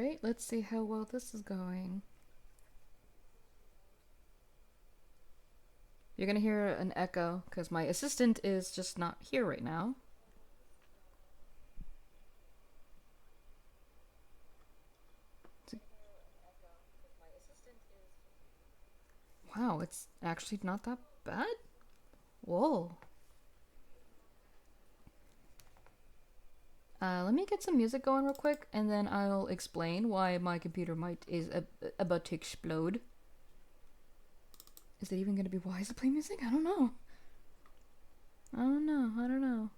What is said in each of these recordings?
Alright, let's see how well this is going. You're gonna hear an echo because my assistant is just not here right now. Wow, it's actually not that bad? Whoa. Let me get some music going real quick, and then I'll explain why my computer is about to explode. Is it even gonna be wise to play music? I don't know. I don't know.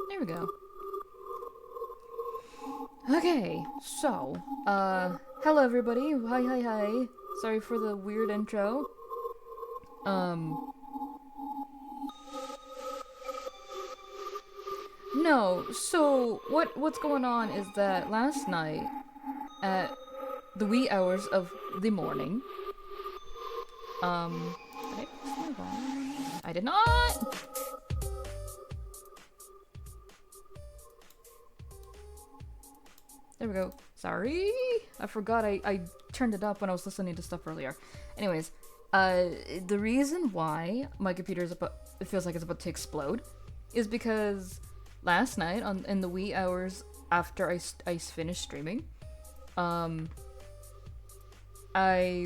There we go. Okay, so, hello everybody. Hi. Sorry for the weird intro. No, so what's going on is that last night at the wee hours of the morning, did I press my volume? I did not! There we go. Sorry, I forgot I turned it up when I was listening to stuff earlier. Anyways, the reason why my computer it feels like it's about to explode is because last night in the wee hours after I finished streaming, I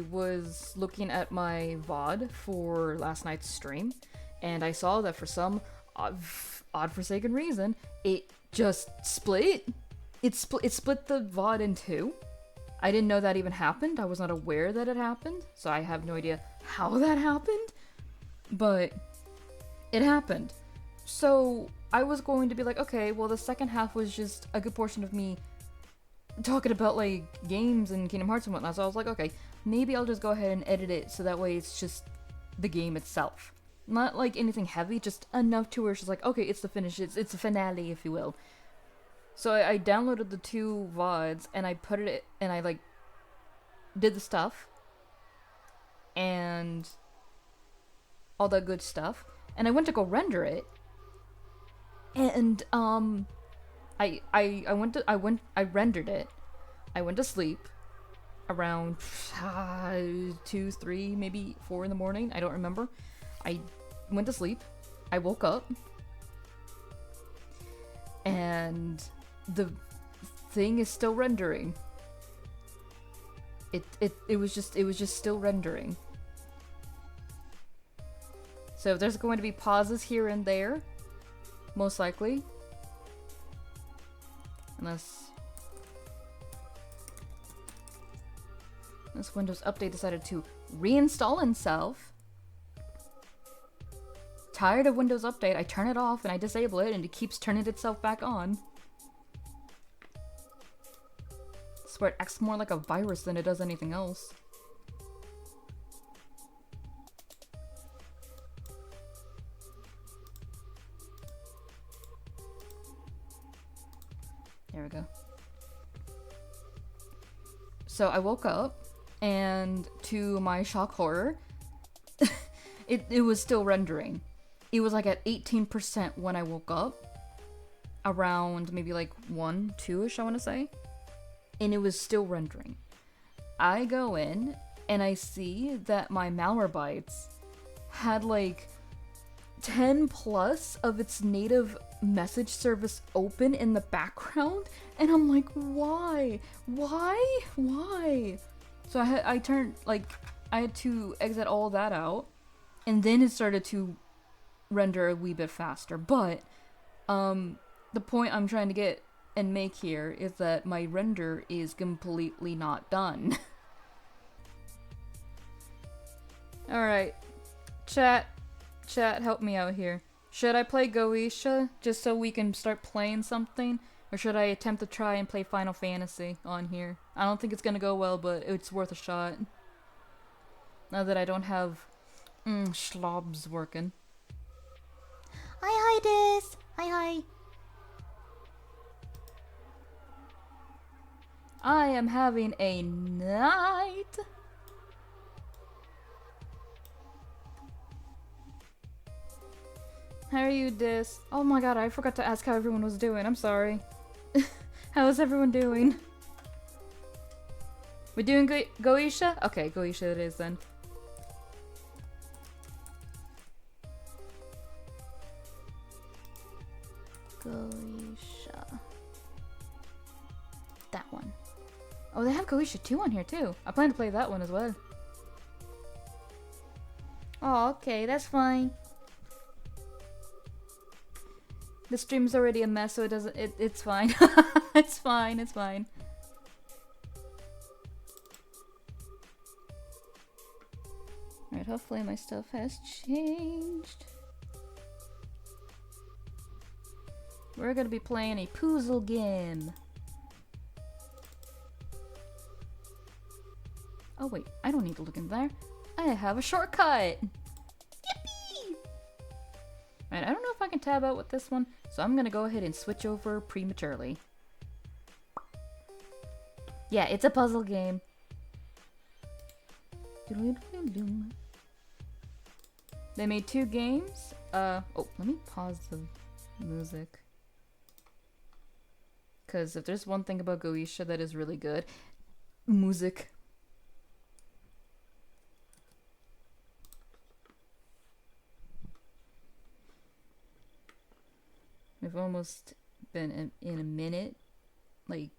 was looking at my VOD for last night's stream, and I saw that for some odd forsaken reason, it just split. It split the VOD in two. I didn't know that even happened. I was not aware that it happened, so I have no idea how that happened, but it happened. So I was going to be like, okay, well the second half was just a good portion of me talking about like games and Kingdom Hearts and whatnot, so I was like, okay, maybe I'll just go ahead and edit it so that way it's just the game itself. Not like anything heavy, just enough to where it's just like, okay, it's the finish, it's the finale, if you will. So I downloaded the two VODs and I put it and I like did the stuff and all that good stuff, and I went to go render it, and I rendered it. I went to sleep around 2, 3, maybe 4 in the morning. I don't remember. I went to sleep. I woke up, and the thing is still rendering. It was just still rendering. So there's going to be pauses here and there, most likely. Unless this Windows Update decided to reinstall itself. Tired of Windows Update, I turn it off and I disable it and it keeps turning itself back on. I swear it acts more like a virus than it does anything else. There we go. So I woke up, and to my shock horror, it was still rendering. It was like at 18% when I woke up, around maybe like 1, 2-ish, I want to say, and it was still rendering. I go in, and I see that my Malwarebytes had like 10 plus of its native message service open in the background, and I'm like, why? So I had to exit all that out, and then it started to render a wee bit faster. But the point I'm trying to get and make here is that my render is completely not done. Alright, chat, help me out here. Should I play Goetia just so we can start playing something? Or should I attempt to try and play Final Fantasy on here? I don't think it's gonna go well, but it's worth a shot. Now that I don't have schlobs working. Hi, Dis! Hi. I am having a night. How are you, Dis? Oh my god, I forgot to ask how everyone was doing. I'm sorry. How is everyone doing? We're doing Goetia? Okay, Goetia it is then. Goetia. That one. Oh, they have Goetia 2 on here too. I plan to play that one as well. Oh, okay, that's fine. The stream's already a mess, so it's fine. It's fine. Alright, hopefully my stuff has changed. We're gonna be playing a puzzle game. Oh wait, I don't need to look in there. I have a shortcut! Yippee! Alright, I don't know if I can tab out with this one, so I'm gonna go ahead and switch over prematurely. Yeah, it's a puzzle game. They made 2 games. Oh, let me pause the music. Because if there's one thing about Goetia that is really good, music. We've almost been in a minute. Like,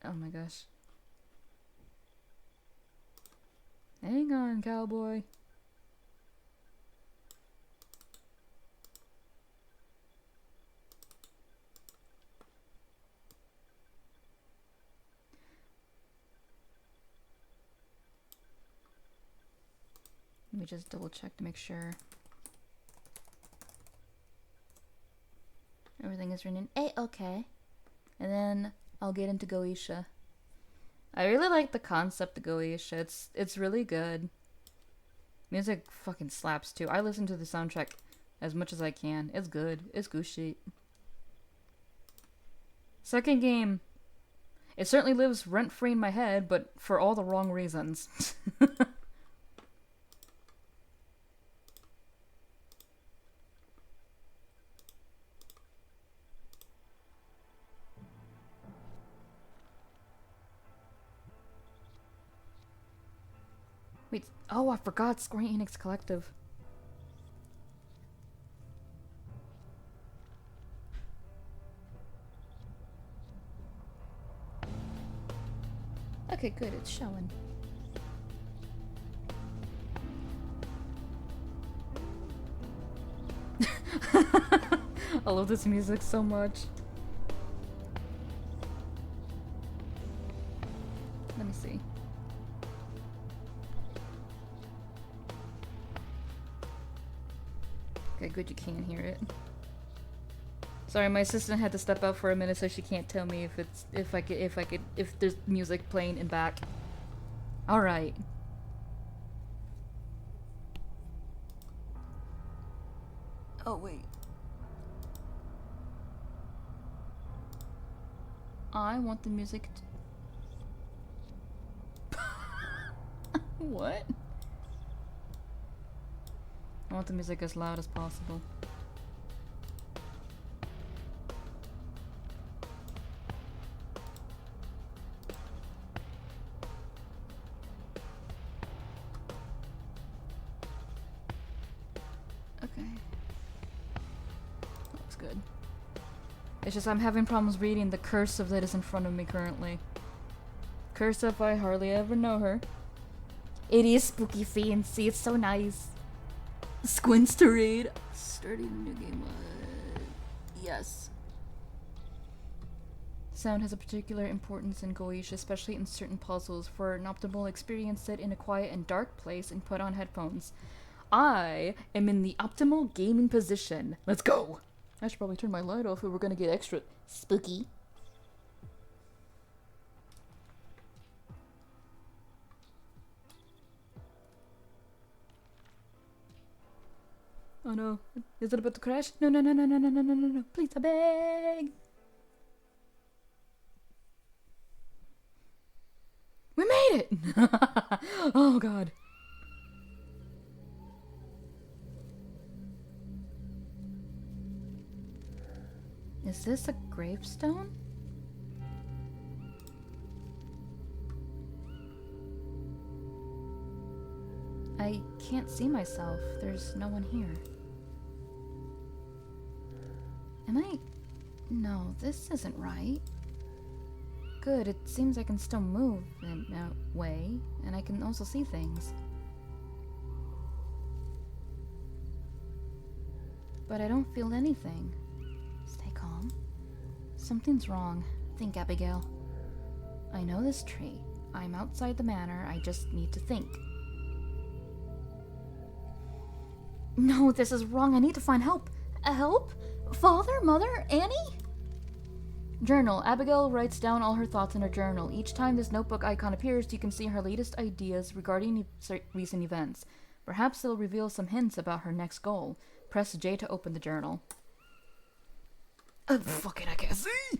oh my gosh. Hang on, cowboy. Let me just double check to make sure everything is written in A-okay. And then I'll get into Goetia. I really like the concept of Goetia. It's really good. Music fucking slaps too. I listen to the soundtrack as much as I can. It's good. It's good shit. Second game. It certainly lives rent-free in my head, but for all the wrong reasons. Wait, oh, I forgot Square Enix Collective. Okay, good, it's showing. I love this music so much. Let me see. Okay, good, you can hear it. Sorry, my assistant had to step out for a minute, so she can't tell me if there's music playing in back. All right. Oh wait. I want the music to... What? I want the music as loud as possible. Okay. Looks good. It's just I'm having problems reading the cursive that is in front of me currently. Cursive, I hardly ever know her. It is spooky fancy, it's so nice. Squints to read. Starting a new game. Yes. Sound has a particular importance in Goetia, especially in certain puzzles. For an optimal experience, sit in a quiet and dark place and put on headphones. I am in the optimal gaming position. Let's go. I should probably turn my light off if we're gonna get extra spooky. Oh no, is it about to crash? No, no, no, no, no, no, no, no, no, no, please, I beg. We made it! Oh god. Is this a gravestone? I can't see myself. There's no one here. Am I... No, this isn't right. Good, it seems I can still move in a way, and I can also see things. But I don't feel anything. Stay calm. Something's wrong. Think, Abigail. I know this tree. I'm outside the manor. I just need to think. No, this is wrong. I need to find help. Help? Father? Mother? Annie? Journal. Abigail writes down all her thoughts in her journal. Each time this notebook icon appears, you can see her latest ideas regarding recent events. Perhaps they'll reveal some hints about her next goal. Press J to open the journal. Fuck it, I can't see!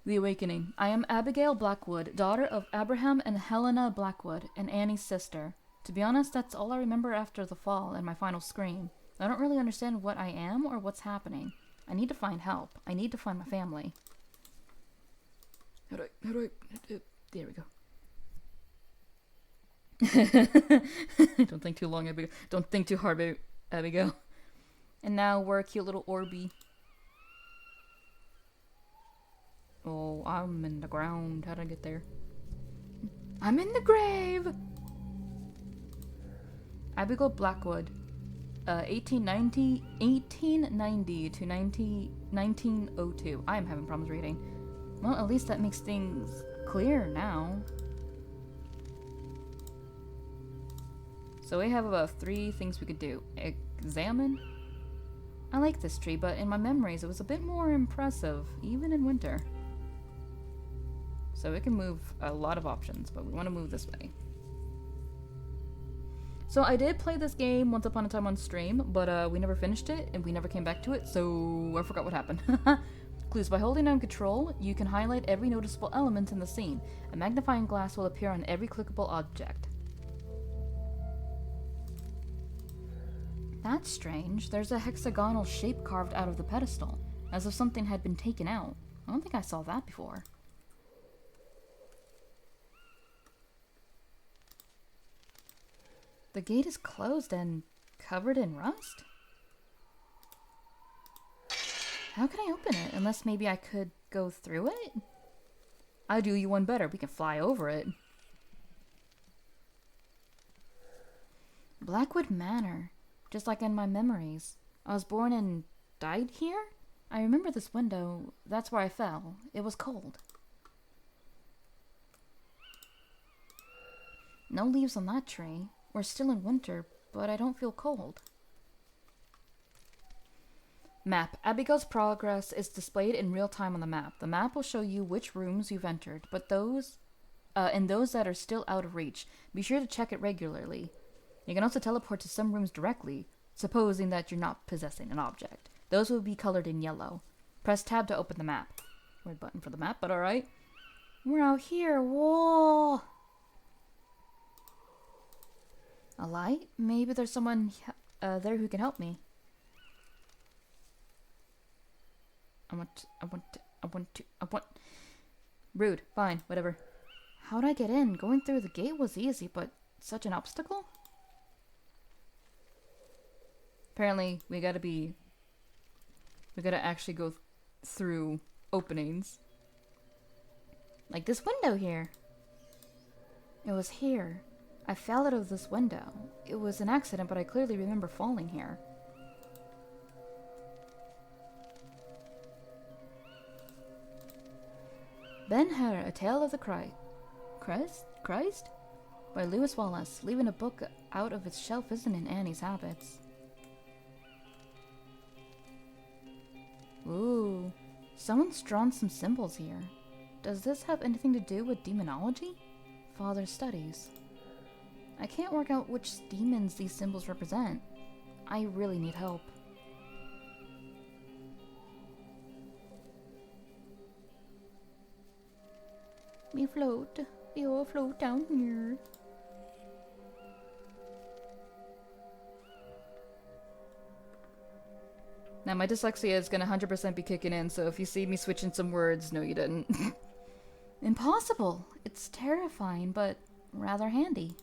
The Awakening. I am Abigail Blackwood, daughter of Abraham and Helena Blackwood, and Annie's sister. To be honest, that's all I remember after the fall and my final scream. I don't really understand what I am or what's happening. I need to find help. I need to find my family. How do I... There we go. Don't think too long, Abigail. Don't think too hard, Abigail. And now we're a cute little Orby. Oh, I'm in the ground. How did I get there? I'm in the grave! Abigail Blackwood. 1890 to 1902. I am having problems reading. Well, at least that makes things clear now. So we have about 3 things we could do. Examine. I like this tree, but in my memories it was a bit more impressive, even in winter. So we can move a lot of options, but we want to move this way. So I did play this game once upon a time on stream, but we never finished it, and we never came back to it, so I forgot what happened. Clues. By holding down Control, you can highlight every noticeable element in the scene. A magnifying glass will appear on every clickable object. That's strange. There's a hexagonal shape carved out of the pedestal, as if something had been taken out. I don't think I saw that before. The gate is closed and covered in rust? How can I open it? Unless maybe I could go through it? I'll do you one better. We can fly over it. Blackwood Manor. Just like in my memories. I was born and died here? I remember this window. That's where I fell. It was cold. No leaves on that tree. We're still in winter, but I don't feel cold. Map. Abigail's progress is displayed in real time on the map. The map will show you which rooms you've entered, but those that are still out of reach. Be sure to check it regularly. You can also teleport to some rooms directly, supposing that you're not possessing an object. Those will be colored in yellow. Press tab to open the map. Weird button for the map, but alright. We're out here. Whoa! A light? Maybe there's someone there who can help me. I want. Rude. Fine. Whatever. How'd I get in? Going through the gate was easy, but such an obstacle? Apparently, we gotta actually go through openings. Like this window here. It was here. I fell out of this window. It was an accident, but I clearly remember falling here. Ben-Hur, A Tale of the Christ? by Lewis Wallace. Leaving a book out of its shelf isn't in Annie's habits. Ooh, someone's drawn some symbols here. Does this have anything to do with demonology? Father's studies. I can't work out which demons these symbols represent. I really need help. We all float down here. Now my dyslexia is gonna 100% be kicking in, so if you see me switching some words, no you didn't. Impossible! It's terrifying, but rather handy.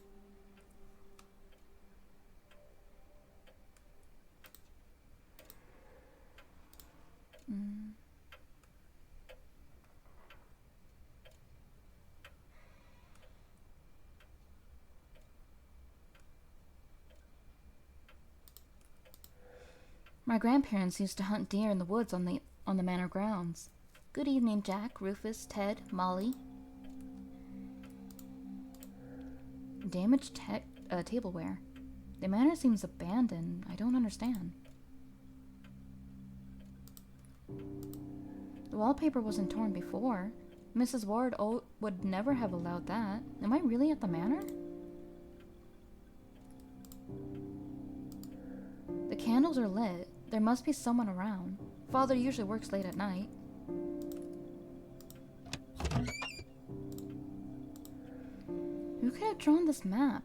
My grandparents used to hunt deer in the woods on the manor grounds. Good evening, Jack, Rufus, Ted, Molly. Damaged tableware. The manor seems abandoned. I don't understand. The wallpaper wasn't torn before. Mrs. Ward would never have allowed that. Am I really at the manor? The candles are lit. There must be someone around. Father usually works late at night. Who could have drawn this map?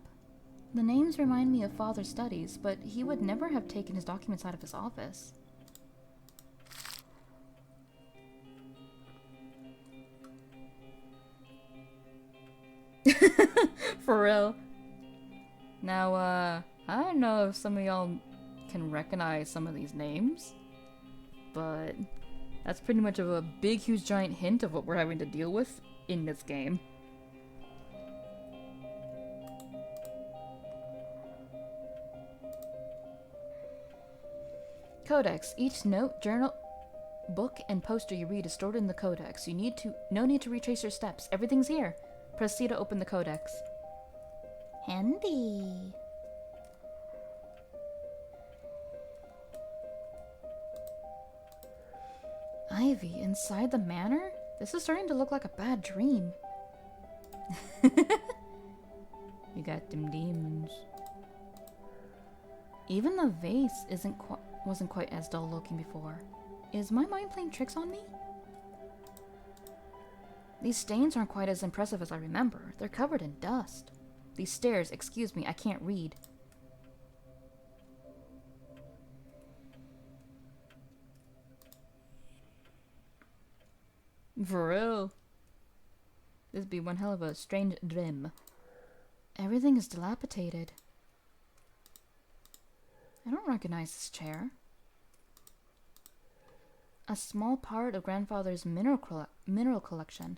The names remind me of Father's studies, but he would never have taken his documents out of his office. For real. Now, I don't know if some of y'all can recognize some of these names, but that's pretty much of a big, huge, giant hint of what we're having to deal with in this game. Codex. Each note, journal, book, and poster you read is stored in the codex. No need to retrace your steps. Everything's here. Press C to open the codex. Handy. Ivy, inside the manor? This is starting to look like a bad dream. You got them demons. Even the vase wasn't quite as dull looking before. Is my mind playing tricks on me? These stains aren't quite as impressive as I remember. They're covered in dust. These stairs, excuse me, I can't read. For real. This be one hell of a strange dream. Everything is dilapidated. I don't recognize this chair. A small part of grandfather's mineral collection.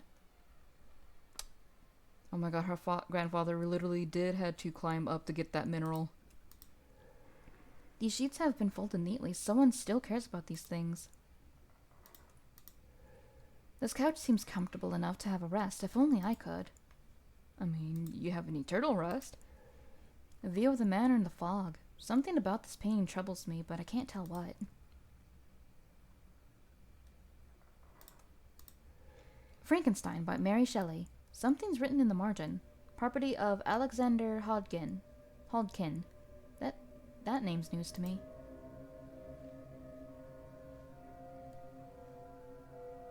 Oh my god, her grandfather literally did had to climb up to get that mineral. These sheets have been folded neatly. Someone still cares about these things. This couch seems comfortable enough to have a rest. If only I could. I mean, you have an eternal rest. A view of the manor in the fog. Something about this painting troubles me, but I can't tell what. Frankenstein by Mary Shelley. Something's written in the margin. Property of Alexander Hodgkin. That name's news to me.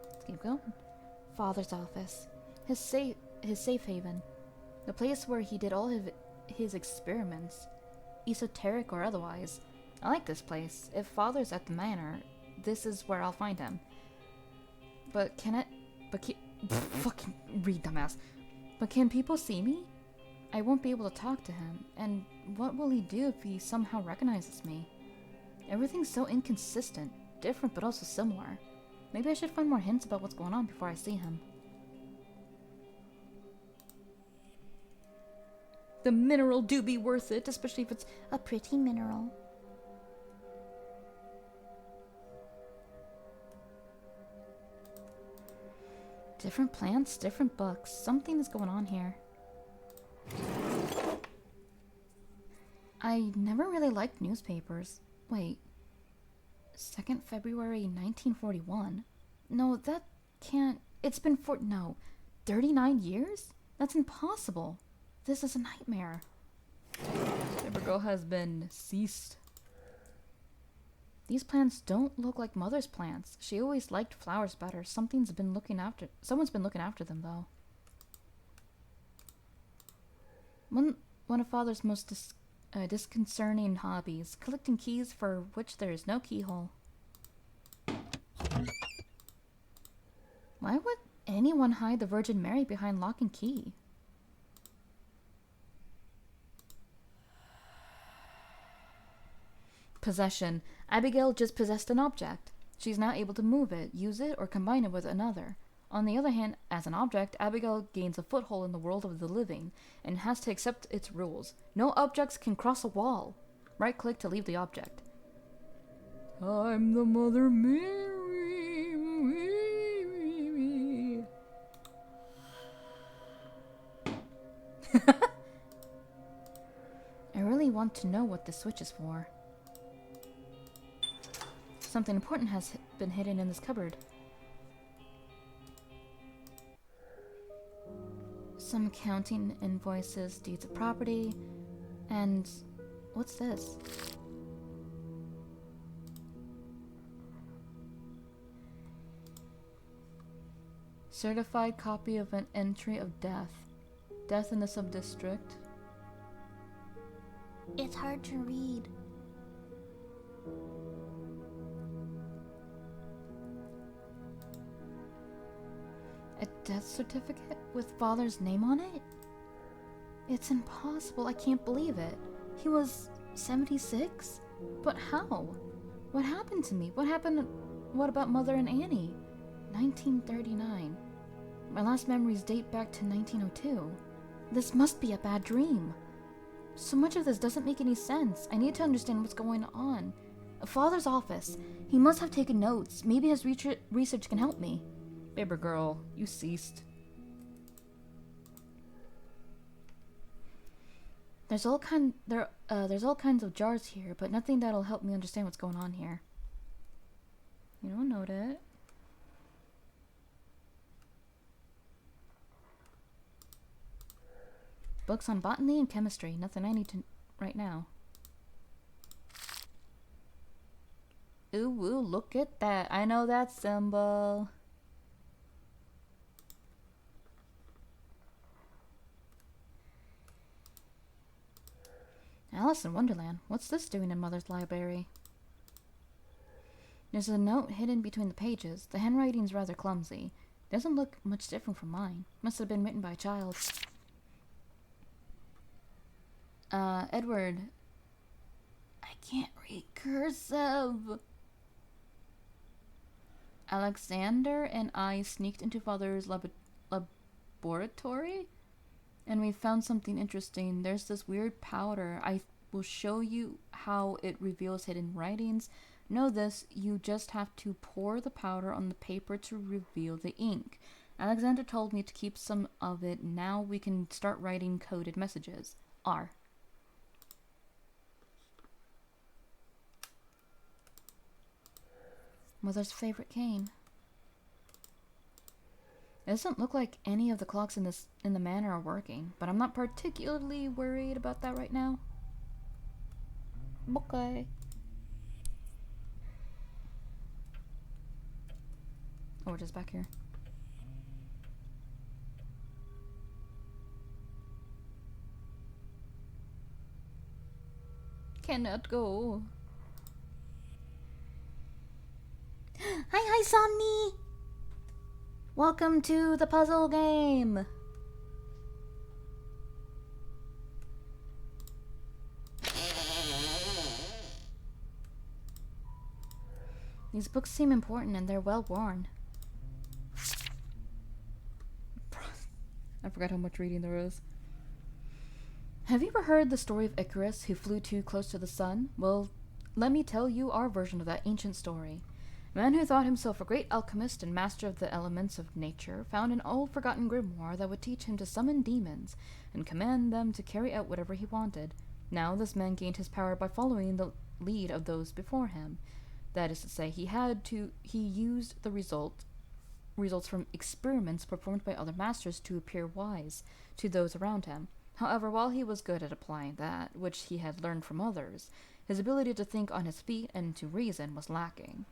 Let's keep going. Father's office. His safe haven. The place where he did all his experiments. Esoteric or otherwise. I like this place. If Father's at the manor, this is where I'll find him. Fucking read, dumbass. But can people see me? I won't be able to talk to him. And what will he do if he somehow recognizes me? Everything's so inconsistent. Different but also similar. Maybe I should find more hints about what's going on before I see him. The mineral do be worth it, especially if it's a pretty mineral. Different plants, different books. Something is going on here. I never really liked newspapers. Wait, 2nd February 1941? No, that can't... It's been 39 years? That's impossible. This is a nightmare. Paper Girl has been ceased. These plants don't look like Mother's plants. She always liked flowers better. Someone's been looking after them, though. One of Father's most disconcerting hobbies, collecting keys for which there is no keyhole. Why would anyone hide the Virgin Mary behind lock and key? Possession. Abigail just possessed an object. She's now able to move it, use it, or combine it with another. On the other hand, as an object, Abigail gains a foothold in the world of the living, and has to accept its rules. No objects can cross a wall. Right-click to leave the object. I'm the Mother Mary. I really want to know what this switch is for. Something important has been hidden in this cupboard. Some accounting invoices, deeds of property, and what's this? Certified copy of an entry of death. Death in the sub-district. It's hard to read. A death certificate with Father's name on it? It's impossible. I can't believe it. He was 76? But how? What happened to me? What about Mother and Annie? 1939. My last memories date back to 1902. This must be a bad dream. So much of this doesn't make any sense. I need to understand what's going on. Father's office. He must have taken notes. Maybe his research can help me. Paper Girl, you ceased. There's all kinds of jars here, but nothing that'll help me understand what's going on here. You don't know that. Books on botany and chemistry. Nothing I need to right now. Ooh, look at that. I know that symbol. Alice in Wonderland. What's this doing in Mother's library? There's a note hidden between the pages. The handwriting's rather clumsy. Doesn't look much different from mine. Must have been written by a child. Edward. I can't read cursive. Alexander and I sneaked into Father's laboratory, and we found something interesting. There's this weird powder. I will show you how it reveals hidden writings. Know this, you just have to pour the powder on the paper to reveal the ink. Alexander told me to keep some of it. Now we can start writing coded messages. R. Mother's favorite cane. It doesn't look like any of the clocks in the manor are working, but I'm not particularly worried about that right now. Okay. Oh, we're just back here. Cannot go. Hi, Somni! Welcome to the puzzle game! These books seem important and they're well worn. I forgot how much reading there is. Have you ever heard the story of Icarus who flew too close to the sun? Well, let me tell you our version of that ancient story. A man who thought himself a great alchemist and master of the elements of nature found an old forgotten grimoire that would teach him to summon demons and command them to carry out whatever he wanted. Now this man gained his power by following the lead of those before him. That is to say, he used the results from experiments performed by other masters to appear wise to those around him. However, while he was good at applying that which he had learned from others, his ability to think on his feet and to reason was lacking.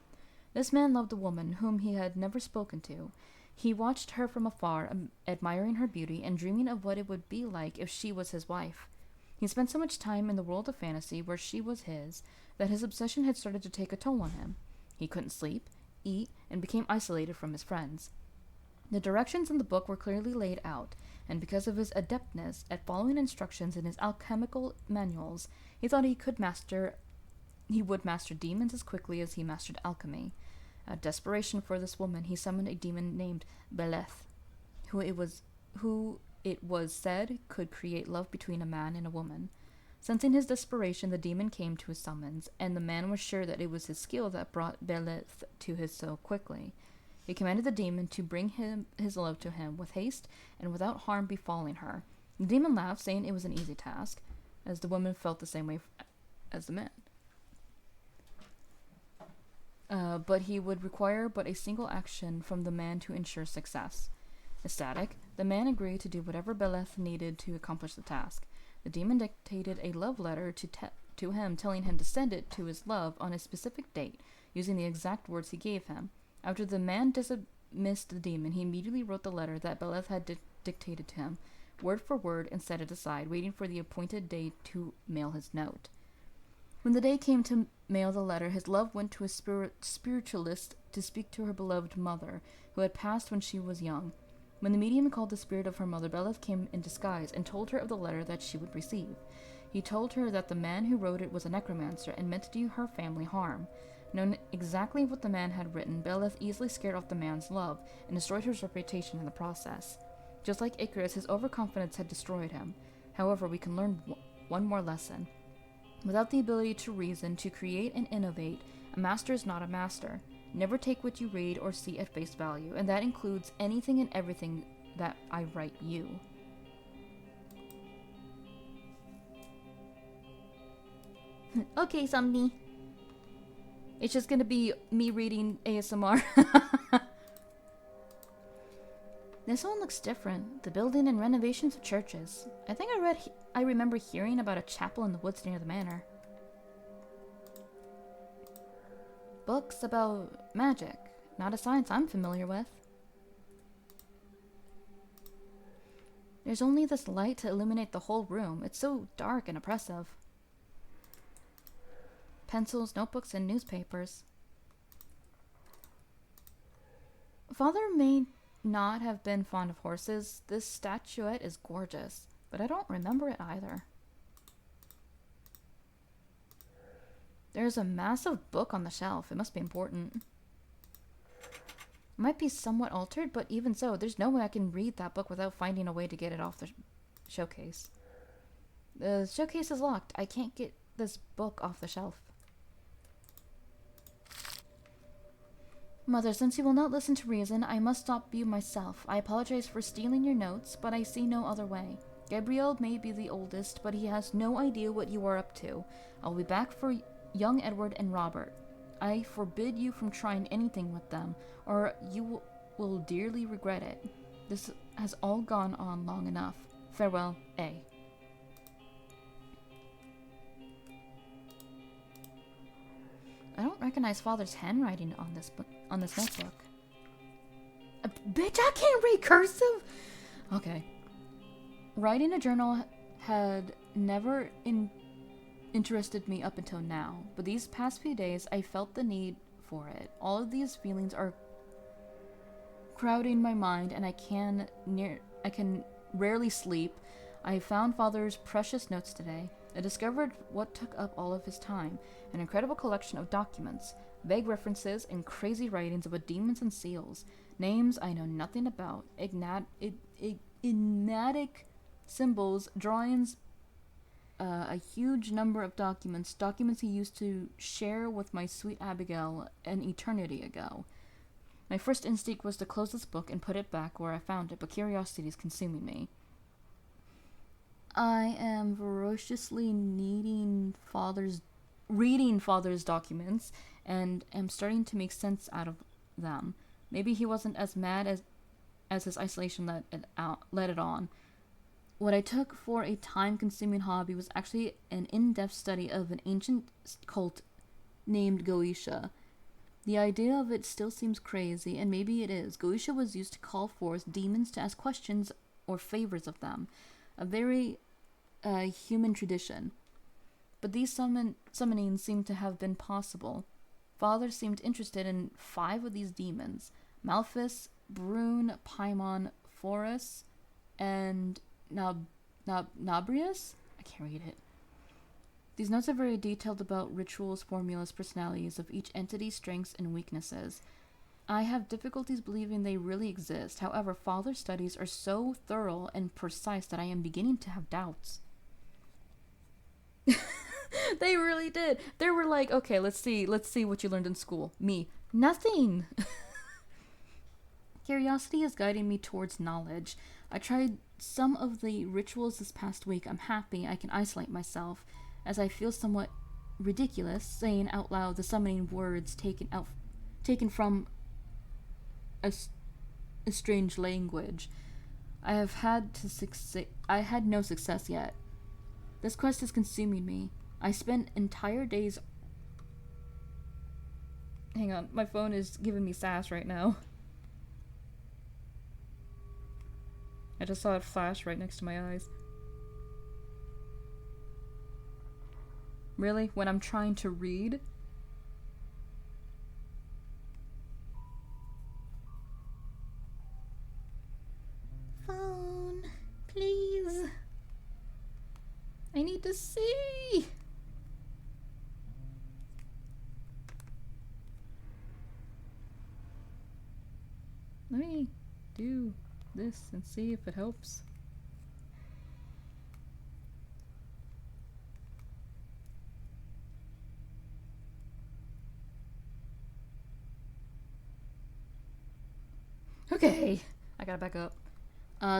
This man loved a woman whom he had never spoken to. He watched her from afar, admiring her beauty and dreaming of what it would be like if she was his wife. He spent so much time in the world of fantasy where she was his that his obsession had started to take a toll on him. He couldn't sleep, eat, and became isolated from his friends. The directions in the book were clearly laid out, and because of his adeptness at following instructions in his alchemical manuals, he thought he would master demons as quickly as he mastered alchemy. Out of desperation for this woman, he summoned a demon named Beleth, who it was said could create love between a man and a woman. Sensing his desperation, the demon came to his summons, and the man was sure that it was his skill that brought Beleth to his so quickly. He commanded the demon to bring his love to him with haste and without harm befalling her. The demon laughed, saying it was an easy task, as the woman felt the same way as the man. But he would require but a single action from the man to ensure success. Ecstatic, the man agreed to do whatever Beleth needed to accomplish the task. The demon dictated a love letter to him, telling him to send it to his love on a specific date, using the exact words he gave him. After the man dismissed the demon, he immediately wrote the letter that Beleth had dictated to him, word for word, and set it aside, waiting for the appointed day to mail his note. When the day came to mail the letter, his love went to a spiritualist to speak to her beloved mother, who had passed when she was young. When the medium called the spirit of her mother, Beleth came in disguise and told her of the letter that she would receive. He told her that the man who wrote it was a necromancer and meant to do her family harm. Knowing exactly what the man had written, Beleth easily scared off the man's love and destroyed his reputation in the process. Just like Icarus, his overconfidence had destroyed him. However, we can learn one more lesson. Without the ability to reason, to create and innovate, a master is not a master. Never take what you read or see at face value, and that includes anything and everything that I write you. Okay, Somni. It's just gonna be me reading ASMR. This one looks different. The building and renovations of churches. I think I remember hearing about a chapel in the woods near the manor. Books about magic. Not a science I'm familiar with. There's only this light to illuminate the whole room. It's so dark and oppressive. Pencils, notebooks, and newspapers. Father may not have been fond of horses. This statuette is gorgeous, but I don't remember it either. There's a massive book on the shelf. It must be important. It might be somewhat altered, but even so, there's no way I can read that book without finding a way to get it off the showcase. The showcase is locked. I can't get this book off the shelf. Mother, since you will not listen to reason, I must stop you myself. I apologize for stealing your notes, but I see no other way. Gabriel may be the oldest, but he has no idea what you are up to. I'll be back for young Edward and Robert. I forbid you from trying anything with them, or you will dearly regret it. This has all gone on long enough. Farewell, A. I don't recognize Father's handwriting on this notebook. Bitch, I can't read cursive! Okay. Writing a journal had never interested me up until now, but these past few days I felt the need for it. All of these feelings are crowding my mind, and I can rarely sleep. I found Father's precious notes today. I discovered what took up all of his time, an incredible collection of documents, vague references, and crazy writings about demons and seals, names I know nothing about, enigmatic symbols, drawings, a huge number of documents he used to share with my sweet Abigail an eternity ago. My first instinct was to close this book and put it back where I found it, but curiosity is consuming me. I am ferociously reading father's documents, and am starting to make sense out of them. Maybe he wasn't as mad as his isolation let it on. What I took for a time-consuming hobby was actually an in-depth study of an ancient cult named Goetia. The idea of it still seems crazy, and maybe it is. Goetia was used to call forth demons to ask questions or favors of them. A very human tradition. But these summonings seem to have been possible. Father seemed interested in 5 of these demons: Malphus, Brune, Paimon, Forus, and Nabrius? I can't read it. These notes are very detailed about rituals, formulas, personalities of each entity's strengths and weaknesses. I have difficulties believing they really exist. However, Father's studies are so thorough and precise that I am beginning to have doubts. They really did. They were like, okay, let's see what you learned in school. Me, nothing. Curiosity is guiding me towards knowledge. I tried some of the rituals this past week. I'm happy I can isolate myself, as I feel somewhat ridiculous saying out loud the summoning words taken from a strange language. I had no success yet. This quest is consuming me. I spent entire days. Hang on, my phone is giving me sass right now. I just saw it flash right next to my eyes. Really? When I'm trying to read? Phone, please. I need to see. Let me do this and see if it helps. Okay, I gotta back up.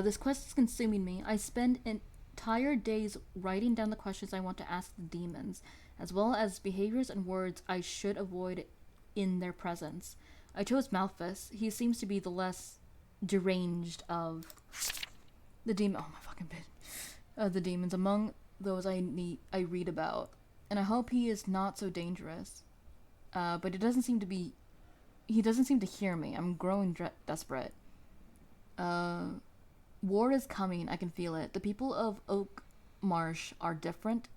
This quest is consuming me. I spend entire days writing down the questions I want to ask the demons, as well as behaviors and words I should avoid in their presence. I chose Malphus. He seems to be the less deranged of the demon. Oh my fucking bit. The demons among those I read about, and I hope he is not so dangerous. But it doesn't seem to be. He doesn't seem to hear me. I'm growing desperate. War is coming. I can feel it. The people of Oak Marsh are different,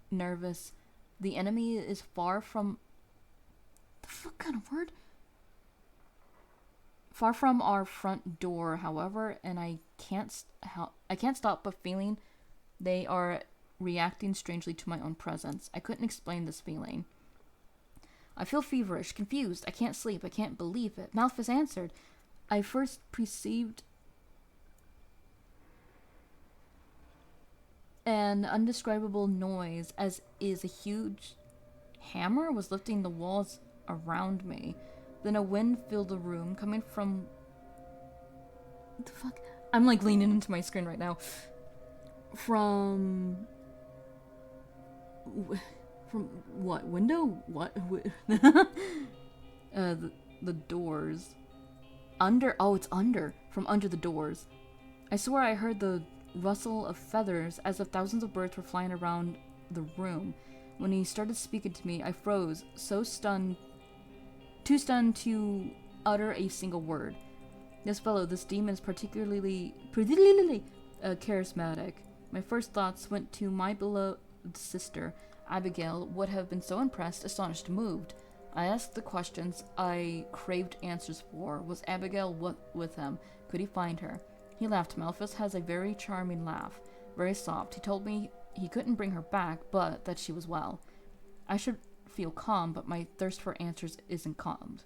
nervous. The enemy is far from. The fuck kind of word? Far from our front door, however, and I can't stop but feeling they are reacting strangely to my own presence. I couldn't explain this feeling. I feel feverish, confused. I can't sleep. I can't believe it. Malphus answered. I first perceived an undescribable noise, as is a huge hammer was lifting the walls around me. Then a wind filled the room, coming from... What the fuck? I'm like leaning into my screen right now. From what? Window? What? The doors. Under? Oh, it's under. From under the doors. I swore I heard the rustle of feathers as if thousands of birds were flying around the room. When he started speaking to me, I froze, too stunned to utter a single word. This demon is particularly charismatic. My first thoughts went to my beloved sister. Abigail would have been so impressed, astonished, moved. I asked the questions I craved answers for. Was Abigail with him? Could he find her? He laughed. Malphus has a very charming laugh, very soft. He told me he couldn't bring her back, but that she was well. I should feel calm, but my thirst for answers isn't calmed.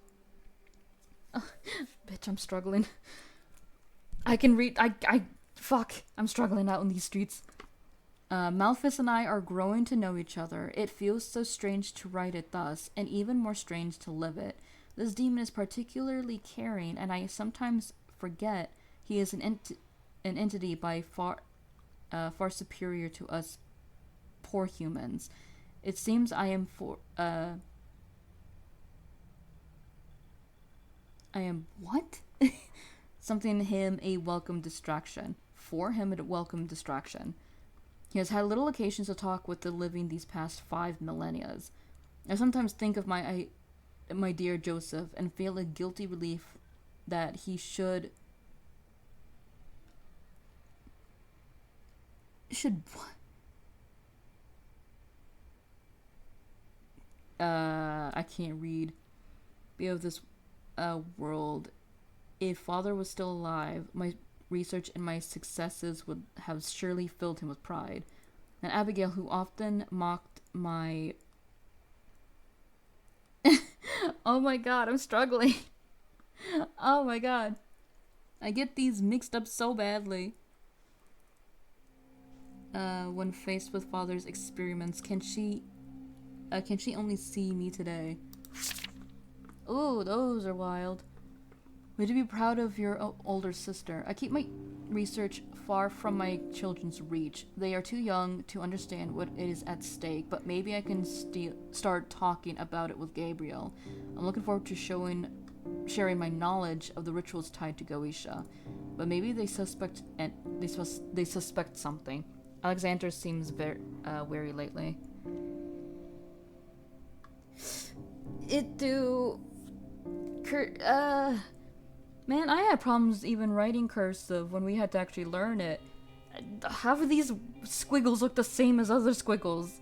Bitch, I'm struggling. I can read. Fuck. I'm struggling out in these streets. Malphus and I are growing to know each other. It feels so strange to write it thus, and even more strange to live it. This demon is particularly caring, and I sometimes forget he is an entity by far far superior to us poor humans. It seems I am I am what? Something him a welcome distraction. For him a welcome distraction. He has had little occasions to talk with the living these past 5 millennia. I sometimes think of my dear Joseph and feel a guilty relief that he should what? I can't read. Be of this world. If father was still alive, my research and my successes would have surely filled him with pride. And Abigail, who often mocked my... Oh my god, I'm struggling. Oh my god. I get these mixed up so badly. When faced with father's experiments, can she only see me today? Ooh, those are wild. Would you be proud of your older sister? I keep my research far from my children's reach. They are too young to understand what is at stake, but maybe I can start talking about it with Gabriel. I'm looking forward to sharing my knowledge of the rituals tied to Goetia. But maybe they suspect something. Alexander seems very wary lately. Man, I had problems even writing cursive when we had to actually learn it. Half of these squiggles look the same as other squiggles.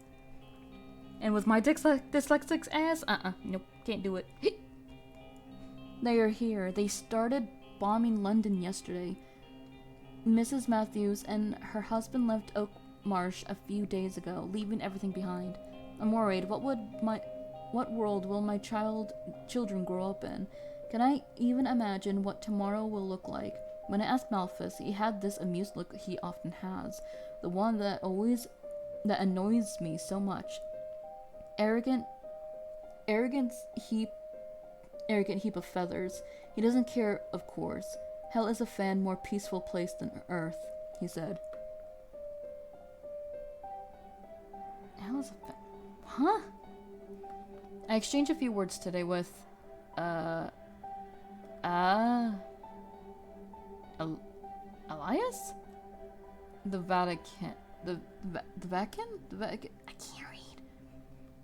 And with my dyslexic ass, nope, can't do it. They are here. They started bombing London yesterday. Mrs. Matthews and her husband left Oak Marsh a few days ago, leaving everything behind. I'm worried. What world will my children grow up in? Can I even imagine what tomorrow will look like? When I asked Malthus, he had this amused look he often has, the one that annoys me so much. Arrogant heap of feathers. He doesn't care, of course. Hell is a fan more peaceful place than Earth, he said. Hell is a huh? I exchanged a few words today with, Elias? The Vatican. The Vatican? I can't read.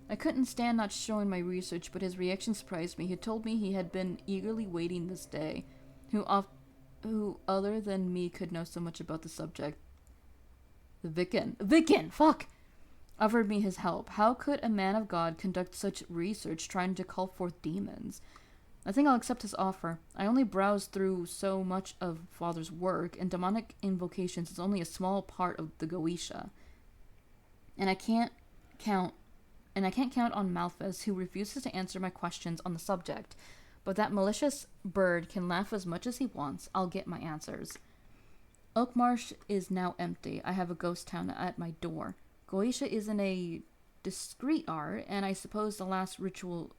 I couldn't stand not showing my research, but his reaction surprised me. He told me he had been eagerly waiting this day. Who other than me could know so much about the subject? The Vican! Fuck! Offered me his help. How could a man of God conduct such research trying to call forth demons? I think I'll accept his offer. I only browsed through so much of Father's work, and demonic invocations is only a small part of the Goetia. And I can't count on Malthus, who refuses to answer my questions on the subject. But that malicious bird can laugh as much as he wants. I'll get my answers. Oakmarsh is now empty. I have a ghost town at my door. Goetia isn't a discreet art, and I suppose the last rituals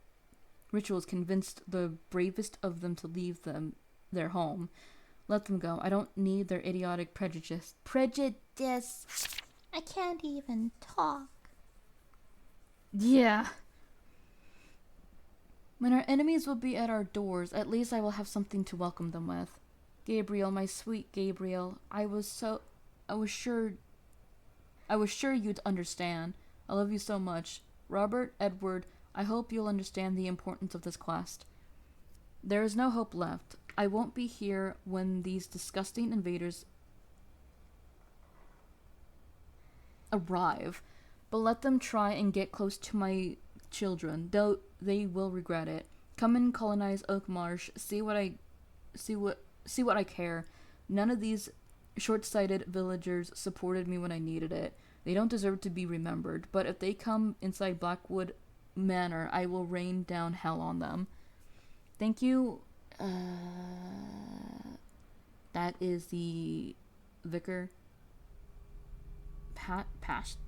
convinced the bravest of them to leave their home. Let them go. I don't need their idiotic prejudice. I can't even talk. Yeah. When our enemies will be at our doors, at least I will have something to welcome them with. Gabriel, my sweet Gabriel, I was sure you'd understand. I love you so much. Robert, Edward, I hope you'll understand the importance of this quest. There is no hope left. I won't be here when these disgusting invaders arrive, but let them try and get close to my children, though they will regret it. Come and colonize Oak Marsh. See what I care. None of these short-sighted villagers supported me when I needed it. They don't deserve to be remembered, but if they come inside Blackwood Manor, I will rain down hell on them. Thank you. That is the vicar. Pastor?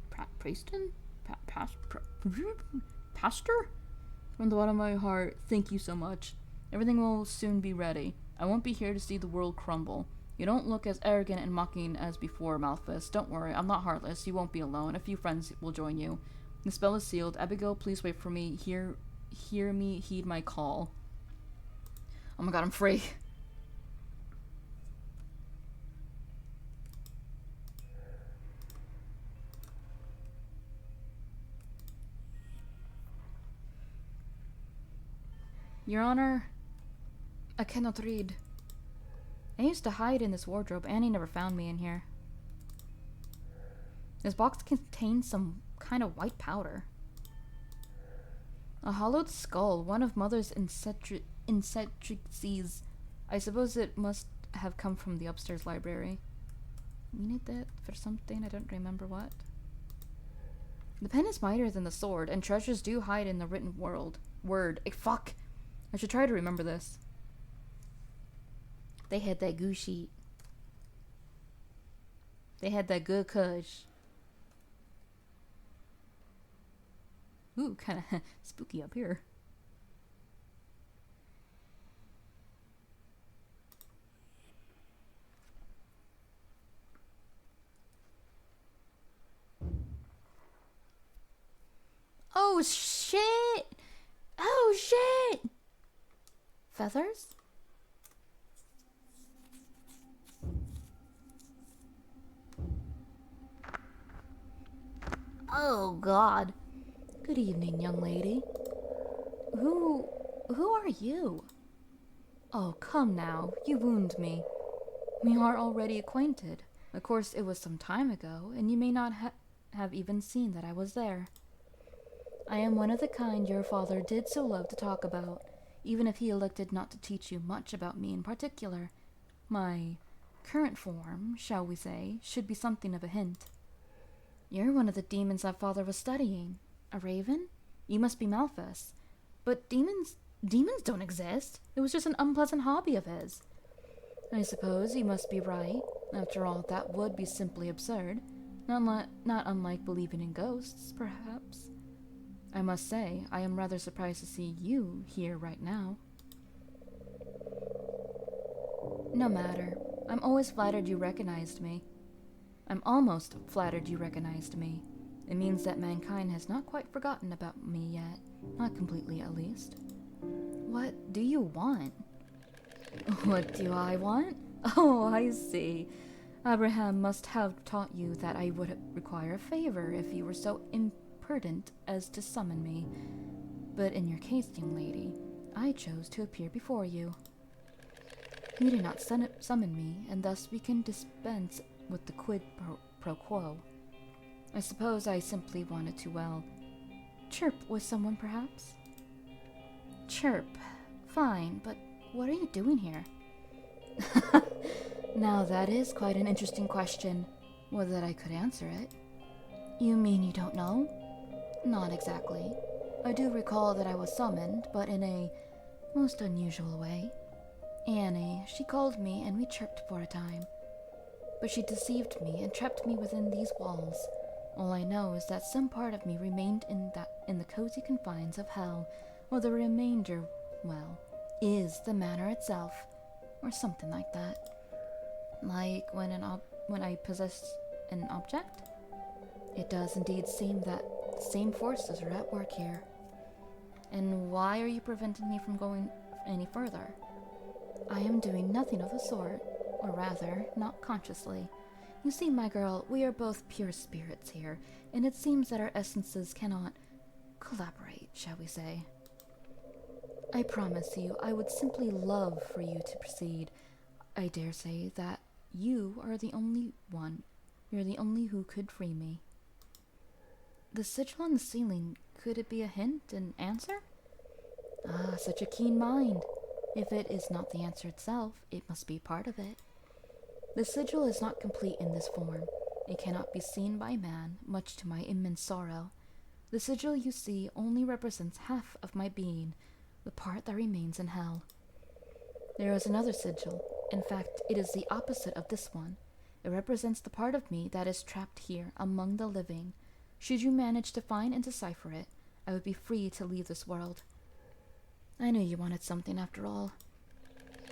From the bottom of my heart, thank you so much. Everything will soon be ready. I won't be here to see the world crumble. You don't look as arrogant and mocking as before, Malthus. Don't worry, I'm not heartless. You won't be alone. A few friends will join you. The spell is sealed. Abigail, please wait for me. Hear me, heed my call. Oh my god, I'm free. Your Honor, I cannot read. I used to hide in this wardrobe. Annie never found me in here. This box contains some kind of white powder. A hollowed skull, one of Mother's insectrices. I suppose it must have come from the upstairs library. You need that for something, I don't remember what. The pen is mightier than the sword, and treasures do hide in the written word. Fuck! I should try to remember this. They had that goo sheet. They had that good kush. Ooh, kind of spooky up here. Oh shit! Oh shit! Feathers? Oh god. Good evening, young lady. Who are you? Oh, come now. You wound me. We are already acquainted. Of course, it was some time ago, and you may not have even seen that I was there. I am one of the kind your father did so love to talk about, even if he elected not to teach you much about me in particular. My current form, shall we say, should be something of a hint. You're one of the demons that father was studying. A raven? You must be Malthus. But demons don't exist. It was just an unpleasant hobby of his. I suppose you must be right. After all, that would be simply absurd. Not unlike believing in ghosts, perhaps. I must say, I am rather surprised to see you here right now. No matter. I'm always flattered you recognized me. I'm almost flattered you recognized me. It means that mankind has not quite forgotten about me yet. Not completely, at least. What do you want? What do I want? Oh, I see. Abraham must have taught you that I would require a favor if you were so imprudent as to summon me. But in your case, young lady, I chose to appear before you. You did not summon me, and thus we can dispense with the quid pro quo. I suppose I simply wanted to, well, chirp with someone, perhaps? Chirp. Fine, but what are you doing here? Now that is quite an interesting question. Would that I could answer it. You mean you don't know? Not exactly. I do recall that I was summoned, but in a most unusual way. Annie, she called me and we chirped for a time. But she deceived me and trapped me within these walls. All I know is that some part of me remained in the cozy confines of hell, while the remainder, well, is the manor itself, or something like that. Like when I possess an object? It does indeed seem that same forces are at work here. And why are you preventing me from going any further? I am doing nothing of the sort, or rather, not consciously. You see, my girl, we are both pure spirits here, and it seems that our essences cannot collaborate, shall we say. I promise you, I would simply love for you to proceed. I dare say that you are the only one. You're the only who could free me. The sigil on the ceiling, could it be a hint, an answer? Ah, such a keen mind. If it is not the answer itself, it must be part of it. The sigil is not complete in this form. It cannot be seen by man, much to my immense sorrow. The sigil you see only represents half of my being, the part that remains in hell. There is another sigil. In fact, it is the opposite of this one. It represents the part of me that is trapped here among the living. Should you manage to find and decipher it, I would be free to leave this world. I knew you wanted something after all.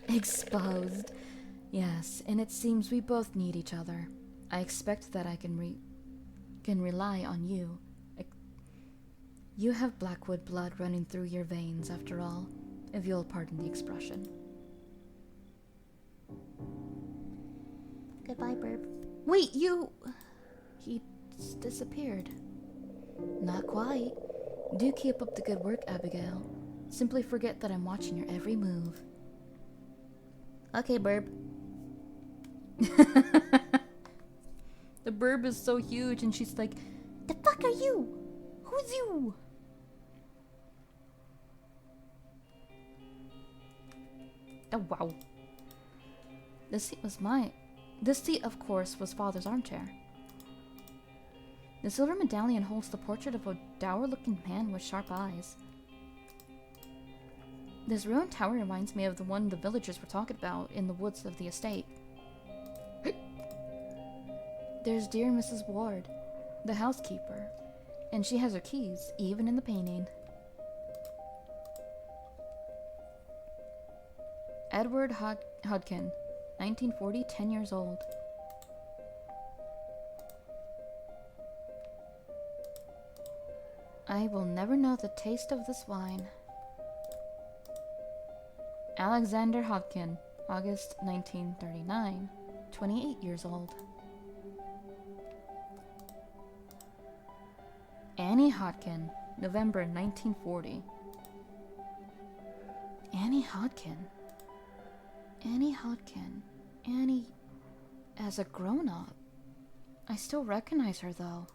Exposed. Yes, and it seems we both need each other. I expect that I can rely on you. You have Blackwood blood running through your veins, after all, if you'll pardon the expression. Goodbye, Burb. Wait, you... He disappeared. Not quite. Do keep up the good work, Abigail. Simply forget that I'm watching your every move. Okay, Burb. The burb is so huge, and she's like, The fuck are you? Who's you? oh wow. This seat, of course, was Father's armchair. The silver medallion holds the portrait of a dour-looking man with sharp eyes. This ruined tower reminds me of the one the villagers were talking about in the woods of the estate. There's dear Mrs. Ward, the housekeeper, and she has her keys, even in the painting. Edward Hodkin, 1940, 10 years old. I will never know the taste of this wine. Alexander Hodkin, August 1939, 28 years old. Annie Hodkin, November 1940. Annie Hodkin. Annie Hodkin. Annie as a grown-up. I still recognize her, though.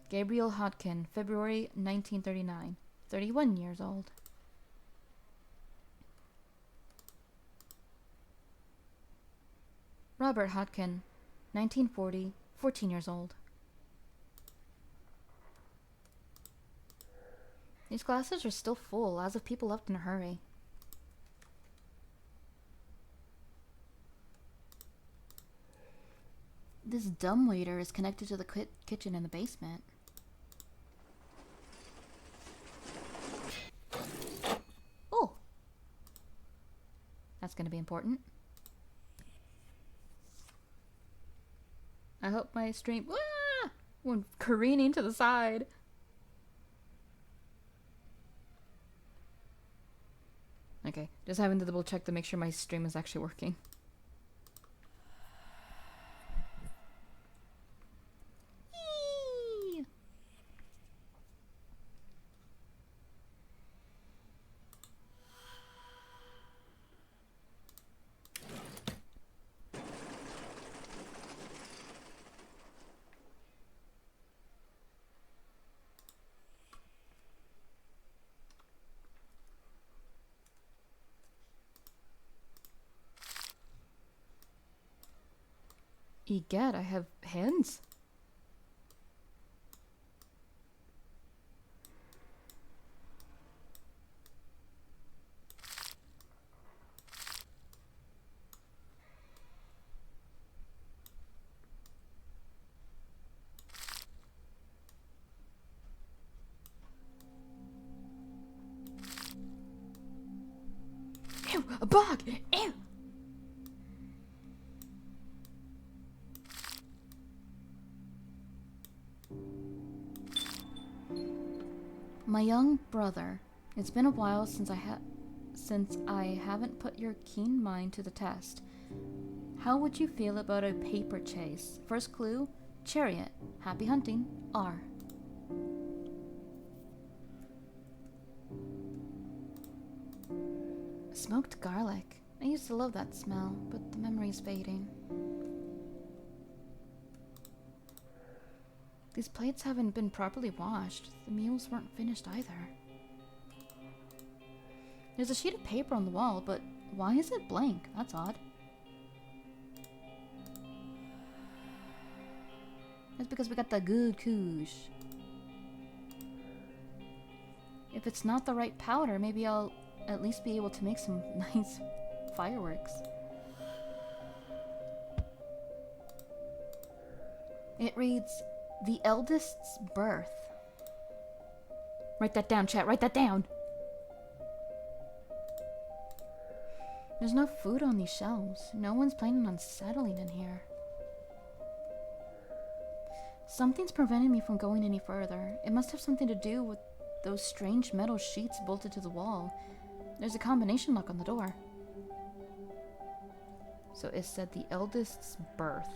Gabriel Hodkin, February 1939, 31 years old. Robert Hodkin, 1940, 14 years old. These classes are still full, as if people left in a hurry. This dumbwaiter is connected to the kitchen in the basement. Oh! That's gonna be important. I hope my stream went careening to the side. Okay, just having to double check to make sure my stream is actually working. Eee! Egad, I have hands. Ew, a bug! Ew! My young brother, it's been a while since I haven't put your keen mind to the test. How would you feel about a paper chase? First clue, chariot. Happy hunting, R. Smoked garlic. I used to love that smell, but the memory's fading. These plates haven't been properly washed. The meals weren't finished either. There's a sheet of paper on the wall, but why is it blank? That's odd. That's because we got the good koosh. If it's not the right powder, maybe I'll at least be able to make some nice fireworks. It reads, "The eldest's birth." Write that down, chat. Write that down. There's no food on these shelves. No one's planning on settling in here. Something's preventing me from going any further. It must have something to do with those strange metal sheets bolted to the wall. There's a combination lock on the door. So it said the eldest's birth.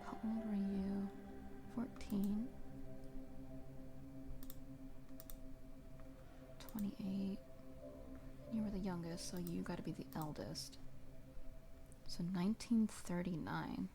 How old were you? 14. 28. You were the youngest, so you gotta be the eldest. So 1939.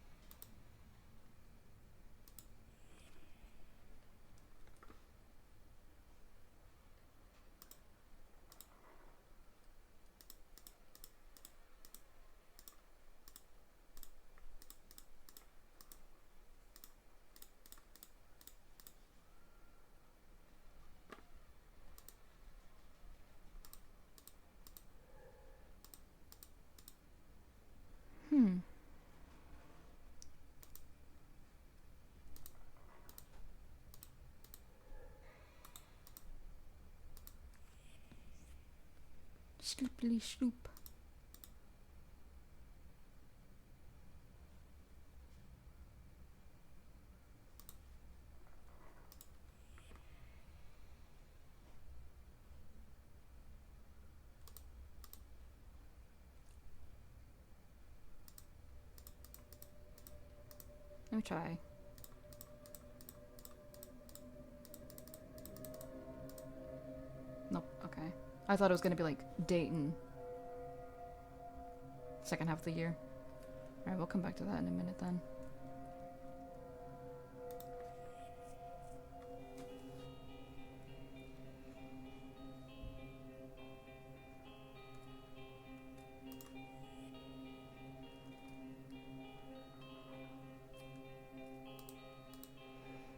Sloopily sloop. Let me try. Nope, okay. I thought it was gonna be like Dayton. Second half of the year. Alright, we'll come back to that in a minute then.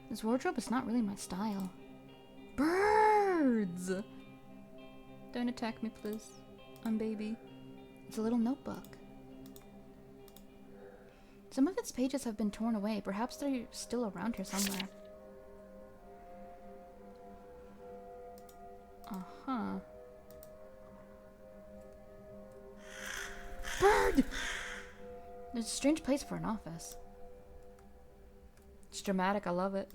This wardrobe is not really my style. Birds! Don't attack me, please. I'm baby. It's a little notebook. Some of its pages have been torn away. Perhaps they're still around here somewhere. Uh-huh. Bird! There's a strange place for an office. It's dramatic, I love it.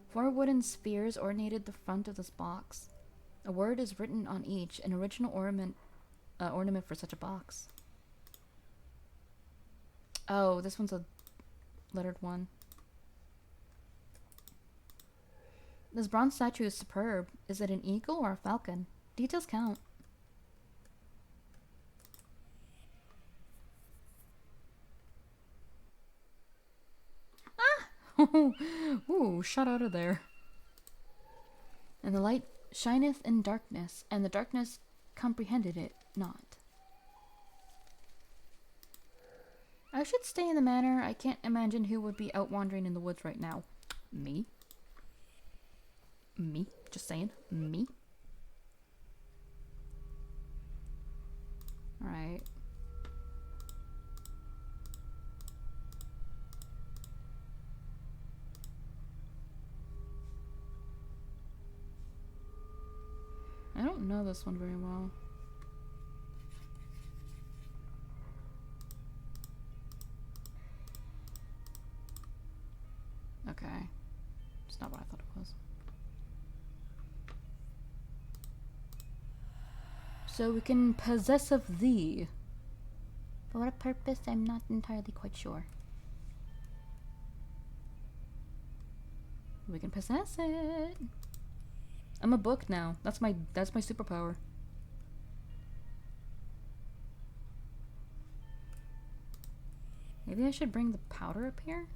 4 wooden spheres ornated the front of this box. A word is written on each, an original ornament for such a box. Oh, this one's a lettered one. This bronze statue is superb. Is it an eagle or a falcon? Details count. Ooh, shot out of there. And the light shineth in darkness, and the darkness comprehended it not. I should stay in the manor. I can't imagine who would be out wandering in the woods right now. Me? Me? Just saying. Me? Alright. I don't know this one very well. Okay. It's not what I thought it was. So we can possess of thee. For what purpose, I'm not entirely quite sure. We can possess it. I'm a book now. That's my superpower. Maybe I should bring the powder up here.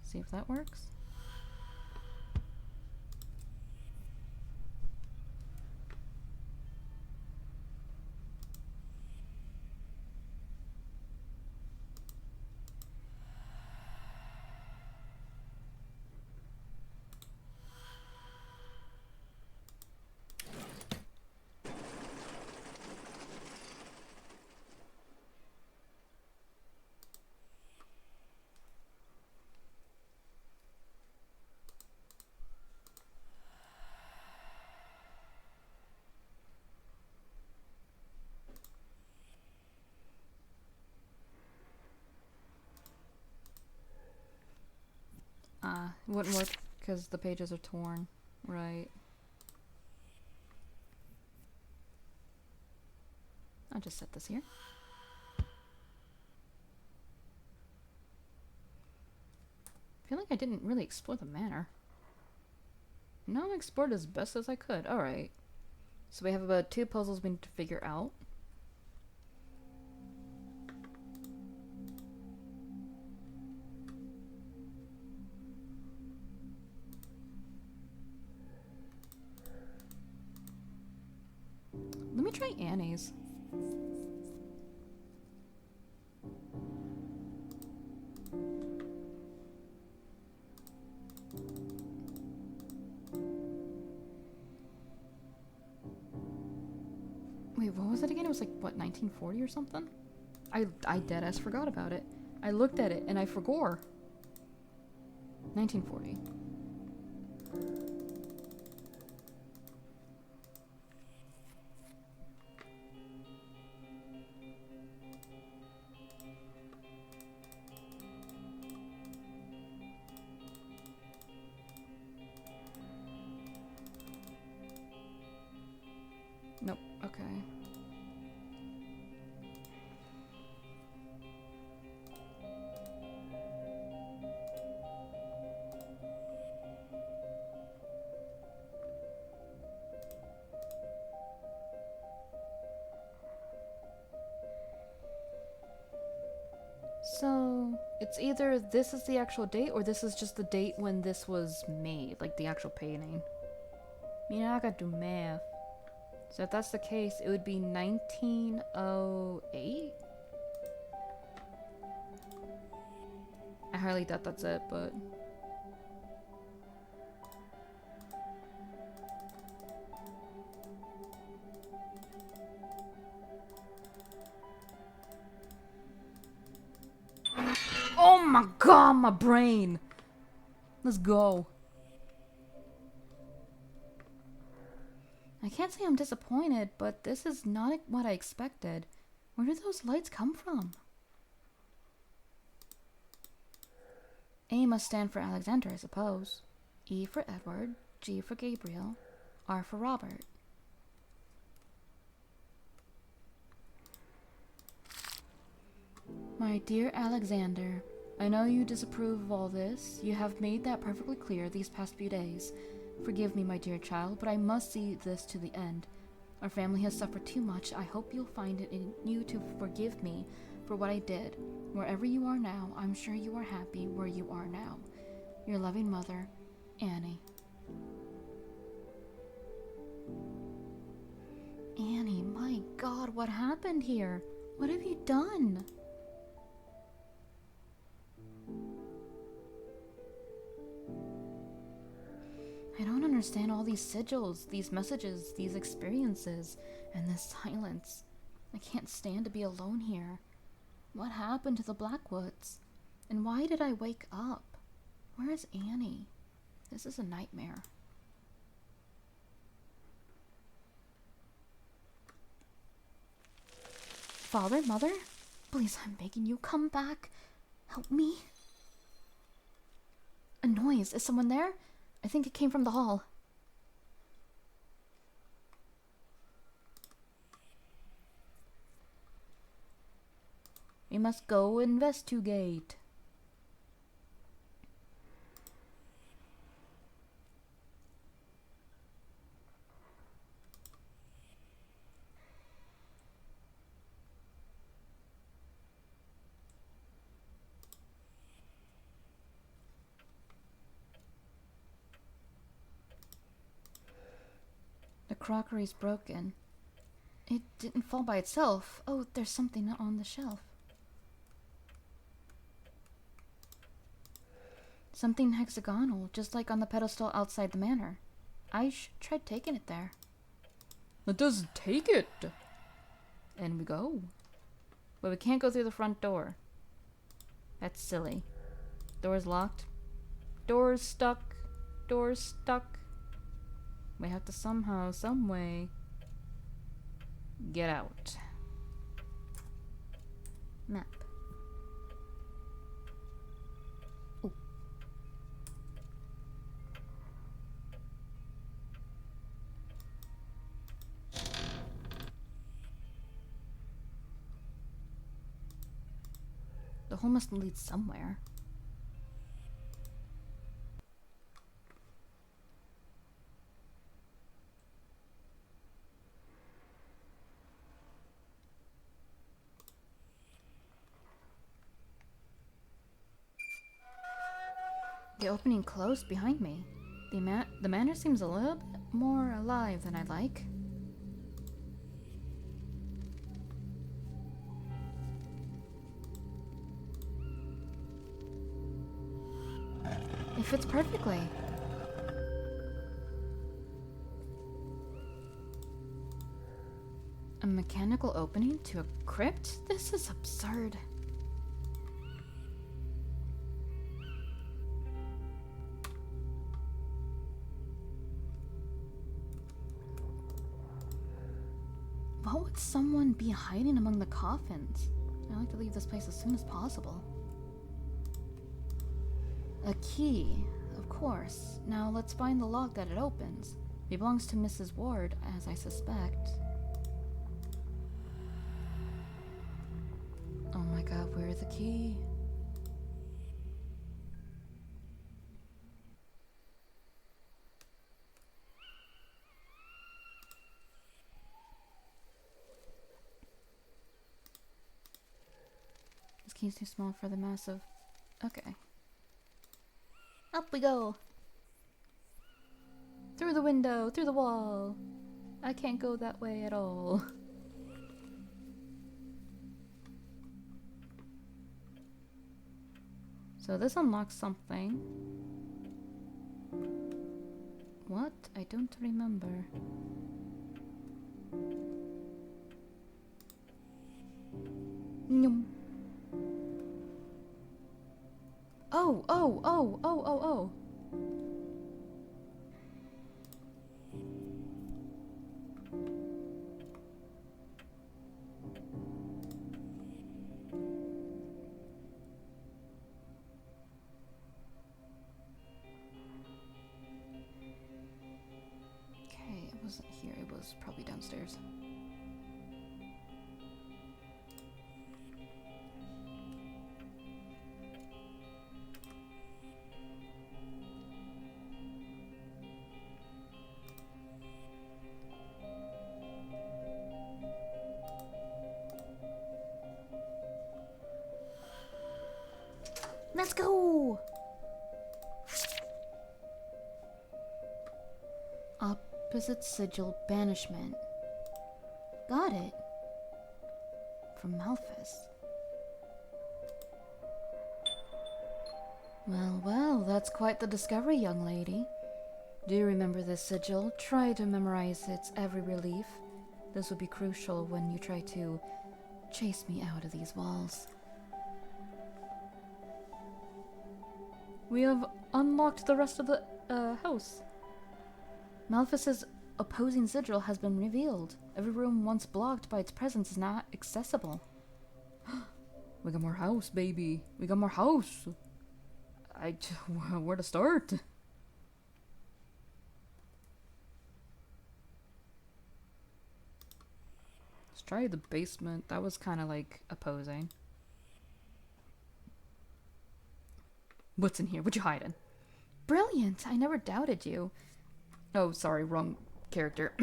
See if that works. It wouldn't work because the pages are torn. Right. I'll just set this here. I feel like I didn't really explore the manor. No, I explored as best as I could. Alright. So we have about 2 puzzles we need to figure out. Let me try Annie's. Wait, what was it again? It was like, what, 1940 or something? I deadass forgot about it. I looked at it and I forgot. 1940. Nope, okay. So, it's either this is the actual date or this is just the date when this was made, like the actual painting. I gotta do math. So if that's the case, it would be 1908? I highly doubt that's it, but... Oh my god, my brain! Let's go. I can't say I'm disappointed, but this is not what I expected. Where did those lights come from? A must stand for Alexander, I suppose. E for Edward, G for Gabriel, R for Robert. My dear Alexander, I know you disapprove of all this. You have made that perfectly clear these past few days. Forgive me, my dear child, but I must see this to the end. Our family has suffered too much. I hope you'll find it in you to forgive me for what I did. Wherever you are now, I'm sure you are happy where you are now. Your loving mother, Annie. Annie, my God, what happened here? What have you done? I don't understand all these sigils, these messages, these experiences, and this silence. I can't stand to be alone here. What happened to the Blackwoods? And why did I wake up? Where is Annie? This is a nightmare. Father, Mother? Please, I'm begging you, come back. Help me. A noise. Is someone there? I think it came from the hall. We must go investigate. The crockery's broken. It didn't fall by itself. Oh, there's something on the shelf. Something hexagonal, just like on the pedestal outside the manor. I tried taking it there. Let us take it! And we go. But we can't go through the front door. That's silly. Door's locked. Door's stuck. Door's stuck. We have to somehow, someway, get out. Map. Oh. hole must lead somewhere. The opening closed behind me. The manor seems a little bit more alive than I'd like. It fits perfectly. A mechanical opening to a crypt? This is absurd. What would someone be hiding among the coffins? I'd like to leave this place as soon as possible. A key, of course. Now let's find the lock that it opens. It belongs to Mrs. Ward, as I suspect. Oh my god, where's the key? This key's too small for the massive... Okay. Up we go! Through the window, through the wall! I can't go that way at all. So this unlocks something. What? I don't remember. Nyum. Oh. Okay, it wasn't here, it was probably downstairs. Let's go! Opposite sigil banishment. Got it. From Malphus. Well, that's quite the discovery, young lady. Do you remember this sigil? Try to memorize its every relief. This will be crucial when you try to chase me out of these walls. We have unlocked the rest of the house. Malphus's opposing sigil has been revealed. Every room once blocked by its presence is now accessible. We got more house, baby. We got more house. Where to start? Let's try the basement. That was kind of like opposing. What's in here? What you hiding? Brilliant! I never doubted you. Oh, sorry, wrong character.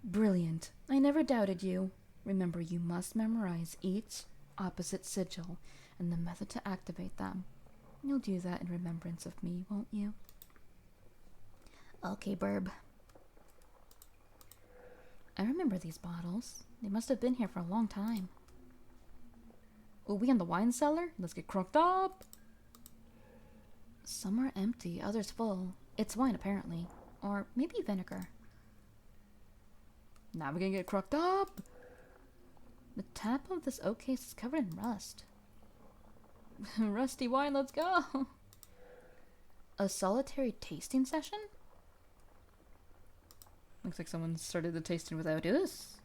Brilliant. I never doubted you. Remember, you must memorize each opposite sigil and the method to activate them. You'll do that in remembrance of me, won't you? Okay, Burb. I remember these bottles. They must have been here for a long time. Oh, we in the wine cellar? Let's get crunked up! Some are empty, others full. It's wine, apparently. Or maybe vinegar. Now we're gonna get crunked up! The tap of this oak case is covered in rust. Rusty wine, let's go! A solitary tasting session? Looks like someone started the tasting without us.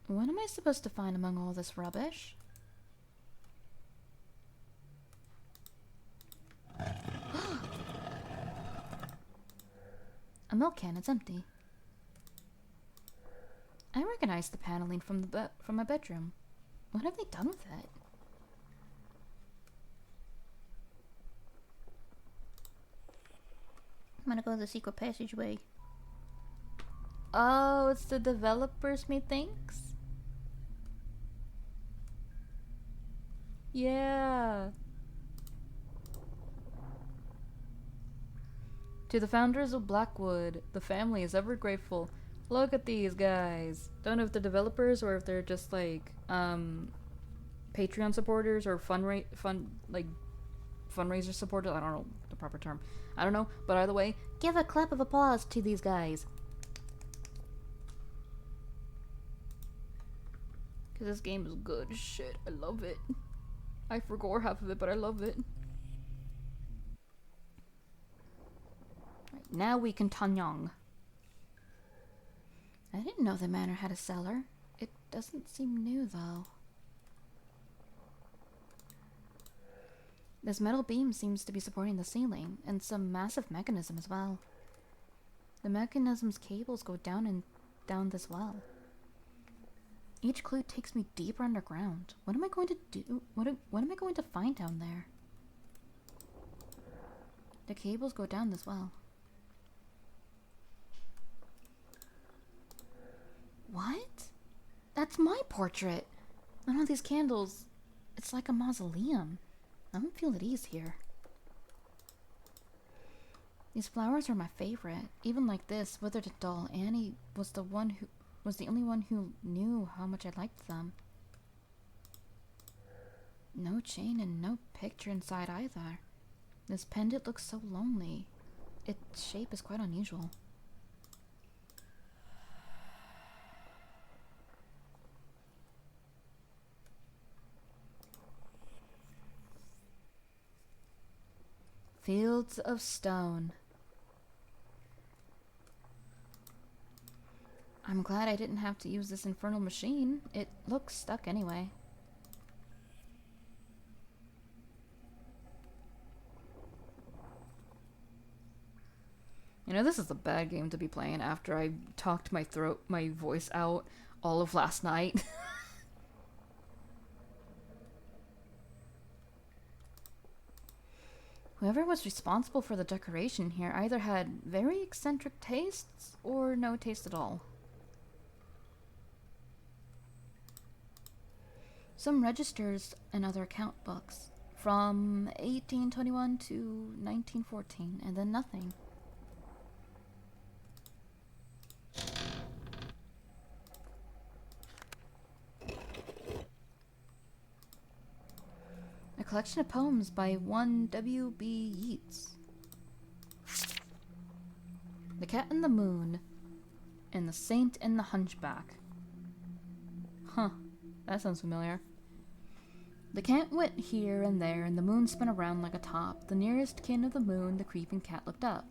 What am I supposed to find among all this rubbish? A milk can, it's empty. I recognize the paneling from from my bedroom. What have they done with it? I'm gonna go the secret passageway. Oh, it's the developers, methinks? Yeah. To the founders of Blackwood, the family is ever grateful. Look at these guys. Don't know if they're developers or if they're just like Patreon supporters or fundraiser supporters. I don't know the proper term. I don't know, but either way, Give a clap of applause to these guys. because this game is good as shit. I love it. I forgot half of it, but I love it. Right, now we can Tanyang. I didn't know the manor had a cellar. It doesn't seem new, though. This metal beam seems to be supporting the ceiling, and some massive mechanism as well. The mechanism's cables go down and down this well. Each clue takes me deeper underground. What am I going to do? What am I going to find down there? The cables go down this well. What? That's my portrait! None of these candles. It's like a mausoleum. I don't feel at ease here. These flowers are my favorite. Even like this, withered and dull, Annie was the only one who knew how much I liked them. No chain and no picture inside either. This pendant looks so lonely. Its shape is quite unusual. Fields of stone. I'm glad I didn't have to use this infernal machine. It looks stuck anyway. You know, this is a bad game to be playing after I talked my voice out all of last night. Whoever was responsible for the decoration here either had very eccentric tastes or no taste at all. Some registers and other account books from 1821 to 1914, and then nothing. A collection of poems by one W.B. Yeats. The Cat and the Moon, and The Saint and the Hunchback. Huh, that sounds familiar. The cat went here and there, and the moon spun around like a top. The nearest kin of the moon, the creeping cat, looked up.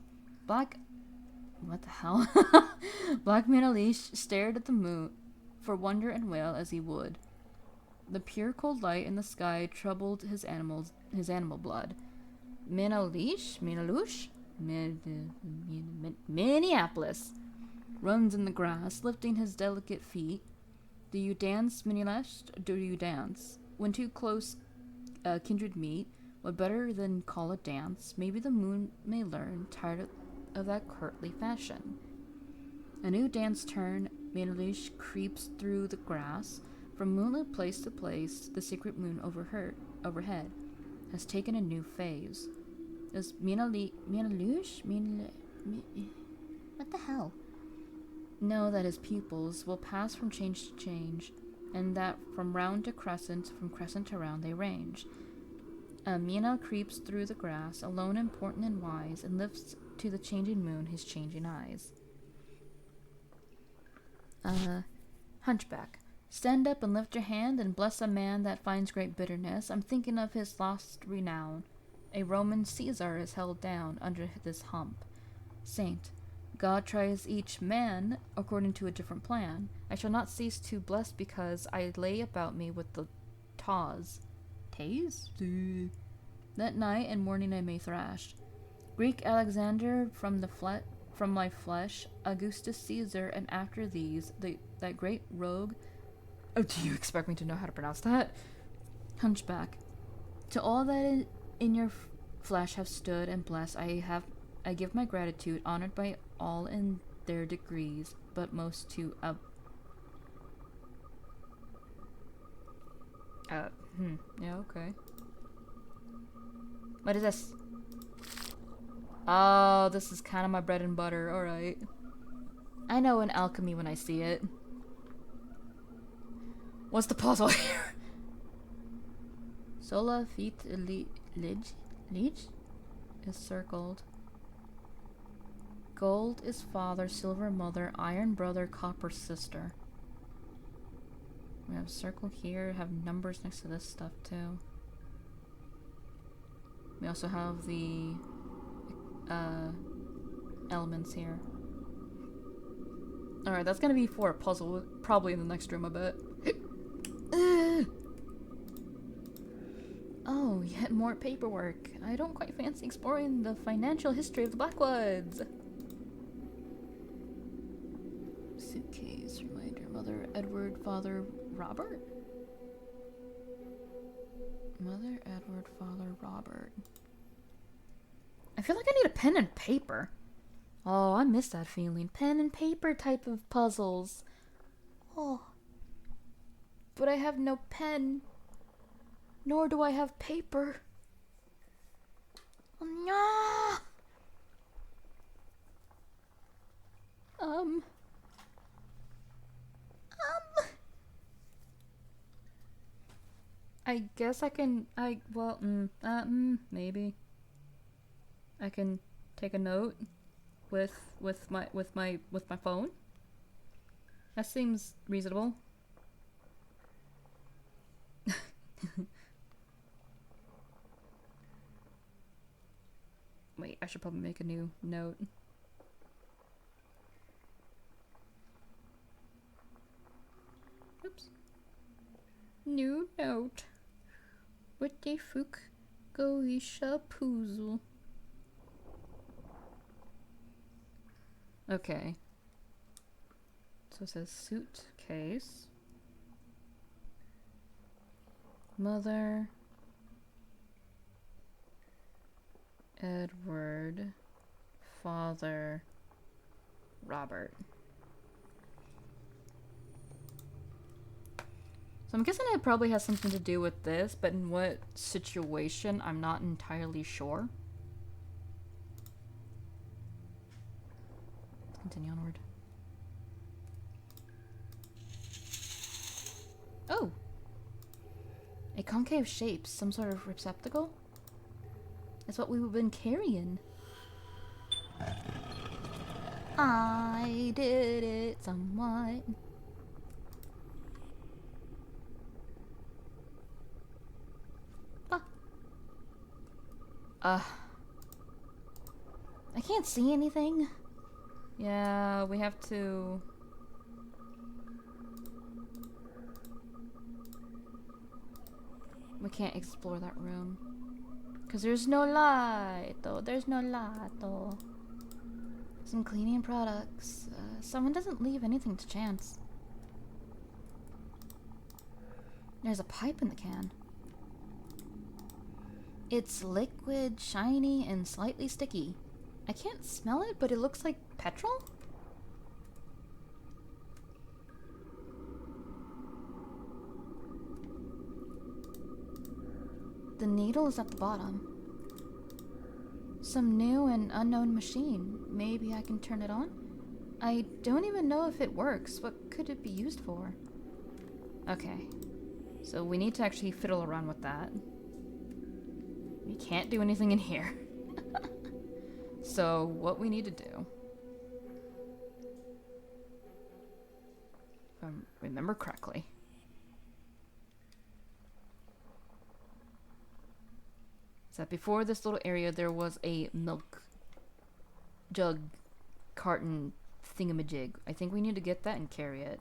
What the hell? Black Manalish stared at the moon for wonder and wail as he would. The pure cold light in the sky troubled his animal blood. Minneapolis runs in the grass, lifting his delicate feet. Do you dance, Minneapolis? Do you dance? When two close kindred meet, what better than call it dance? Maybe the moon may learn, tired of that courtly fashion. A new dance turn, Minneapolis creeps through the grass. From moonlit place to place, the secret moon overhead has taken a new phase. Does What the hell? know that his pupils will pass from change to change, and that from round to crescent, from crescent to round they range? Mina creeps through the grass, alone, important and wise, and lifts to the changing moon his changing eyes. Hunchback. Stand up and lift your hand and bless a man that finds great bitterness. I'm thinking of his lost renown. A Roman Caesar is held down under this hump. Saint. God tries each man according to a different plan. I shall not cease to bless because I lay about me with the taws. Tays? That night and morning I may thrash. Greek Alexander from my flesh, Augustus Caesar, and after these that great rogue. Oh, do you expect me to know how to pronounce that? Hunchback. To all that in your flesh have stood and blessed, I give my gratitude, honored by all in their degrees, but most to yeah, okay. What is this? Oh, this is kind of my bread and butter. Alright. I know an alchemy when I see it. What's the puzzle here? Sola fit lige is circled. Gold is father, silver mother, iron brother, copper sister. We have a circle here, have numbers next to this stuff too. We also have the elements here. Alright, that's gonna be for a puzzle, probably in the next room, I bet. Oh, yet more paperwork. I don't quite fancy exploring the financial history of the Blackwoods. Suitcase, reminder, Mother, Edward, Father, Robert? Mother, Edward, Father, Robert. I feel like I need a pen and paper. Oh, I miss that feeling. Pen and paper type of puzzles. Oh. But I have no pen. Nor do I have paper. Oh, no. I guess I can, maybe. I can take a note with my phone. That seems reasonable. Wait, I should probably make a new note. Oops. New note. What the fuck? Goetia puzzle. Okay. So it says suitcase. Mother. Edward. Father. Robert. So I'm guessing it probably has something to do with this, but in what situation, I'm not entirely sure. Let's continue onward. Oh! A concave shape, some sort of receptacle? That's what we've been carrying. I did it somewhat. I can't see anything. Yeah, we have to... We can't explore that room. Because there's no light, though. There's no light, though. Some cleaning products. Someone doesn't leave anything to chance. There's a pipe in the can. It's liquid, shiny, and slightly sticky. I can't smell it, but it looks like petrol? The needle is at the bottom. Some new and unknown machine. Maybe I can turn it on? I don't even know if it works. What could it be used for? Okay. So we need to actually fiddle around with that. We can't do anything in here. So what we need to do, if I remember correctly, is that before this little area there was a milk jug carton thingamajig. I think we need to get that and carry it.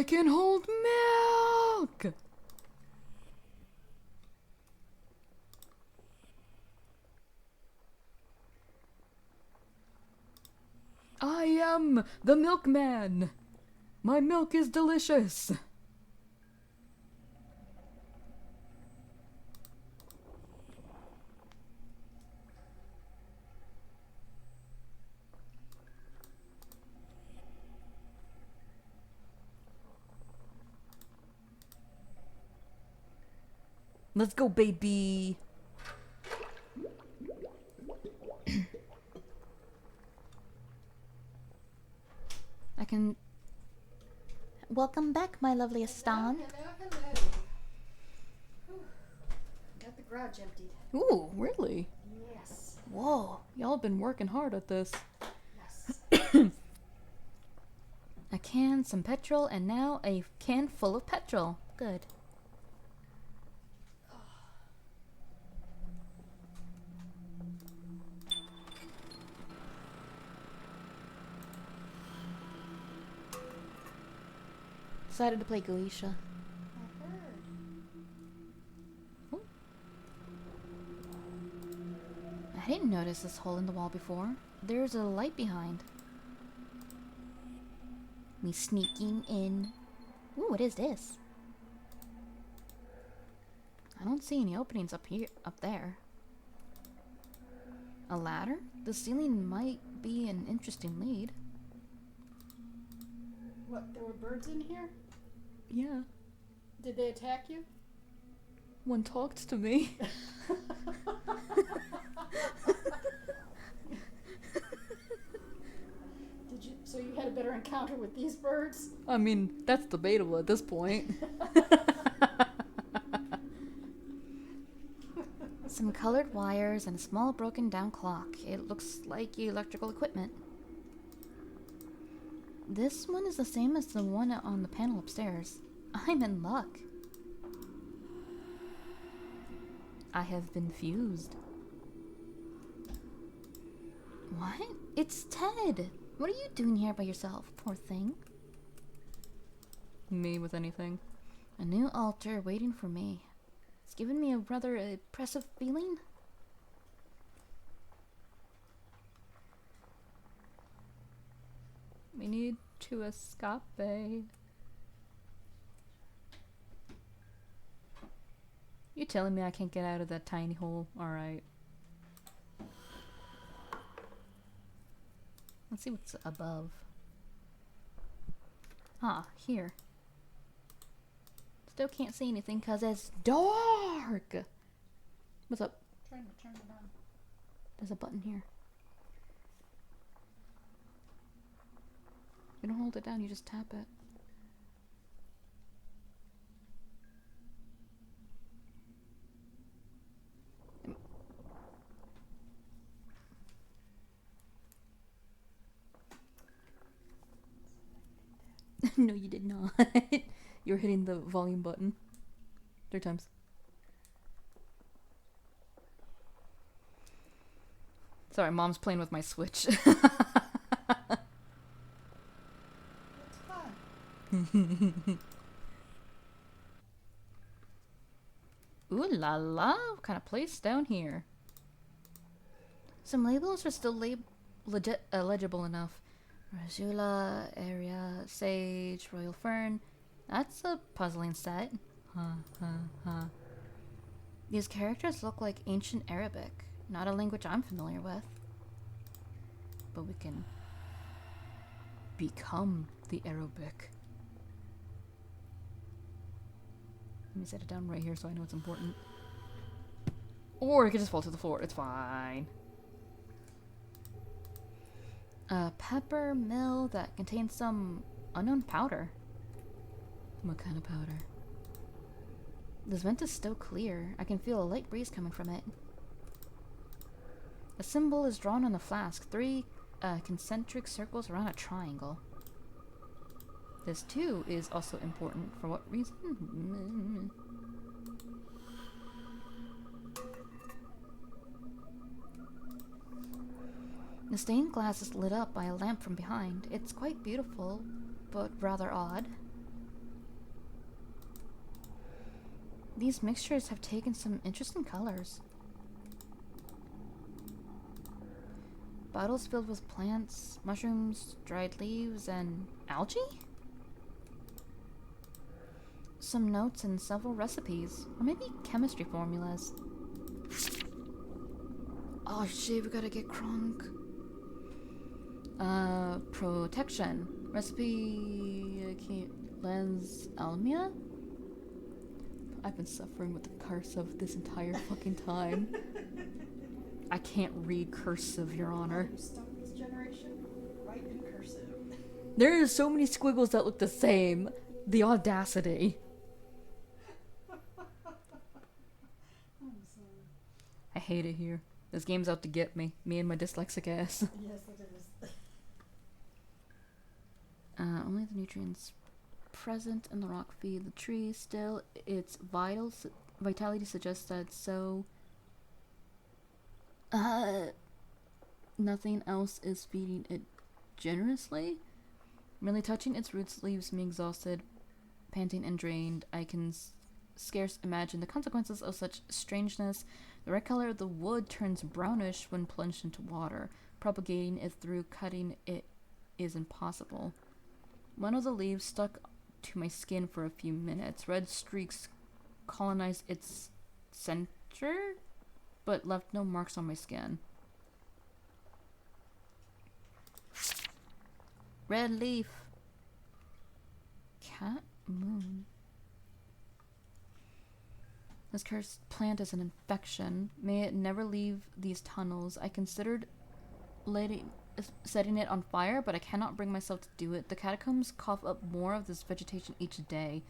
can hold milk! I am the milkman! My milk is delicious! Let's go, baby! I can... Welcome back, my lovely Astan. Hello. Got the garage emptied. Ooh, really? Yes. Whoa. Y'all have been working hard at this. A can, some petrol, and now a can full of petrol. Good. Decided to play Goetia. Oh. I didn't notice this hole in the wall before. There's a light behind. Me sneaking in. Ooh, what is this? I don't see any openings up there. A ladder? The ceiling might be an interesting lead. What, there were birds in here? Yeah. Did they attack you? One talked to me. So you had a better encounter with these birds? I mean, that's debatable at this point. Some colored wires and a small broken down clock. It looks like electrical equipment. This one is the same as the one on the panel upstairs. I'm in luck. I have been fused. What? It's Ted! What are you doing here by yourself, poor thing? Me with anything. A new altar waiting for me. It's given me a rather oppressive feeling. We need to escape. You telling me I can't get out of that tiny hole? Alright. Let's see what's above. Ah, here. Still can't see anything because it's dark. What's up? Trying to turn it on. There's a button here. You don't hold it down, you just tap it. No, you did not. You're hitting the volume button 3 times. Sorry, Mom's playing with my Switch. It's fun. Ooh la la, what kind of place down here? Some labels are still legible enough. Razula, area, sage, royal fern. That's a puzzling set. These characters look like ancient Arabic, not a language I'm familiar with. But we can become the Arabic. Let me set it down right here so I know it's important. Or it could just fall to the floor. It's fine. A pepper mill that contains some unknown powder. What kind of powder? This vent is still clear. I can feel a light breeze coming from it. A symbol is drawn on the flask. 3 concentric circles around a triangle. This too is also important. For what reason? The stained glass is lit up by a lamp from behind. It's quite beautiful, but rather odd. These mixtures have taken some interesting colors. Bottles filled with plants, mushrooms, dried leaves, and algae? Some notes and several recipes, or maybe chemistry formulas. Oh shit, we gotta get crunk. Protection. Recipe, I can't, lens almia? I've been suffering with the cursive this entire fucking time. I can't read cursive, Your Honor. I'm stuck with this generation. Write in cursive. There are so many squiggles that look the same. The audacity. I'm sorry. I hate it here. This game's out to get me. Me and my dyslexic ass. Yes, it is. Only the nutrients present in the rock feed the tree. Still, its vitality suggests that so... nothing else is feeding it generously. Merely touching its roots leaves me exhausted, panting and drained. I can scarce imagine the consequences of such strangeness. The red color of the wood turns brownish when plunged into water. Propagating it through cutting it is impossible. One of the leaves stuck to my skin for a few minutes. Red streaks colonized its center, but left no marks on my skin. Red leaf. Cat moon. This cursed plant is an infection. May it never leave these tunnels. I considered setting it on fire, but I cannot bring myself to do it. The catacombs cough up more of this vegetation each day.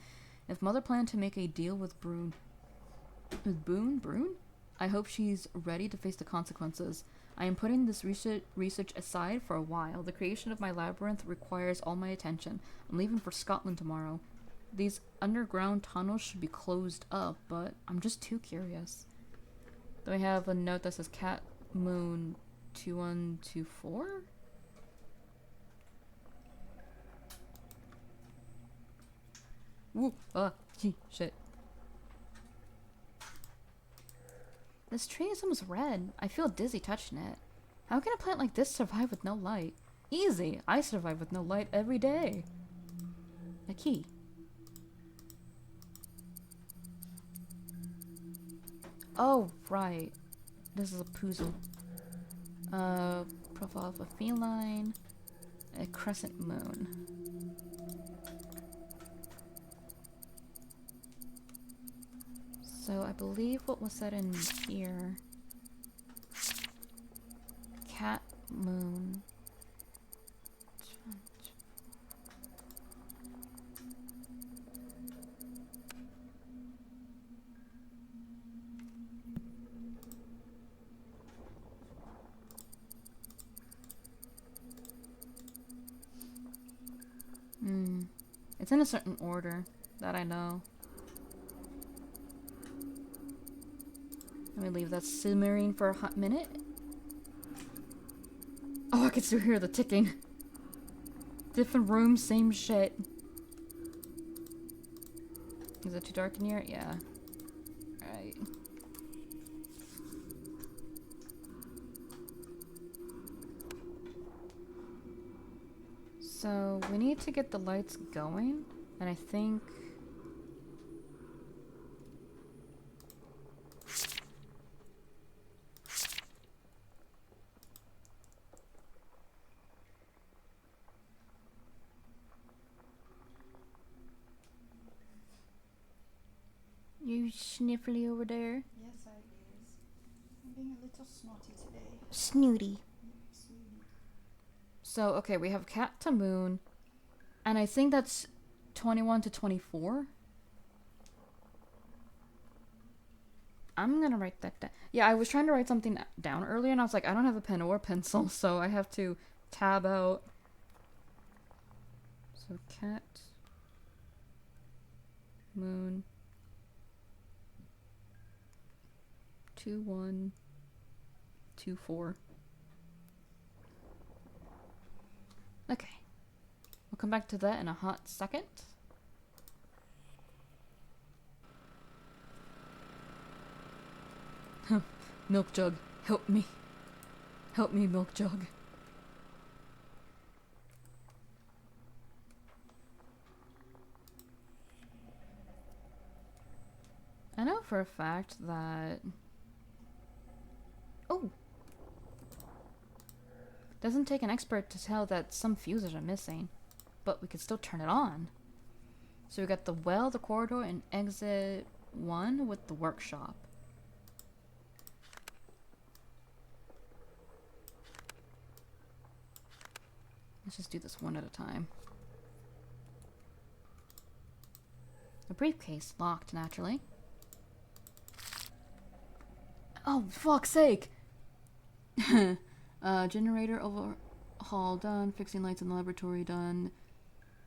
If Mother planned to make a deal with Brune, I hope she's ready to face the consequences. I am putting this research aside for a while. The creation of my labyrinth requires all my attention. I'm leaving for Scotland tomorrow. These underground tunnels should be closed up, but I'm just too curious. Then we have a note that says Cat Moon 2124? Woo! Shit. This tree is almost red. I feel dizzy touching it. How can a plant like this survive with no light? Easy! I survive with no light every day. A key. Oh, right. This is a puzzle. Profile of a feline. A crescent moon. So I believe what was said in here. Cat moon. It's in a certain order that I know. Let me leave that simmering for a hot minute. Oh, I can still hear the ticking. Different room, same shit. Is it too dark in here? Yeah. Alright. So, we need to get the lights going, and I think... You sniffly over there? Yes, I is. I'm being a little snotty today. Snooty. Sweetie. So, okay, we have Cat to Moon, and I think that's 21 to 24. I'm gonna write that down. Yeah, I was trying to write something down earlier, and I was like, I don't have a pen or a pencil, so I have to tab out. So, Cat, Moon, 2124. Okay. We'll come back to that in a hot second. Milk jug, help me. Help me, milk jug. I know for a fact that... Oh! Doesn't take an expert to tell that some fuses are missing, but we could still turn it on. So we got the well, the corridor, and exit 1 with the workshop. Let's just do this one at a time. The briefcase locked, naturally. Oh, fuck's sake! Generator overhaul done. Fixing lights in the laboratory done.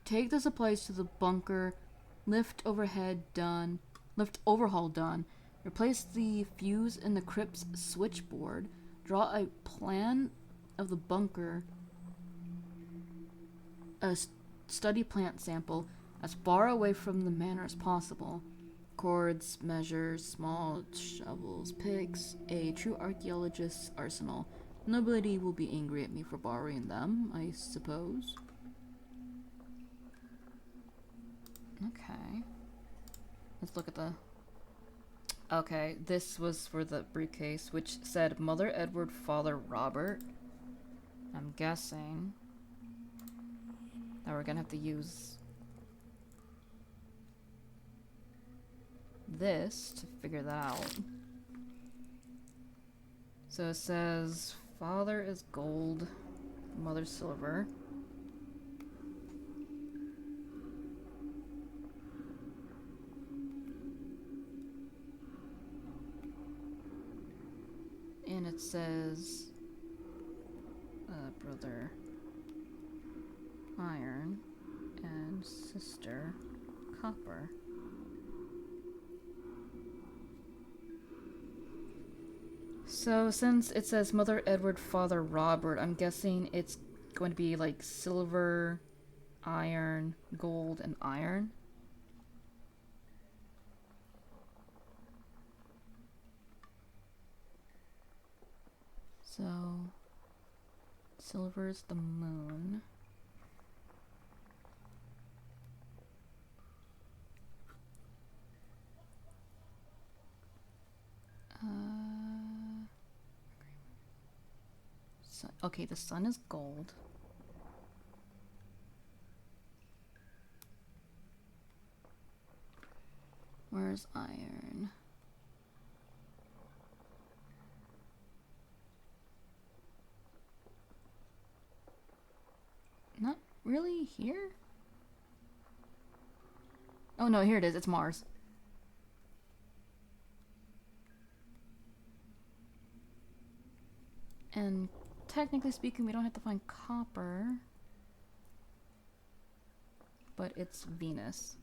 Take the supplies to the bunker. Lift overhead done. Lift overhaul done. Replace the fuse in the crypt's switchboard. Draw a plan of the bunker. A study plant sample as far away from the manor as possible. Cords, measures, small shovels, picks, a true archaeologist's arsenal. Nobody will be angry at me for borrowing them, I suppose. Okay. Let's look at the... Okay, this was for the briefcase, which said Mother Edward, Father Robert. I'm guessing that we're gonna have to use this to figure that out. So it says father is gold, mother silver. And it says brother iron and sister copper. So since it says Mother Edward, Father Robert, I'm guessing it's going to be like silver, iron, gold, and iron. So silver's the moon. Okay, the sun is gold. Where's iron? Not really here? Oh no, here it is. It's Mars. And technically speaking, we don't have to find copper. But it's Venus.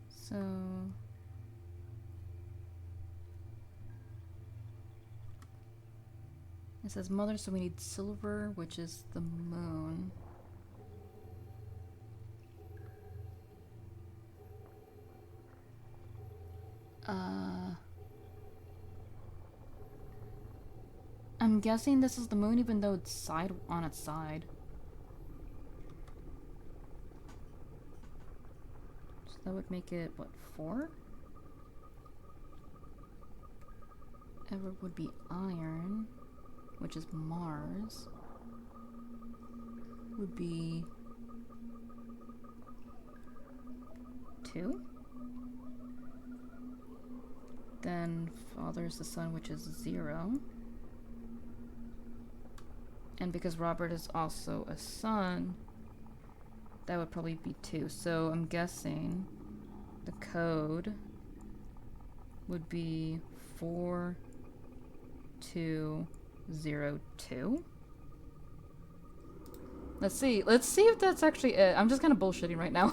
So it says mother, so we need silver, which is the moon. I'm guessing this is the moon even though it's side on its side. So that would make it, what, 4? Edward would be iron, which is Mars. Would be 2. Then father's the sun, which is 0. And because Robert is also a son, that would probably be 2. So I'm guessing the code would be 4202. Let's see if that's actually it. I'm just kind of bullshitting right now.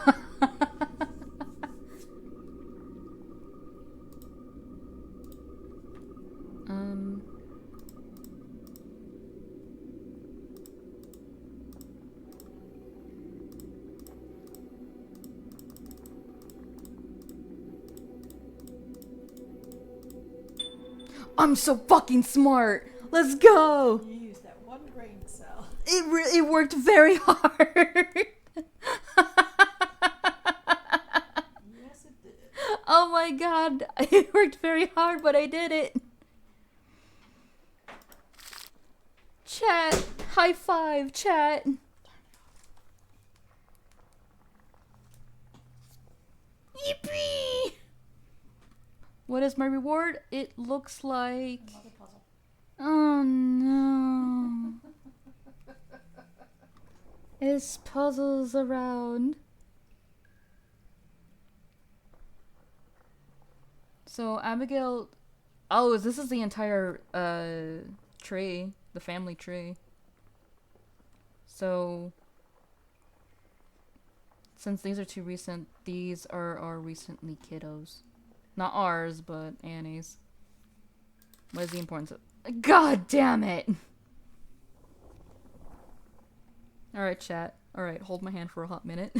I'm so fucking smart. Let's go. You used that one brain cell. It worked very hard. Yes, it did. Oh my god. It worked very hard, but I did it. Chat. High five, chat. Yippee! What is my reward? It looks like... Another puzzle. Oh no. It's puzzles around. So Abigail... Oh, this is the entire tree. The family tree. So... Since these are too recent, these are our recently kiddos. Not ours, but Annie's. What is the importance of... God damn it! Alright, chat. Alright, hold my hand for a hot minute.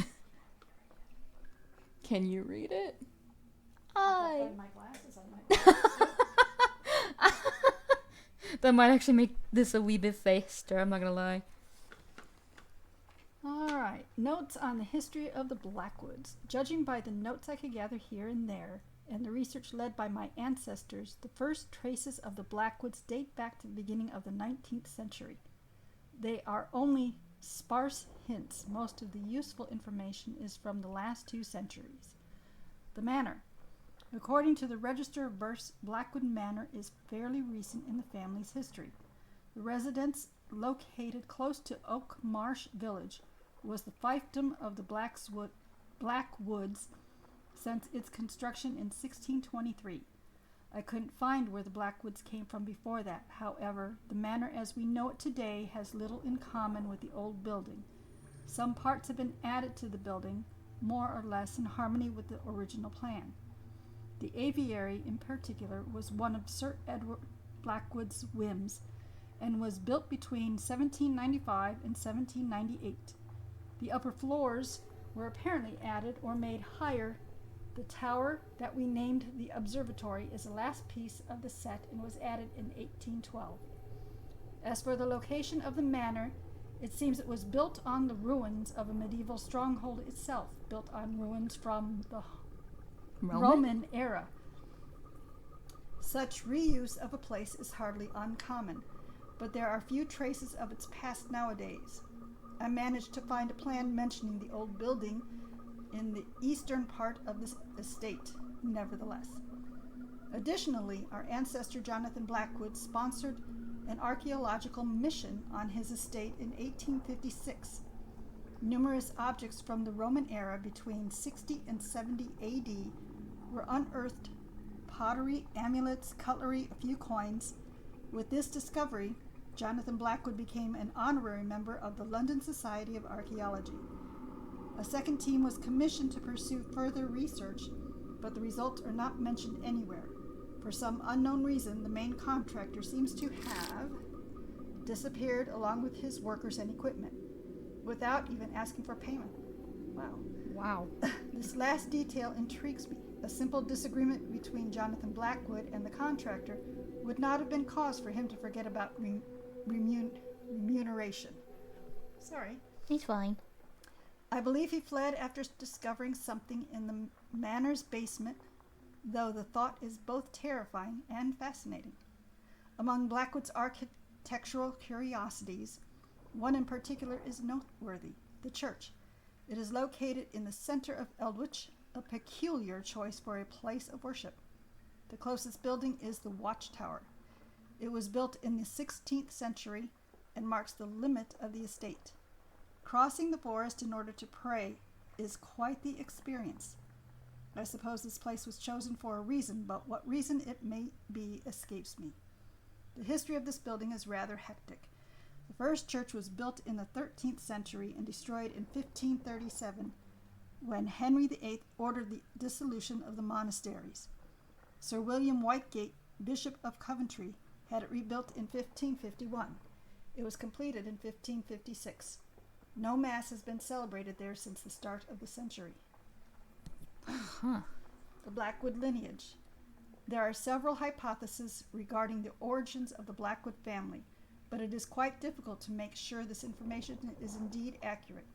Can you read it? I'll I... find my glasses. I might. That might actually make this a wee bit faster, I'm not gonna lie. Alright, notes on the history of the Blackwoods. Judging by the notes I could gather here and there, and the research led by my ancestors, the first traces of the Blackwoods date back to the beginning of the 19th century. They are only sparse hints. Most of the useful information is from the last 2 centuries. The manor. According to the Register of Births, Blackwood Manor is fairly recent in the family's history. The residence, located close to Oak Marsh Village, was the fiefdom of the Blackwoods since its construction in 1623. I couldn't find where the Blackwoods came from before that. However, the manor as we know it today has little in common with the old building. Some parts have been added to the building, more or less in harmony with the original plan. The aviary, in particular, was one of Sir Edward Blackwood's whims, and was built between 1795 and 1798. The upper floors were apparently added or made higher. The tower that we named the observatory is the last piece of the set and was added in 1812. As for the location of the manor, it seems it was built on the ruins of a medieval stronghold itself, built on ruins from the Roman era. Such reuse of a place is hardly uncommon, but there are few traces of its past nowadays. I managed to find a plan mentioning the old building in the eastern part of this estate, nevertheless. Additionally, our ancestor Jonathan Blackwood sponsored an archaeological mission on his estate in 1856. Numerous objects from the Roman era between 60 and 70 AD were unearthed: pottery, amulets, cutlery, a few coins. With this discovery, Jonathan Blackwood became an honorary member of the London Society of Archaeology. A second team was commissioned to pursue further research, but the results are not mentioned anywhere. For some unknown reason, the main contractor seems to have disappeared along with his workers and equipment, without even asking for payment. Wow. This last detail intrigues me. A simple disagreement between Jonathan Blackwood and the contractor would not have been cause for him to forget about remuneration. Sorry. He's fine. I believe he fled after discovering something in the manor's basement, though the thought is both terrifying and fascinating. Among Blackwood's architectural curiosities, one in particular is noteworthy: the church. It is located in the center of Eldwich, a peculiar choice for a place of worship. The closest building is the watchtower. It was built in the 16th century and marks the limit of the estate. Crossing the forest in order to pray is quite the experience. I suppose this place was chosen for a reason, but what reason it may be escapes me. The history of this building is rather hectic. The first church was built in the 13th century and destroyed in 1537 when Henry VIII ordered the dissolution of the monasteries. Sir William Whitegate Bishop of Coventry, had it rebuilt in 1551. It was completed in 1556. No mass has been celebrated there since the start of the century. Huh. The Blackwood lineage. There are several hypotheses regarding the origins of the Blackwood family, but it is quite difficult to make sure this information is indeed accurate.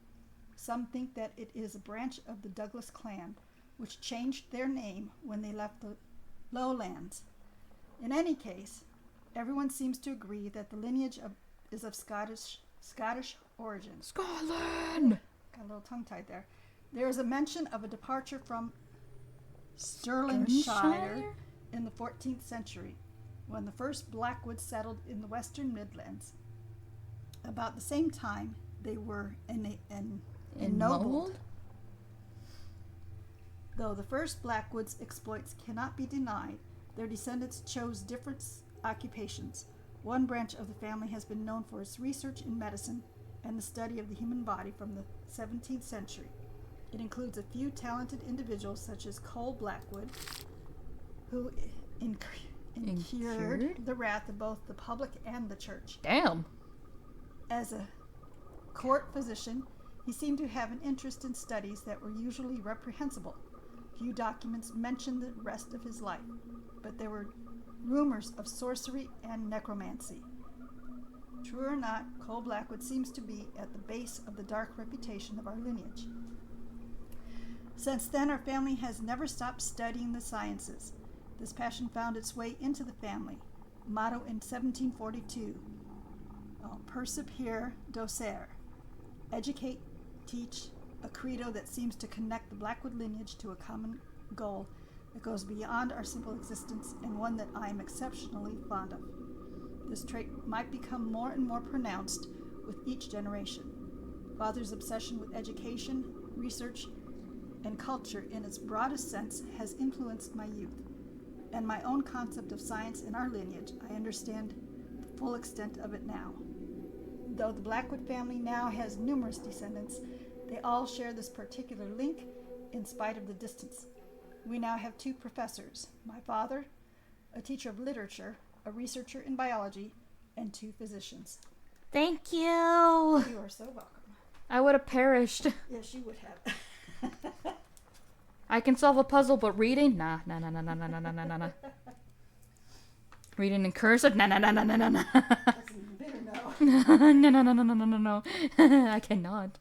Some think that it is a branch of the Douglas clan, which changed their name when they left the lowlands. In any case, everyone seems to agree that the lineage is of Scottish origin. Scotland! Got a little tongue-tied there. There is a mention of a departure from Stirlingshire in the 14th century, when the first Blackwoods settled in the Western Midlands. About the same time, they were ennobled. Though the first Blackwoods exploits cannot be denied, their descendants chose different occupations. One branch of the family has been known for its research in medicine and the study of the human body from the 17th century. It includes a few talented individuals such as Cole Blackwood, who incurred the wrath of both the public and the church. Damn. As a court physician, he seemed to have an interest in studies that were usually reprehensible. Few documents mention the rest of his life, but there were rumors of sorcery and necromancy. True or not, Cole Blackwood seems to be at the base of the dark reputation of our lineage. Since then, our family has never stopped studying the sciences. This passion found its way into the family. Motto in 1742, Persevere docere, educate, teach, a credo that seems to connect the Blackwood lineage to a common goal that goes beyond our simple existence, and one that I am exceptionally fond of. This trait might become more and more pronounced with each generation. Father's obsession with education, research, and culture in its broadest sense has influenced my youth, and my own concept of science in our lineage. I understand the full extent of it now. Though the Blackwood family now has numerous descendants, they all share this particular link in spite of the distance. We now have 2 professors, my father, a teacher of literature, a researcher in biology, and 2 physicians. Thank you. You are so welcome. I would have perished. Yes, you would have. I can solve a puzzle, but reading? Nah. Reading in cursive? Nah. That's even bigger no. No. I cannot.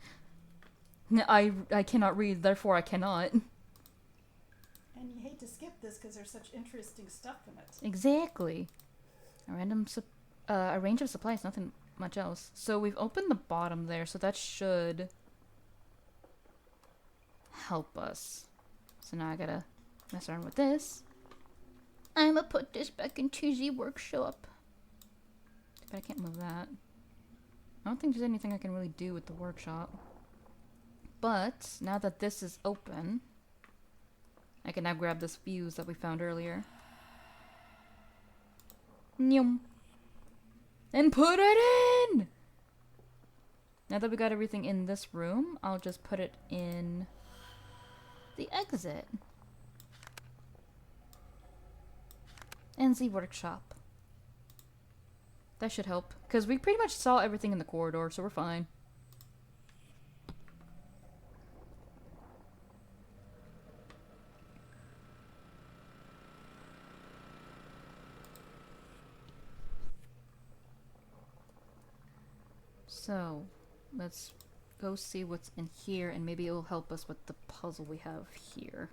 I cannot read, therefore I cannot. And you hate to skip this because there's such interesting stuff in it. Exactly. A range of supplies, nothing much else. So we've opened the bottom there, so that should help us. So now I gotta mess around with this. I'ma put this back into the workshop. But I can't move that. I don't think there's anything I can really do with the workshop. But now that this is open, I can now grab this fuse that we found earlier. Nyum. And put it in! Now that we got everything in this room, I'll just put it in the exit. And the workshop. That should help. Because we pretty much saw everything in the corridor, so we're fine. So, let's go see what's in here, and maybe it'll help us with the puzzle we have here.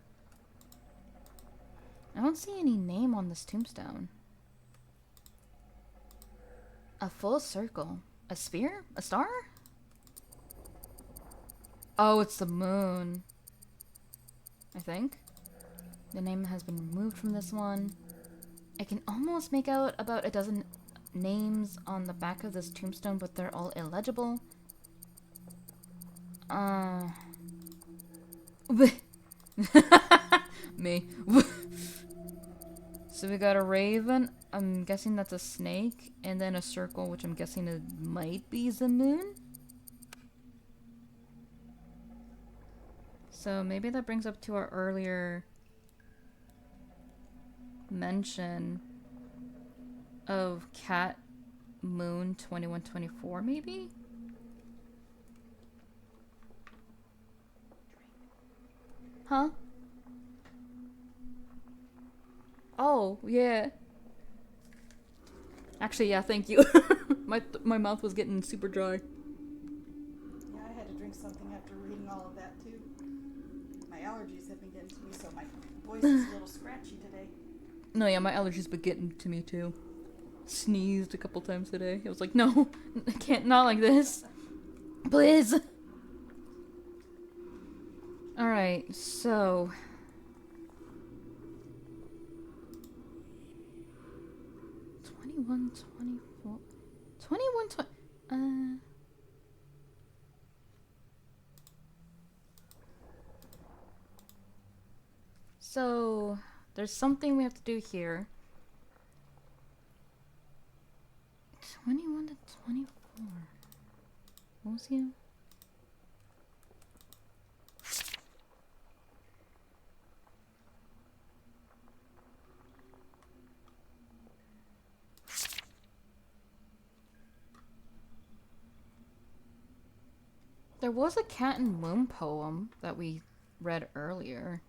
I don't see any name on this tombstone. A full circle. A sphere? A star? Oh, it's the moon. I think. The name has been removed from this one. I can almost make out about a dozen names on the back of this tombstone, but they're all illegible. Me. So we got a raven. I'm guessing that's a snake. And then a circle, which I'm guessing it might be the moon. So maybe that brings up to our earlier mention of Cat Moon 2124, maybe? Huh? Oh, yeah. Actually, yeah, thank you. My mouth was getting super dry. Yeah, I had to drink something after reading all of that too. My allergies have been getting to me, so my voice is a little scratchy today. No, yeah, my allergies been getting to me too. Sneezed a couple times today. I was like, no, I can't, not like this. Please. Alright, so... 21, 24... 21, So, there's something we have to do here. 21 to 24. What was he? There was a Cat and Moon poem that we read earlier.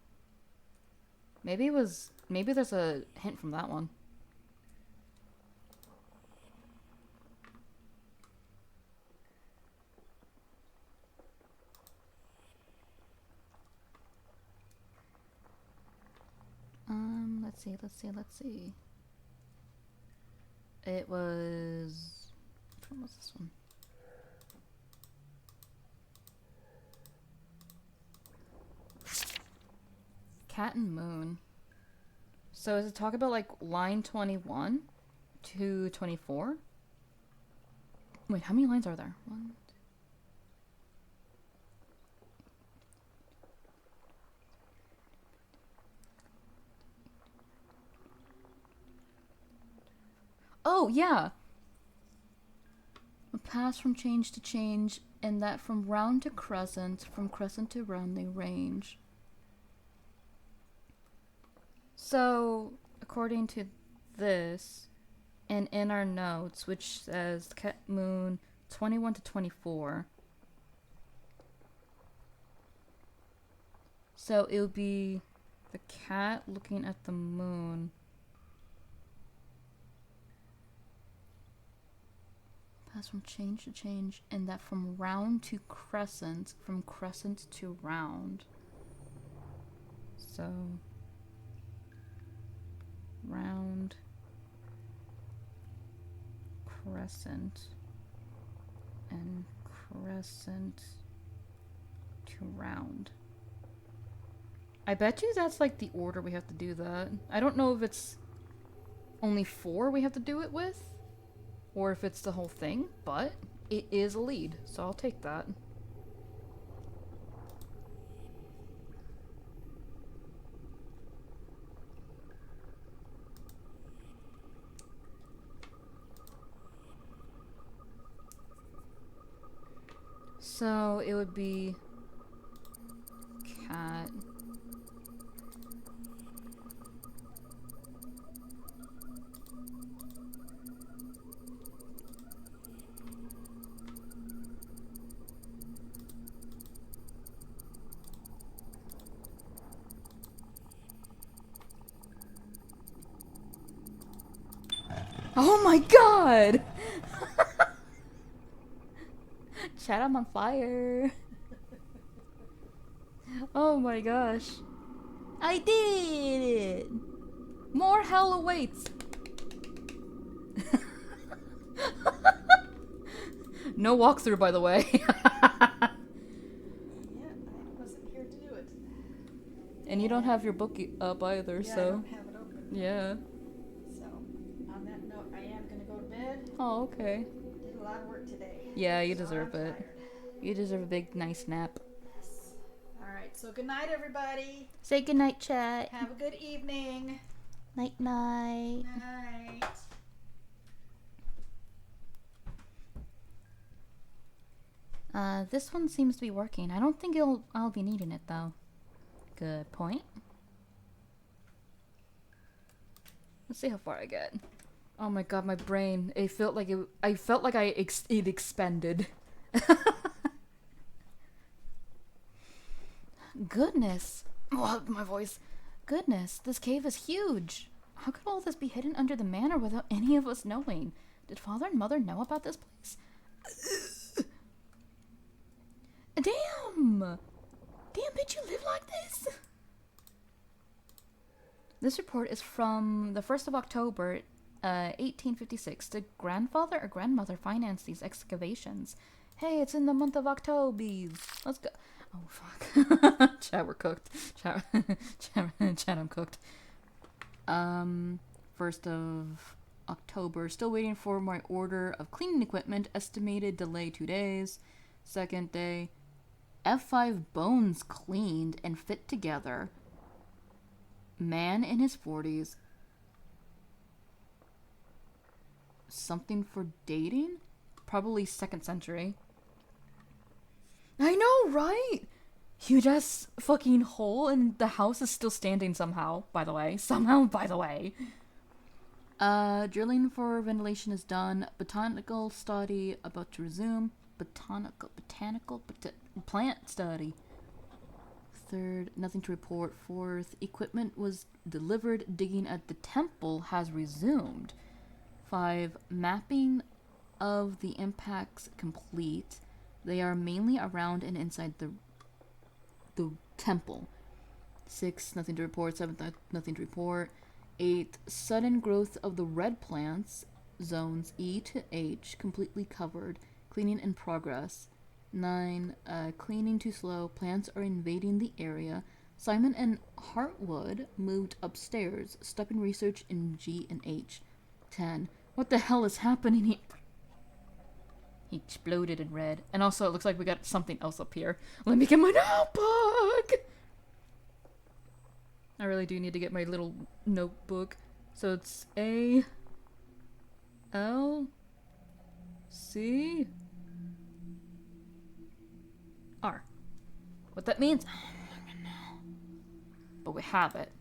Maybe there's a hint from that one. Let's see. It was... Which one was this one? Cat and Moon. So is it talk about like line 21 to 24? Wait, how many lines are there? One, two. Oh, yeah. A pass from change to change, and that from round to crescent, from crescent to round they range. So, according to this, and in our notes, which says Cat Moon 21 to 24. So it would be the cat looking at the moon. Pass from change to change, and that from round to crescent, from crescent to round. So, round, crescent, and crescent to round. I bet you that's like the order we have to do that. I don't know if it's only 4 we have to do it with, or if it's the whole thing, but it is a lead, so I'll take that. So it would be cat. Oh my god! Chat, I'm on fire. Oh my gosh. I did it! More hell awaits. No walkthrough, by the way. Yeah, I wasn't here to do it. And you don't have your book up either, Yeah, I so... don't have it open. Yeah. So, on that note, I am going to go to bed. Oh, okay. Did a lot of work today. Yeah, you so deserve I'm it. tired. You deserve a big, nice nap. Yes. Alright, so good night, everybody. Say goodnight, chat. Have a good evening. Night, night. Night. This one seems to be working. I don't think I'll be needing it, though. Good point. Let's see how far I get. Oh my god, my brain. It felt like I felt like it expanded. Goodness. Oh, my voice. Goodness, this cave is huge. How could all this be hidden under the manor without any of us knowing? Did Father and Mother know about this place? Damn! Damn, bitch, you live like this? This report is from the 1st of October, 1856. Did grandfather or grandmother finance these excavations? Hey, it's in the month of October. Let's go. Oh, fuck. Chat, we're cooked. Chat, I'm cooked. 1st of October. Still waiting for my order of cleaning equipment. Estimated delay 2 days. 2nd day. F5 bones cleaned and fit together. Man in his 40s. Something for dating? Probably 2nd century. I know, right? Huge ass fucking hole, and the house is still standing somehow, by the way. Drilling for ventilation is done. Botanical study about to resume. Plant study. 3rd, nothing to report. 4th, equipment was delivered. Digging at the temple has resumed. 5, mapping of the impacts complete. They are mainly around and inside the temple. 6, nothing to report. 7th, nothing to report. 8, sudden growth of the red plants. Zones E to H completely covered. Cleaning in progress. 9, cleaning too slow. Plants are invading the area. Simon and Hartwood moved upstairs, stopping research in G and H. 10, what the hell is happening here? He exploded in red. And also, it looks like we got something else up here. Let me get my notebook! I really do need to get my little notebook. So it's A... L... C... R. What that means? But we have it.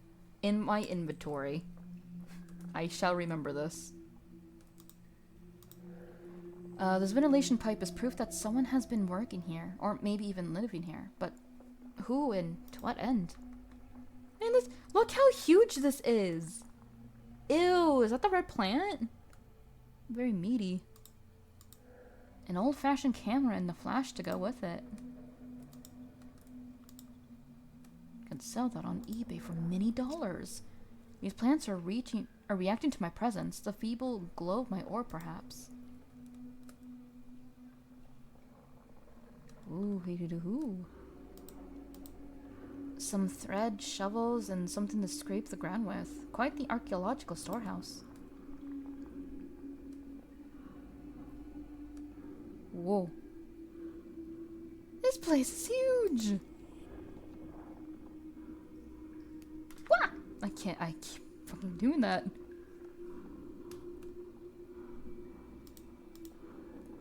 In my inventory. I shall remember this. This ventilation pipe is proof that someone has been working here, or maybe even living here. But who and to what end? Man, look how huge this is! Ew, is that the red plant? Very meaty. An old-fashioned camera and the flash to go with it. Could sell that on eBay for many dollars. These plants are reacting to my presence, the feeble glow of my orb, perhaps. Ooh, hoo. Some thread, shovels, and something to scrape the ground with. Quite the archaeological storehouse. Whoa. This place is huge! What? I keep fucking doing that.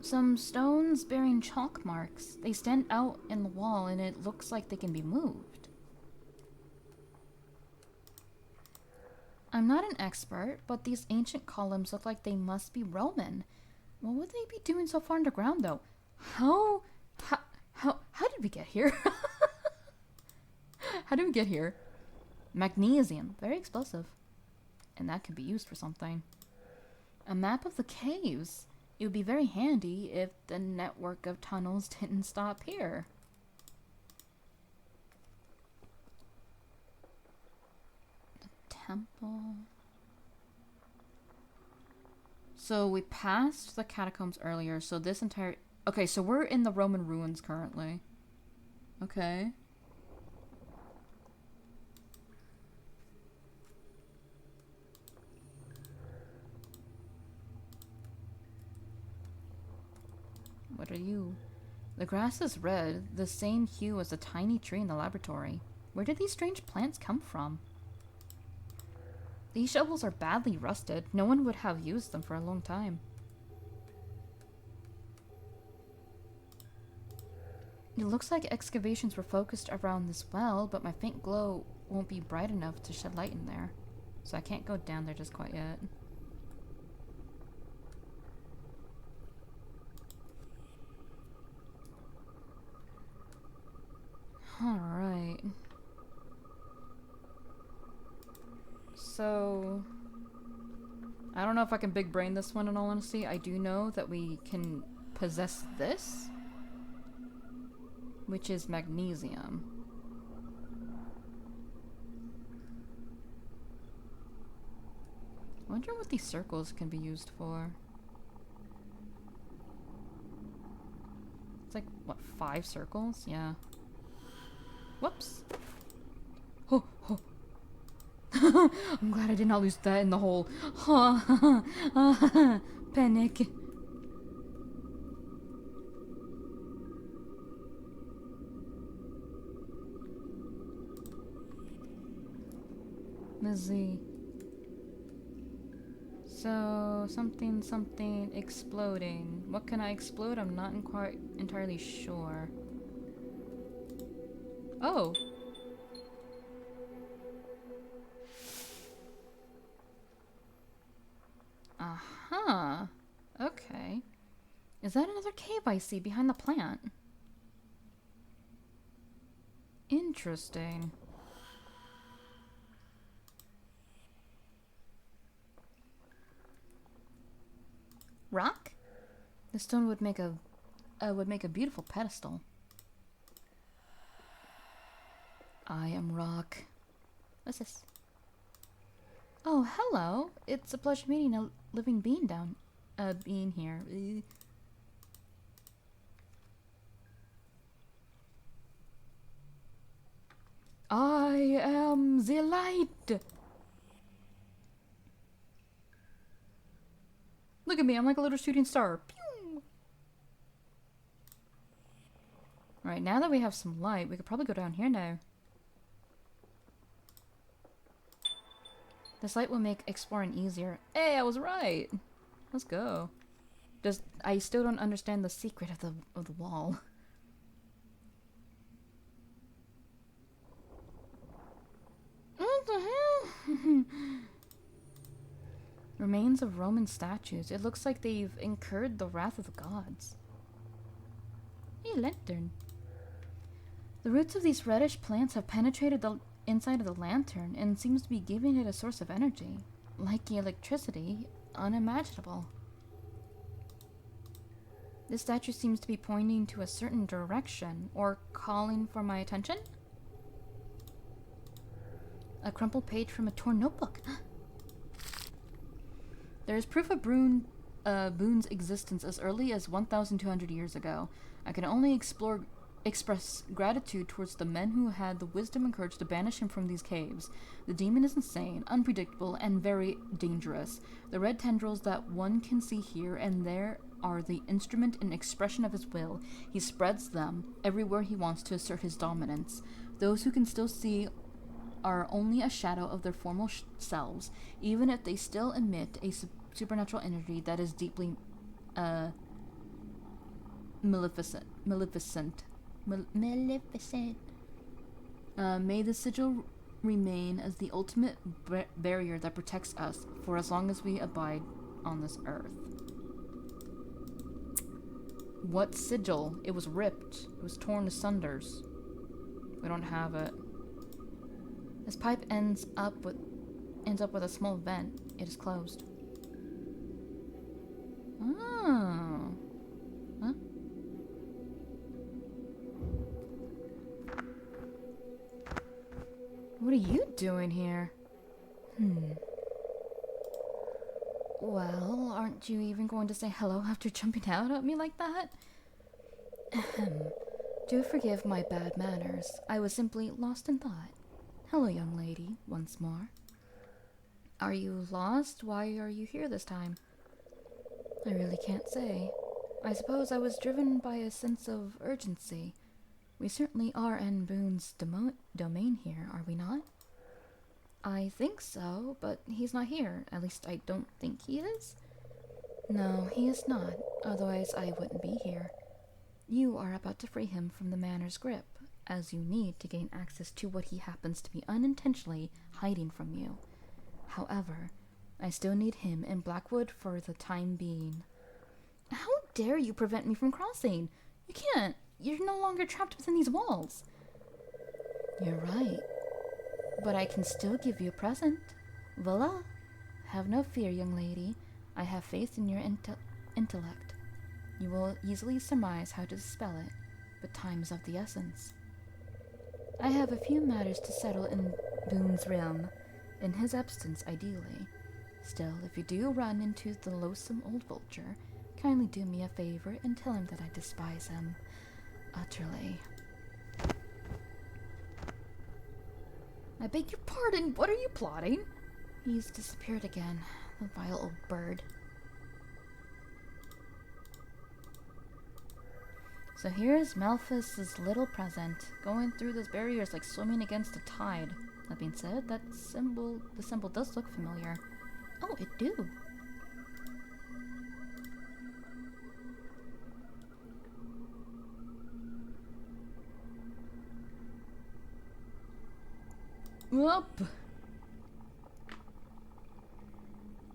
Some stones bearing chalk marks. They stand out in the wall and it looks like they can be moved. I'm not an expert, but these ancient columns look like they must be Roman. What would they be doing so far underground though? How did we get here? How did we get here? Magnesium, very explosive. And that could be used for something. A map of the caves. It would be very handy if the network of tunnels didn't stop here. The temple. So we passed the catacombs earlier, so this entire... Okay, so we're in the Roman ruins currently. Okay. What are you? The grass is red, the same hue as the tiny tree in the laboratory. Where did these strange plants come from? These shovels are badly rusted. No one would have used them for a long time. It looks like excavations were focused around this well, but my faint glow won't be bright enough to shed light in there. So I can't go down there just quite yet. Alright. So... I don't know if I can big brain this one in all honesty. I do know that we can possess this, which is magnesium. I wonder what these circles can be used for. It's like, what, 5 circles? Yeah. Whoops. Oh, oh. I'm glad I did not lose that in the hole. Panic. Let's see. So, something exploding. What can I explode? I'm not entirely sure. Oh! Uh-huh. Okay. Is that another cave I see behind the plant? Interesting. Rock? The stone would make a beautiful pedestal. I am rock. What's this? Oh, hello. It's a pleasure meeting a living being being here. I am the light. Look at me, I'm like a little shooting star. Pew! Alright, now that we have some light, we could probably go down here now. This light will make exploring easier. Hey, I was right! Let's go. I still don't understand the secret of the wall. What the hell? Remains of Roman statues. It looks like they've incurred the wrath of the gods. A lantern. The roots of these reddish plants have penetrated the inside of the lantern and seems to be giving it a source of energy. Like electricity, unimaginable. This statue seems to be pointing to a certain direction, or calling for my attention. A crumpled page from a torn notebook. There is proof of Boone's existence as early as 1,200 years ago. I can only express gratitude towards the men who had the wisdom and courage to banish him from these caves. The demon is insane, unpredictable, and very dangerous. The red tendrils that one can see here and there are the instrument and expression of his will. He spreads them everywhere he wants to assert his dominance. Those who can still see are only a shadow of their former selves, even if they still emit a supernatural energy that is deeply maleficent. May the sigil remain as the ultimate barrier that protects us for as long as we abide on this earth. What sigil? It was ripped. It was torn to sunders. We don't have it. This pipe ends up with a small vent. It is closed. Oh. Huh? What are you doing here? Well, aren't you even going to say hello after jumping out at me like that? Ahem. Do forgive my bad manners. I was simply lost in thought. Hello, young lady, once more. Are you lost? Why are you here this time? I really can't say. I suppose I was driven by a sense of urgency. We certainly are in Boone's domain here, are we not? I think so, but he's not here. At least I don't think he is. No, he is not. Otherwise I wouldn't be here. You are about to free him from the manor's grip, as you need to gain access to what he happens to be unintentionally hiding from you. However, I still need him in Blackwood for the time being. How dare you prevent me from crossing? You can't. You're no longer trapped within these walls. You're right. But I can still give you a present. Voila! Have no fear, young lady. I have faith in your intellect. You will easily surmise how to dispel it, but time is of the essence. I have a few matters to settle in Boone's realm, in his absence, ideally. Still, if you do run into the loathsome old vulture, kindly do me a favor and tell him that I despise him utterly. I beg your pardon, what are you plotting? He's disappeared again, the vile old bird. So here's Malthus's little present. Going through this barrier is like swimming against the tide. That being said, the symbol does look familiar. Oh, it do. Up.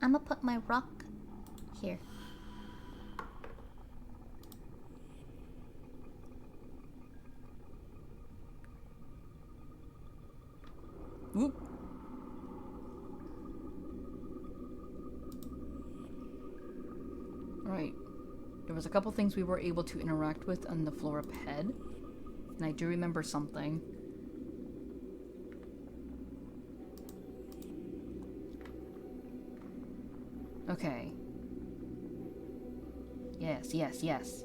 I'm gonna put my rock here. Whoop. Right. There was a couple things we were able to interact with on the floor up ahead. And I do remember something. Okay. Yes, yes, yes.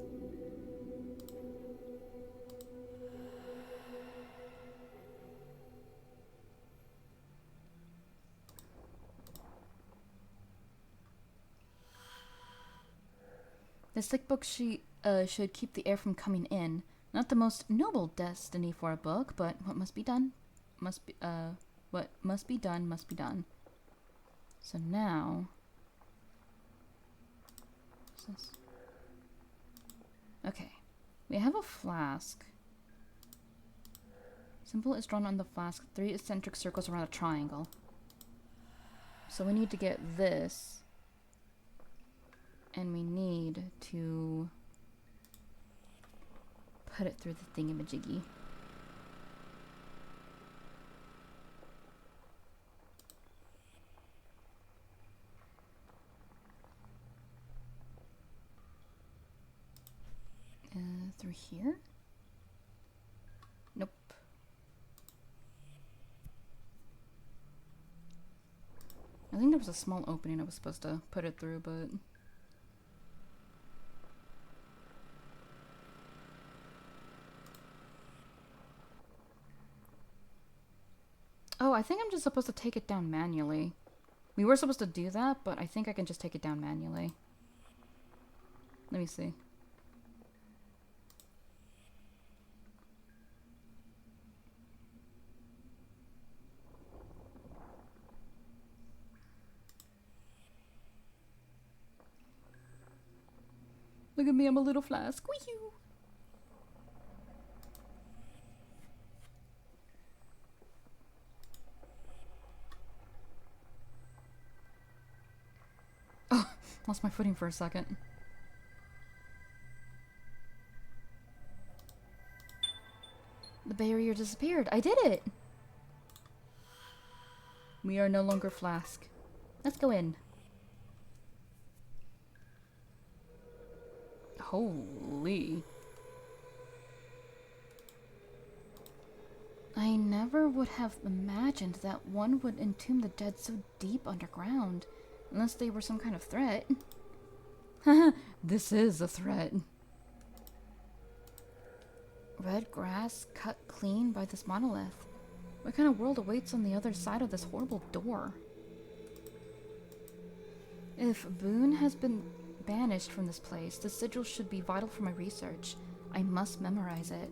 The sick book should keep the air from coming in. Not the most noble destiny for a book, but what must be done must be done. So now, what's this? Okay, we have a flask. Symbol is drawn on the flask. 3 eccentric circles around a triangle. So we need to get this. And we need to put it through the thingamajiggy. Through here? Nope. I think there was a small opening I was supposed to put it through, but... Oh, I think I'm just supposed to take it down manually. We were supposed to do that, but I think I can just take it down manually. Let me see. Look at me, I'm a little flask. Wee-hoo! Oh, lost my footing for a second. The barrier disappeared. I did it! We are no longer flask. Let's go in. Holy. I never would have imagined that one would entomb the dead so deep underground. Unless they were some kind of threat. This is a threat. Red grass cut clean by this monolith. What kind of world awaits on the other side of this horrible door? If Boone has been banished from this place, the sigil should be vital for my research. I must memorize it.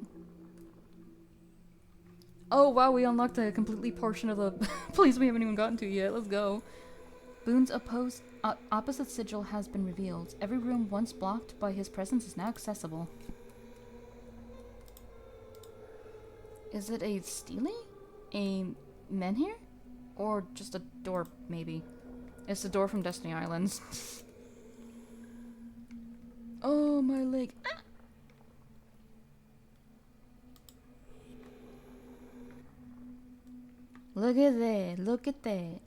Oh wow, we unlocked a completely portion of the place we haven't even gotten to yet. Let's go. Boone's opposite sigil has been revealed. Every room once blocked by his presence is now accessible. Is it a stealing? A menhir? Or just a door, maybe? It's the door from Destiny Islands. Oh, my leg. Ah! Look at that. Look at that.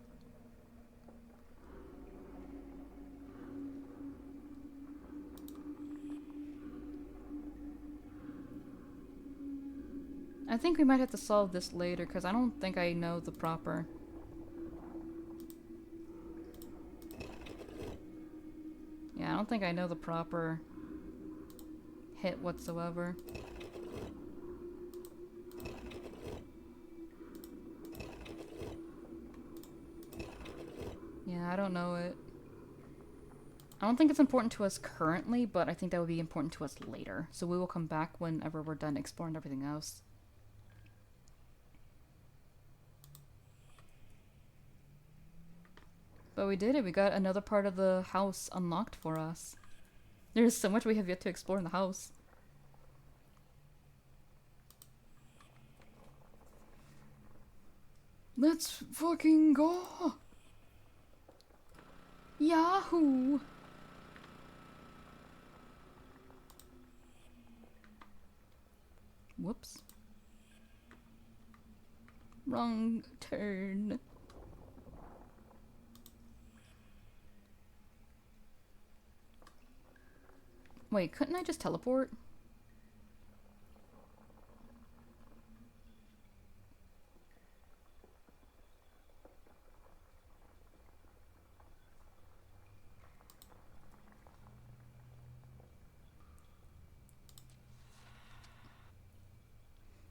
I think we might have to solve this later, because I don't think I know the proper... Yeah, I don't think I know the proper hit whatsoever. Yeah, I don't know it. I don't think it's important to us currently, but I think that would be important to us later. So we will come back whenever we're done exploring everything else. But we did it. We got another part of the house unlocked for us. There's so much we have yet to explore in the house. Let's fucking go! Yahoo! Whoops. Wrong turn. Wait, couldn't I just teleport?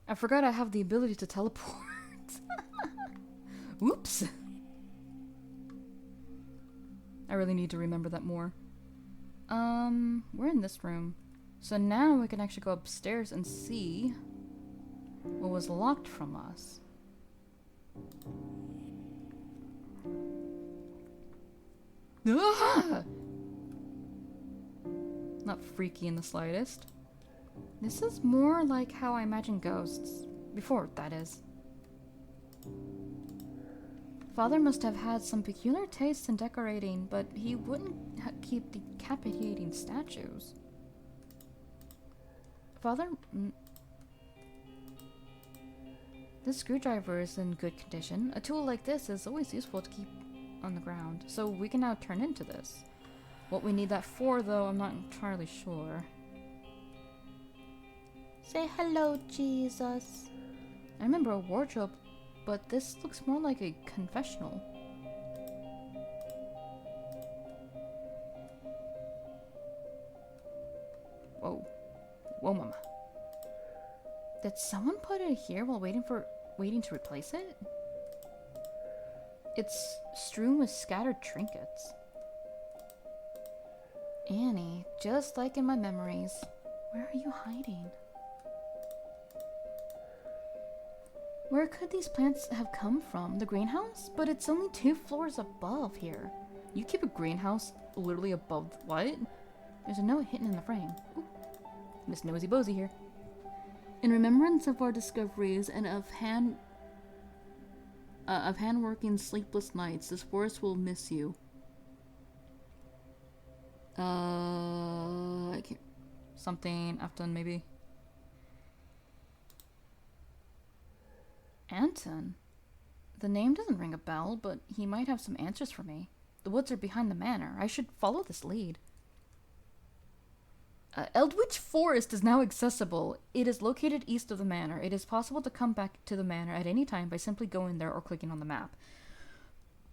I forgot I have the ability to teleport. Oops. I really need to remember that more. We're in this room. So now we can actually go upstairs and see what was locked from us. Ah! Not freaky in the slightest. This is more like how I imagine ghosts. Before, that is. Father must have had some peculiar tastes in decorating, but he wouldn't keep decapitating statues. Father... This screwdriver is in good condition. A tool like this is always useful to keep on the ground, so we can now turn into this. What we need that for, though, I'm not entirely sure. Say hello, Jesus. I remember a wardrobe, but this looks more like a confessional. Whoa. Whoa, mama. Did someone put it here while waiting to replace it? It's strewn with scattered trinkets. Annie, just like in my memories. Where are you hiding? Where could these plants have come from? The greenhouse? But it's only 2 floors above here. You keep a greenhouse literally above what? There's a note hidden in the frame. Ooh. Miss Nosy Bosey here. In remembrance of our discoveries and of hand-working sleepless nights, this forest will miss you. I can't... Something I've done, maybe. Anton? The name doesn't ring a bell, but he might have some answers for me. The woods are behind the manor. I should follow this lead. Eldwich Forest is now accessible. It is located east of the manor. It is possible to come back to the manor at any time by simply going there or clicking on the map.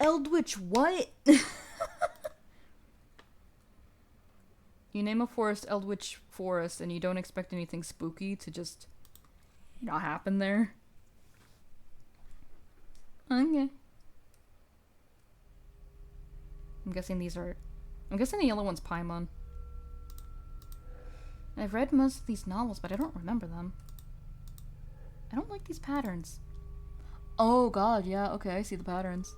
Eldwich what? You name a forest Eldwich Forest and you don't expect anything spooky to just not happen there. Okay. I'm guessing the yellow one's Paimon. I've read most of these novels, but I don't remember them. I don't like these patterns. Oh god, yeah, okay, I see the patterns.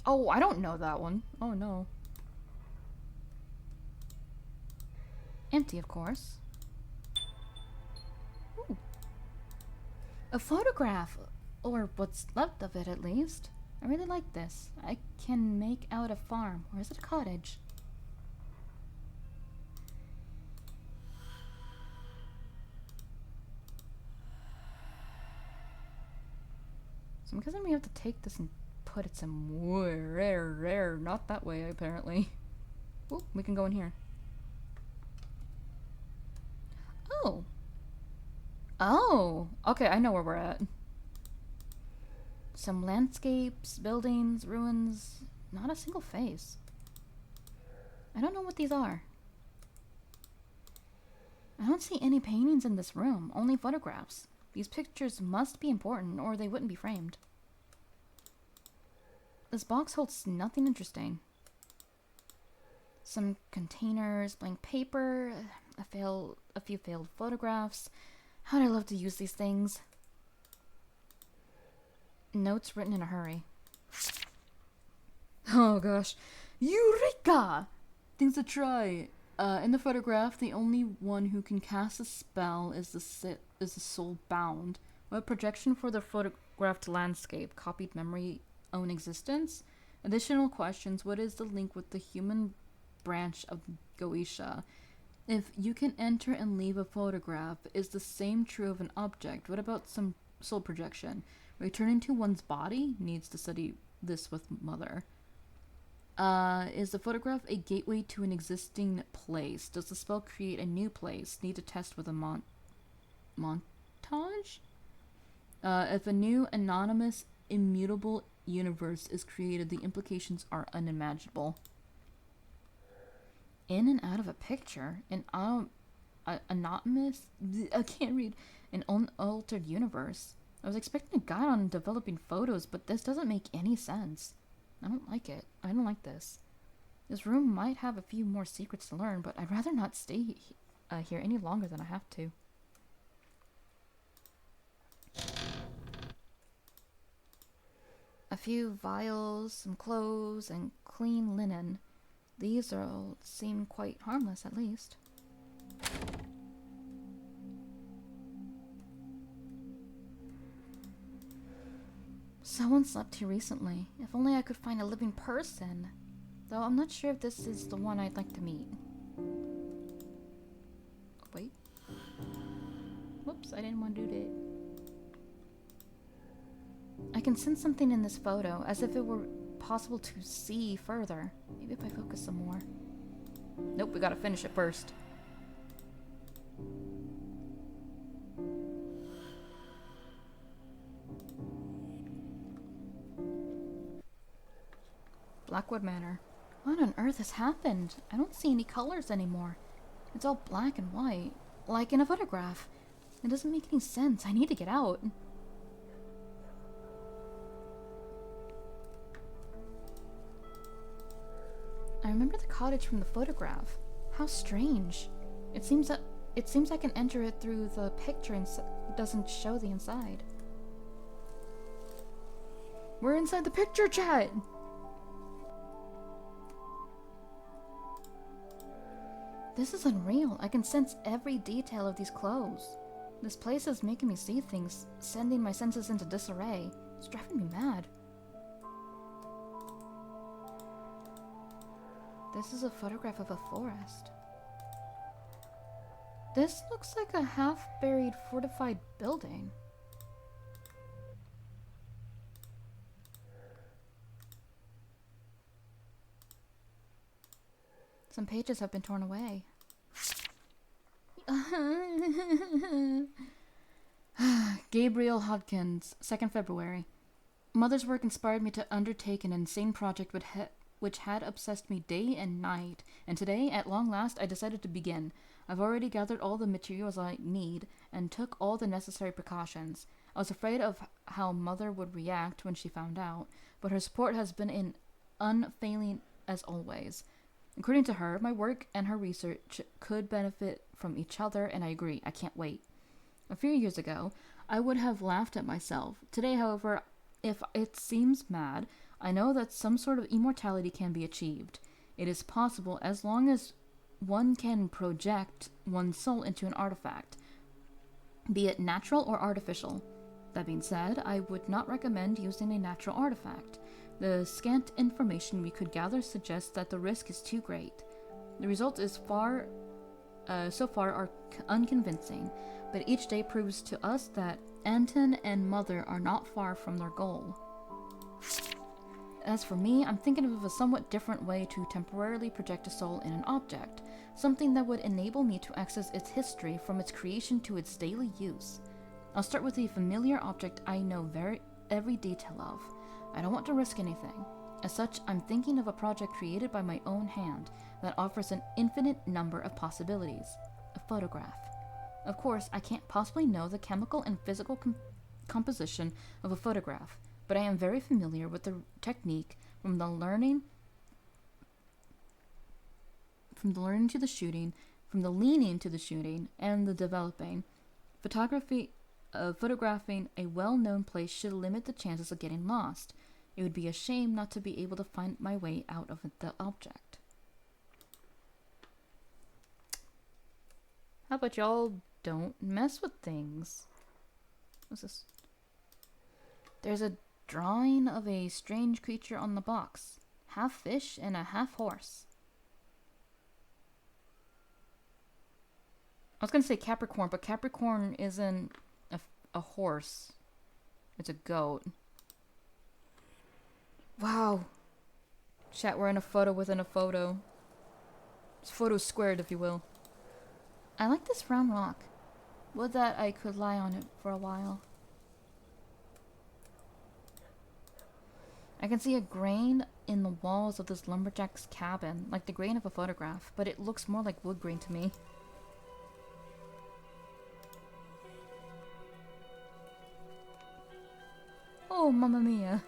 Oh, I don't know that one. Oh no. Empty, of course. Ooh. A photograph! Or what's left of it, at least. I really like this. I can make out a farm. Or is it a cottage? So I'm guessing we have to take this and put it somewhere. Not that way, apparently. Oh, we can go in here. Oh. Oh. Okay, I know where we're at. Some landscapes, buildings, ruins. Not a single face. I don't know what these are. I don't see any paintings in this room, only photographs. These pictures must be important or they wouldn't be framed. This box holds nothing interesting. Some containers, blank paper, a few failed photographs. How'd I love to use these things? Notes written in a hurry. Oh gosh. Eureka! Things to try. In the photograph, the only one who can cast a spell is the soul bound. What projection for the photographed landscape? Copied memory own existence? Additional questions. What is the link with the human branch of Goetia? If you can enter and leave a photograph, is the same true of an object? What about some soul projection? Returning to one's body? Needs to study this with Mother. Is the photograph a gateway to an existing place? Does the spell create a new place? Need to test with a montage? If a new anonymous immutable universe is created, the implications are unimaginable. In and out of a picture, an anonymous, I can't read, an unaltered universe. I was expecting a guide on developing photos, but this doesn't make any sense. I don't like it. I don't like this. This room might have a few more secrets to learn, but I'd rather not stay here any longer than I have to. A few vials, some clothes, and clean linen. These all seem quite harmless, at least. Someone slept here recently. If only I could find a living person. Though I'm not sure if this is the one I'd like to meet. Wait. Whoops, I didn't want to do that. I can sense something in this photo, as if it were possible to see further. Maybe if I focus some more. Nope, we gotta finish it first. Blackwood Manor. What on earth has happened? I don't see any colors anymore. It's all black and white, like in a photograph. It doesn't make any sense. I need to get out. I remember the cottage from the photograph. How strange. It seems I can enter it through the picture and it doesn't show the inside. We're inside the picture, chat! This is unreal. I can sense every detail of these clothes. This place is making me see things, sending my senses into disarray. It's driving me mad. This is a photograph of a forest. This looks like a half-buried fortified building. Some pages have been torn away. Gabriel Hodkins, 2nd February. Mother's work inspired me to undertake an insane project which had obsessed me day and night, and today, at long last, I decided to begin. I've already gathered all the materials I need and took all the necessary precautions. I was afraid of how Mother would react when she found out, but her support has been unfailing as always. According to her, my work and her research could benefit from each other, and I agree. I can't wait. A few years ago, I would have laughed at myself. Today, however, if it seems mad, I know that some sort of immortality can be achieved. It is possible as long as one can project one's soul into an artifact, be it natural or artificial. That being said, I would not recommend using a natural artifact. The scant information we could gather suggests that the risk is too great. The result is far so far are unconvincing, but each day proves to us that Anton and Mother are not far from their goal. As for me, I'm thinking of a somewhat different way to temporarily project a soul in an object, something that would enable me to access its history from its creation to its daily use. I'll start with a familiar object I know every detail of. I don't want to risk anything. As such, I'm thinking of a project created by my own hand that offers an infinite number of possibilities. A photograph. Of course, I can't possibly know the chemical and physical composition of a photograph, but I am very familiar with the technique from the learning to the shooting, from the leaning to the shooting, and the developing. Photographing a well-known place should limit the chances of getting lost. It would be a shame not to be able to find my way out of the object. How about y'all don't mess with things? What's this? There's a drawing of a strange creature on the box. Half fish and a half horse. I was gonna say Capricorn, but Capricorn isn't a horse. It's a goat. Wow. Chat, we're in a photo within a photo. This photo's squared, if you will. I like this round rock. Would that I could lie on it for a while. I can see a grain in the walls of this lumberjack's cabin, like the grain of a photograph, but it looks more like wood grain to me. Oh, mamma mia.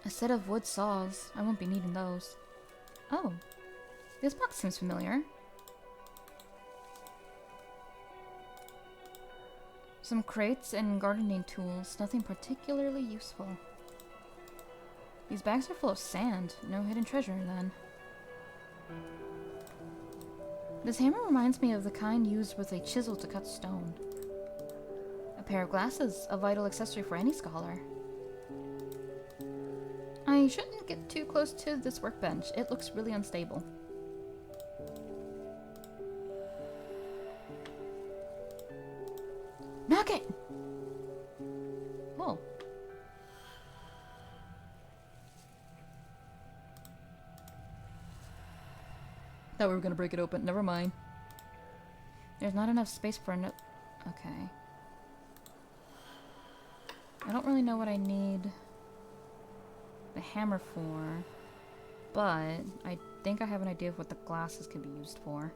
A set of wood saws. I won't be needing those. Oh, this box seems familiar. Some crates and gardening tools, nothing particularly useful. These bags are full of sand. No hidden treasure, then. This hammer reminds me of the kind used with a chisel to cut stone. A pair of glasses, a vital accessory for any scholar. I shouldn't get too close to this workbench. It looks really unstable. Knock it! Oh. Thought we were gonna break it open. Never mind. There's not enough space for no. Okay. I don't really know what I need the hammer for, but I think I have an idea of what the glasses can be used for.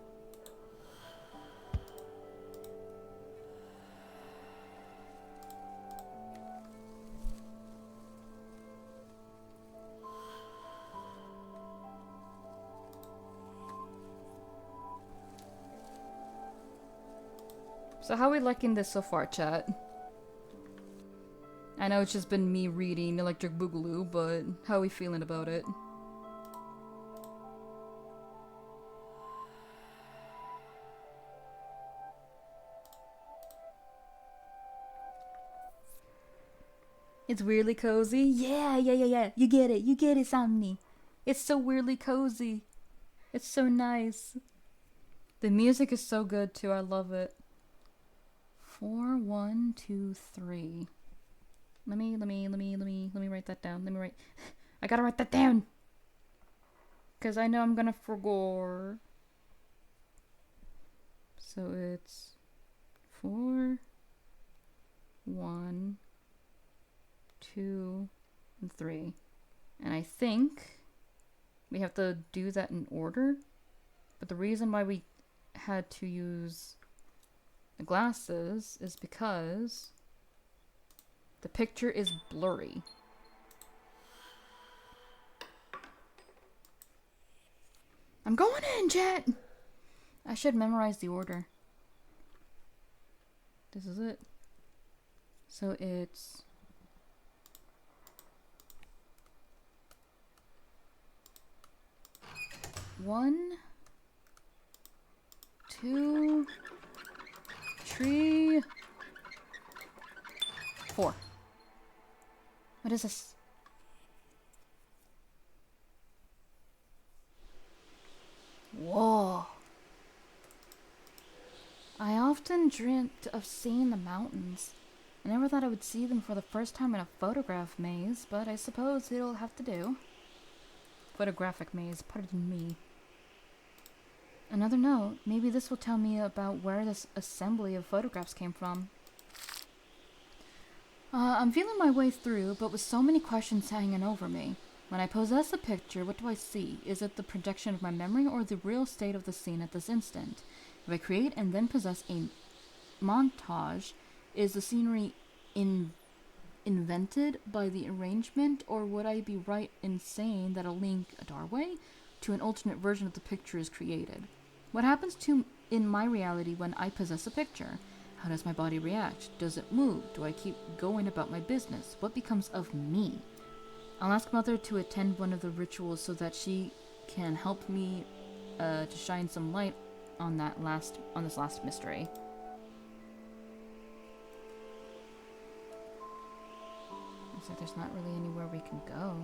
So how are we liking this so far, chat? I know it's just been me reading Electric Boogaloo, but how are we feeling about it? It's weirdly cozy? Yeah. You get it, Somni. It's so weirdly cozy. It's so nice. The music is so good too, I love it. 4, 1, 2, 3. Let me write that down. I gotta write that down. Cause I know I'm gonna forget. So it's 4, 1, 2, and 3. And I think we have to do that in order. But the reason why we had to use the glasses is because the picture is blurry. I'm going in, chat! I should memorize the order. This is it. So it's 1, 2, 3, 4. What is this? Whoa. I often dreamt of seeing the mountains. I never thought I would see them for the first time in a photograph maze, but I suppose it'll have to do. Photographic maze, pardon me. Another note, maybe this will tell me about where this assembly of photographs came from. I'm feeling my way through, but with so many questions hanging over me. When I possess a picture, what do I see? Is it the projection of my memory or the real state of the scene at this instant? If I create and then possess a montage, is the scenery invented by the arrangement, or would I be right in saying that a link, a doorway, to an alternate version of the picture is created? What happens in my reality when I possess a picture? How does my body react? Does it move? Do I keep going about my business? What becomes of me? I'll ask Mother to attend one of the rituals so that she can help me to shine some light on this last mystery. Looks like there's not really anywhere we can go.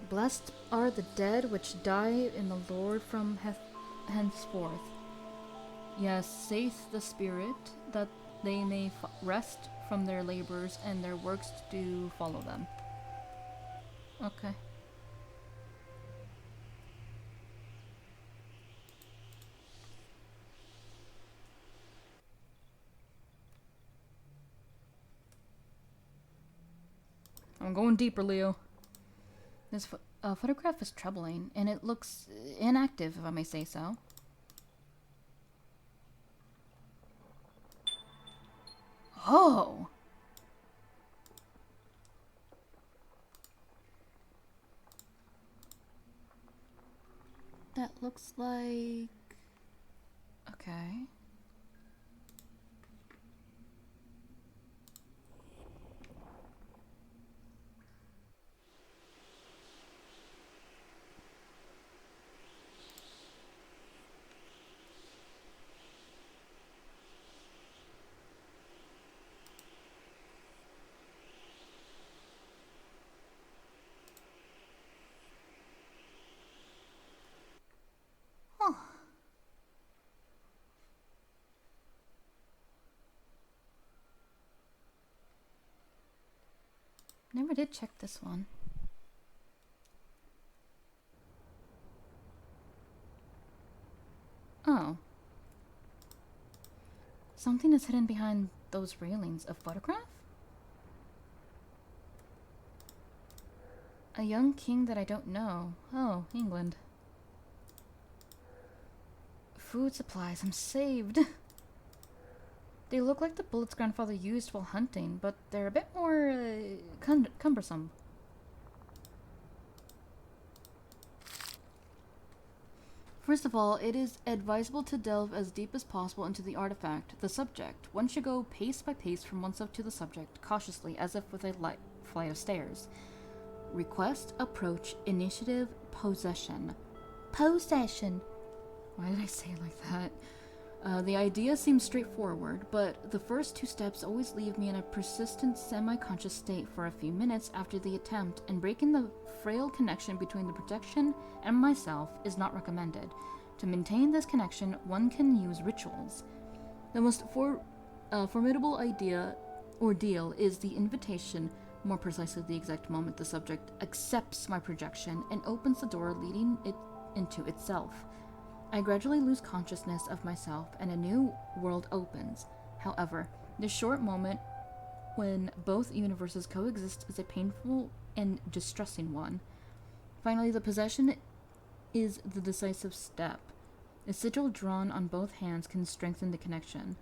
Blessed are the dead which die in the Lord from henceforth. Yes, saith the Spirit, that they may rest from their labors and their works do follow them. Okay. I'm going deeper, Leo. This photograph is troubling, and it looks inactive, if I may say so. Oh! That looks like... Okay. Never did check this one. Oh. Something is hidden behind those railings. A photograph? A young king that I don't know. Oh, England. Food supplies. I'm saved. They look like the bullets grandfather used while hunting, but they're a bit more cumbersome. First of all, it is advisable to delve as deep as possible into the artifact, the subject. One should go pace by pace from oneself to the subject, cautiously, as if with a flight of stairs. Request, approach, initiative, possession. Possession! Why did I say it like that? The idea seems straightforward, but the first two steps always leave me in a persistent semi-conscious state for a few minutes after the attempt, and breaking the frail connection between the projection and myself is not recommended. To maintain this connection, one can use rituals. The most formidable ordeal is the invitation, more precisely the exact moment the subject accepts my projection and opens the door leading it into itself. I gradually lose consciousness of myself, and a new world opens. However, this short moment when both universes coexist is a painful and distressing one. Finally, the possession is the decisive step. A sigil drawn on both hands can strengthen the connection.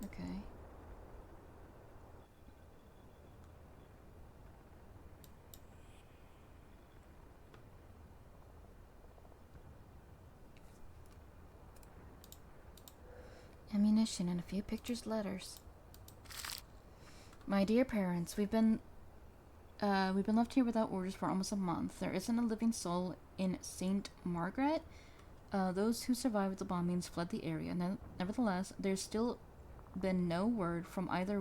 Okay. Ammunition and a few pictures, letters. My dear parents, we've been left here without orders for almost a month. There isn't a living soul in St. Margaret. Those who survived the bombings fled the area. Nevertheless, there's still been no word from either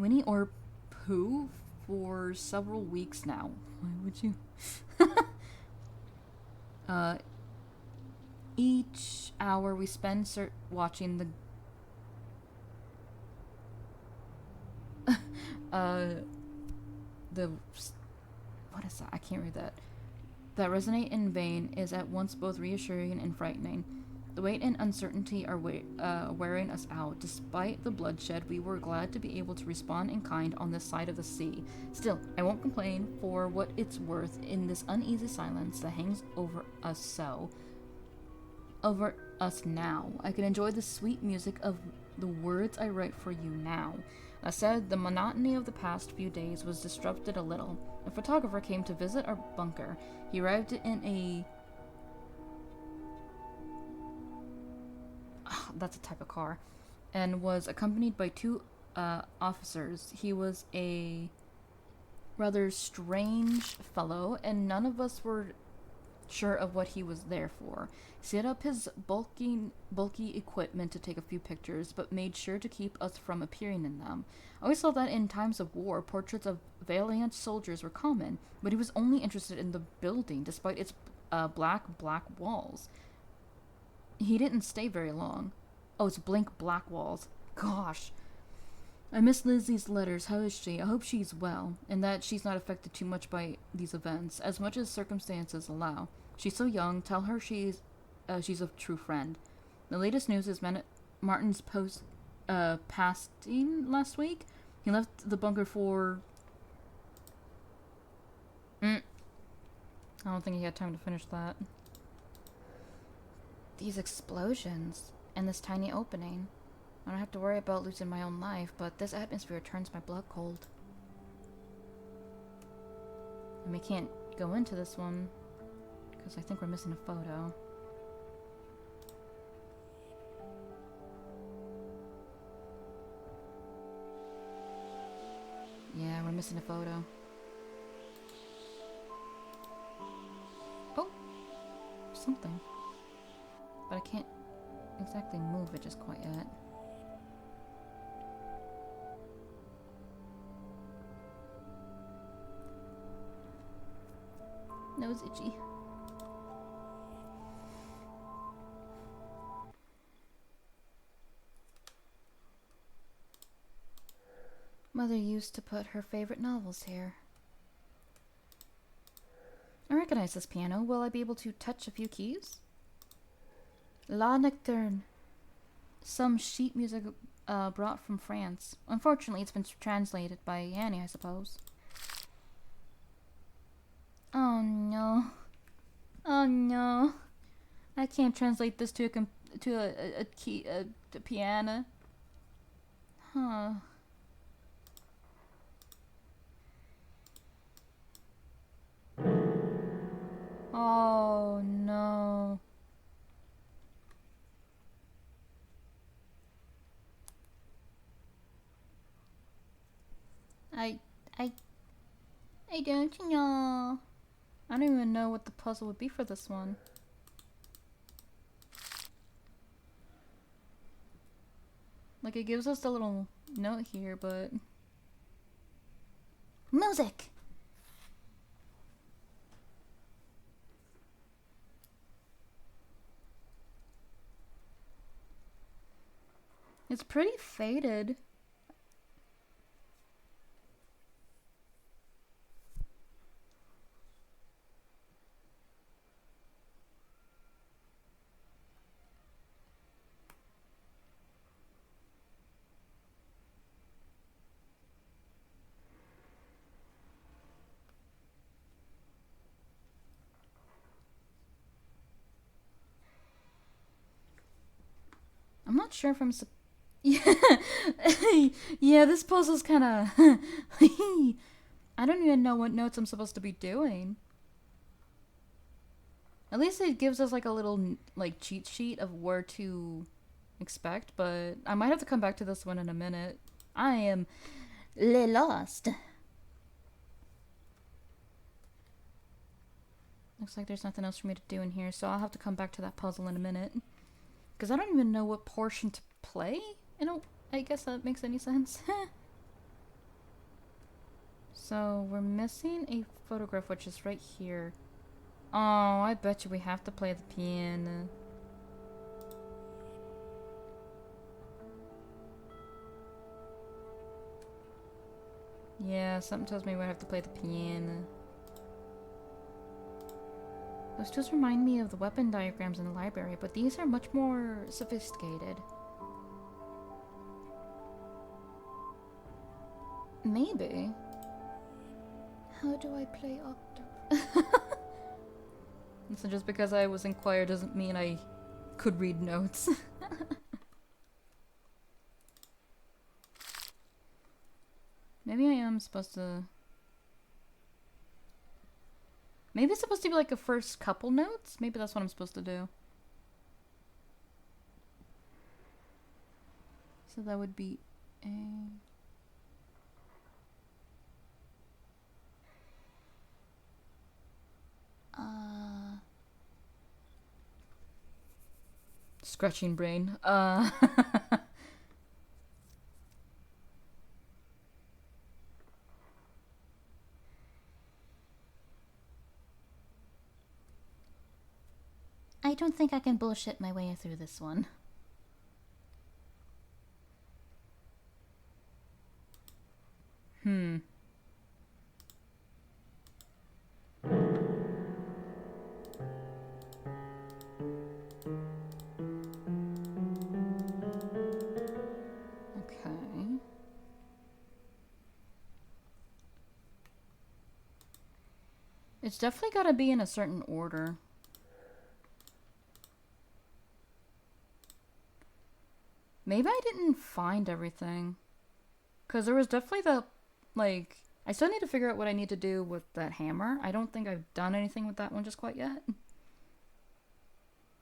Winnie or Pooh for several weeks now. Why would you? Each hour we spend watching the what is that? I can't read that. That resonate in vain is at once both reassuring and frightening. The weight and uncertainty are wearing us out. Despite the bloodshed, we were glad to be able to respond in kind on this side of the sea. Still, I won't complain for what it's worth in this uneasy silence that hangs over us now. I can enjoy the sweet music of the words I write for you now. That said, the monotony of the past few days was disrupted a little. A photographer came to visit our bunker. He arrived in a... that's a type of car. And was accompanied by two officers. He was a rather strange fellow, and none of us were sure of what he was there for. He set up his bulky equipment to take a few pictures, but made sure to keep us from appearing in them. I always thought that in times of war, portraits of valiant soldiers were common, but he was only interested in the building, despite its black walls. He didn't stay very long. Oh, it's blank black walls. Gosh. I miss Lizzie's letters. How is she? I hope she's well, and that she's not affected too much by these events, as much as circumstances allow. She's so young. Tell her she's a true friend. The latest news is Martin's passing last week. He left the bunker for... I don't think he had time to finish that. These explosions and this tiny opening. I don't have to worry about losing my own life, but this atmosphere turns my blood cold. And we can't go into this one because I think we're missing a photo. Yeah, we're missing a photo. Oh! Something. But I can't exactly move it just quite yet. Nose itchy. Mother used to put her favorite novels here. I recognize this piano. Will I be able to touch a few keys? La Nocturne. Some sheet music brought from France. Unfortunately, it's been translated by Annie, I suppose. Oh no. Oh no. I can't translate this to a piano. Huh. Oh no. I don't know. I don't even know what the puzzle would be for this one. Like, it gives us the little note here, but... Music! It's pretty faded. I'm not sure if I'm yeah, yeah, this puzzle's kind of... I don't even know what notes I'm supposed to be doing. At least it gives us like a little like cheat sheet of where to expect, but I might have to come back to this one in a minute. I am lost. Looks like there's nothing else for me to do in here, so I'll have to come back to that puzzle in a minute. Because I don't even know what portion to play. I guess that makes any sense. So we're missing a photograph, which is right here. Oh, I bet you we have to play the piano. Yeah, something tells me we have to play the piano. Those just remind me of the weapon diagrams in the library, but these are much more sophisticated. Maybe. How do I play octave? So just because I was inquired doesn't mean I could read notes. Maybe I am supposed to... Maybe it's supposed to be like a first couple notes? Maybe that's what I'm supposed to do. So that would be A... Scratching brain. I don't think I can bullshit my way through this one. Okay. It's definitely gotta be in a certain order. Maybe I didn't find everything. Because there was definitely the, like... I still need to figure out what I need to do with that hammer. I don't think I've done anything with that one just quite yet.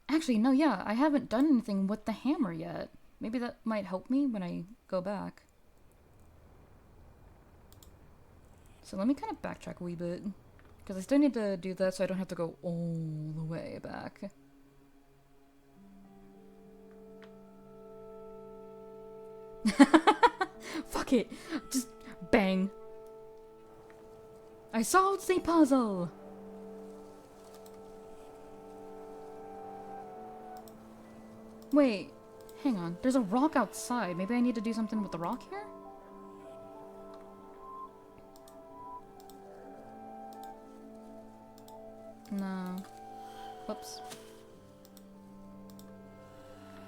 Actually, no, yeah, I haven't done anything with the hammer yet. Maybe that might help me when I go back. So let me kind of backtrack a wee bit. Because I still need to do that so I don't have to go all the way back. Fuck it. Just bang. I solved the puzzle. Wait, hang on. There's a rock outside. Maybe I need to do something with the rock here? No. Whoops.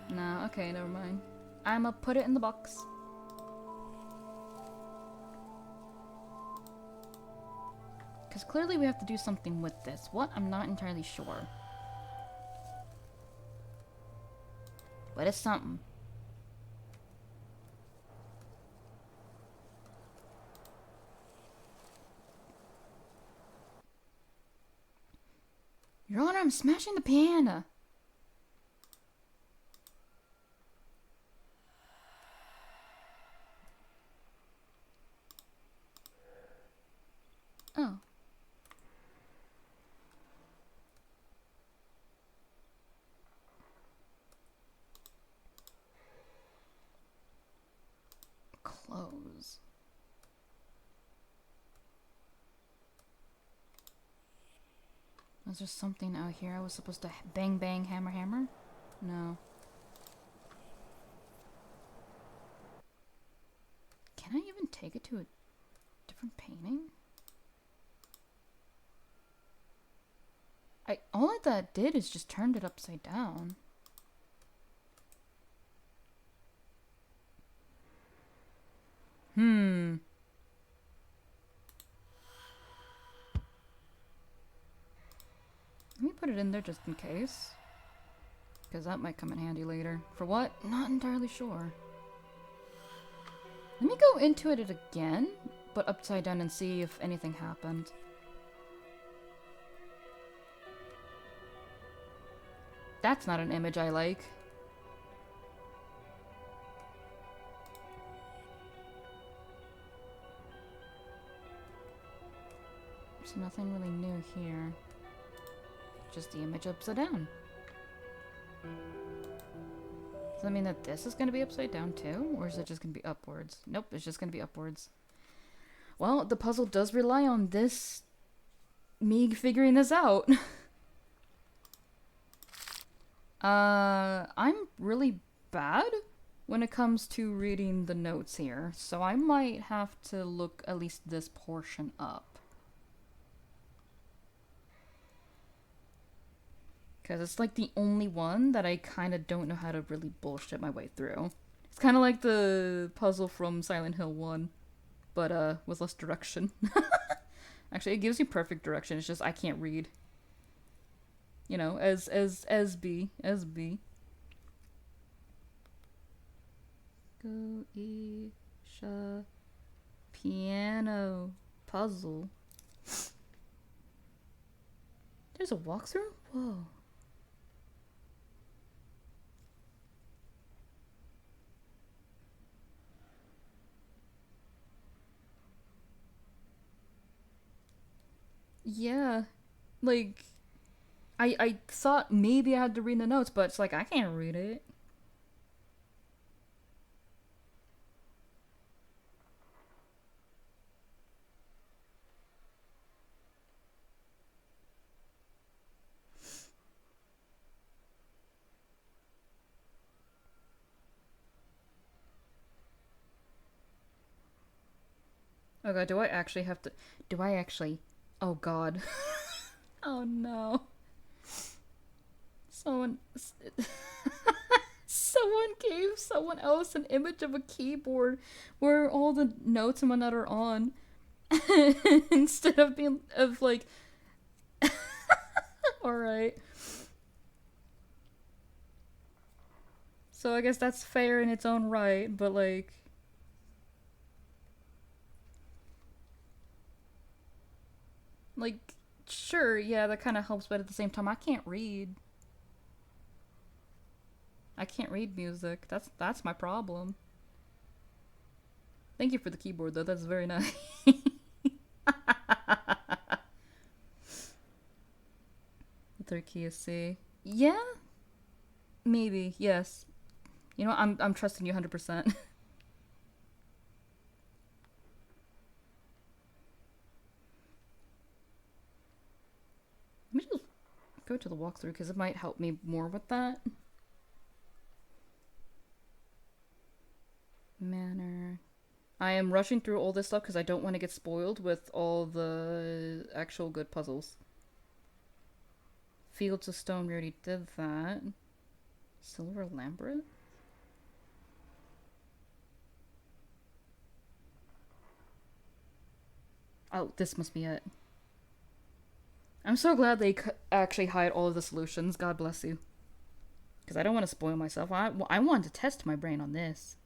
No, okay, never mind. I'ma put it in the box. Because clearly we have to do something with this. What? I'm not entirely sure. But it's something. Your Honor, I'm smashing the piano. Oh. Close. Was there something out here I was supposed to bang bang hammer hammer? No. Can I even take it to a different painting? All that did is just turned it upside down. Let me put it in there just in case. Because that might come in handy later. For what? Not entirely sure. Let me go into it again, but upside down and see if anything happened. That's not an image I like. There's nothing really new here. Just the image upside down. Does that mean that this is going to be upside down too? Or is it just going to be upwards? Nope, it's just going to be upwards. Well, the puzzle does rely on this... me figuring this out. I'm really bad when it comes to reading the notes here, so I might have to look at least this portion up. Because it's like the only one that I kind of don't know how to really bullshit my way through. It's kind of like the puzzle from Silent Hill 1, but with less direction. Actually, it gives you perfect direction, it's just I can't read. You know, as B. Goetia piano puzzle. There's a walkthrough? Whoa. Yeah. Like, I thought maybe I had to read the notes, but it's like, I can't read it. Oh god, do I actually have to... Do I actually... Oh god. Oh no. Someone gave someone else an image of a keyboard where all the notes and whatnot are on. Instead of being... of like... Alright. So I guess that's fair in its own right, but like... Like, sure, yeah, that kind of helps, but at the same time, I can't read. I can't read music. That's my problem. Thank you for the keyboard, though. That's very nice. The third key is C. Yeah? Maybe, yes. You know, I'm trusting you 100%. Let me just go to the walkthrough because it might help me more with that. Manner. I am rushing through all this stuff because I don't want to get spoiled with all the actual good puzzles. Fields of Stone, we already did that. Silver Lambert? Oh, this must be it. I'm so glad they actually hide all of the solutions. God bless you. Because I don't want to spoil myself. I wanted to test my brain on this.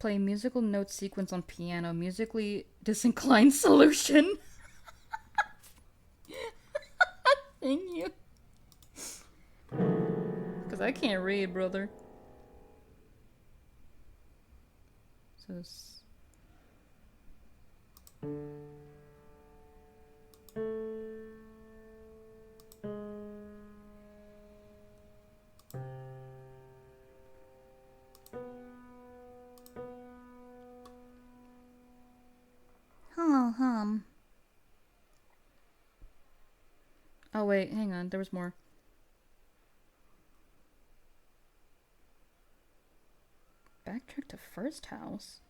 Play musical note sequence on piano. Musically disinclined solution. Thank you. Because I can't read, brother. So Oh wait, hang on, there was more. Backtrack to first house?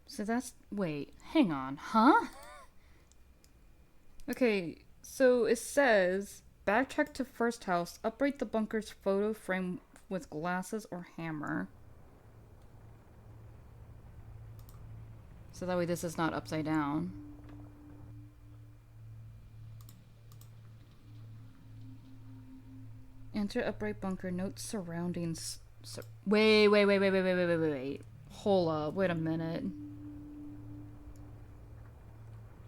So that's... Wait, hang on, huh? Okay, so it says... Backtrack to first house, upright the bunker's photo frame with glasses or hammer. So that way this is not upside down. Enter upright bunker, note surroundings... Wait. Hold up, wait a minute.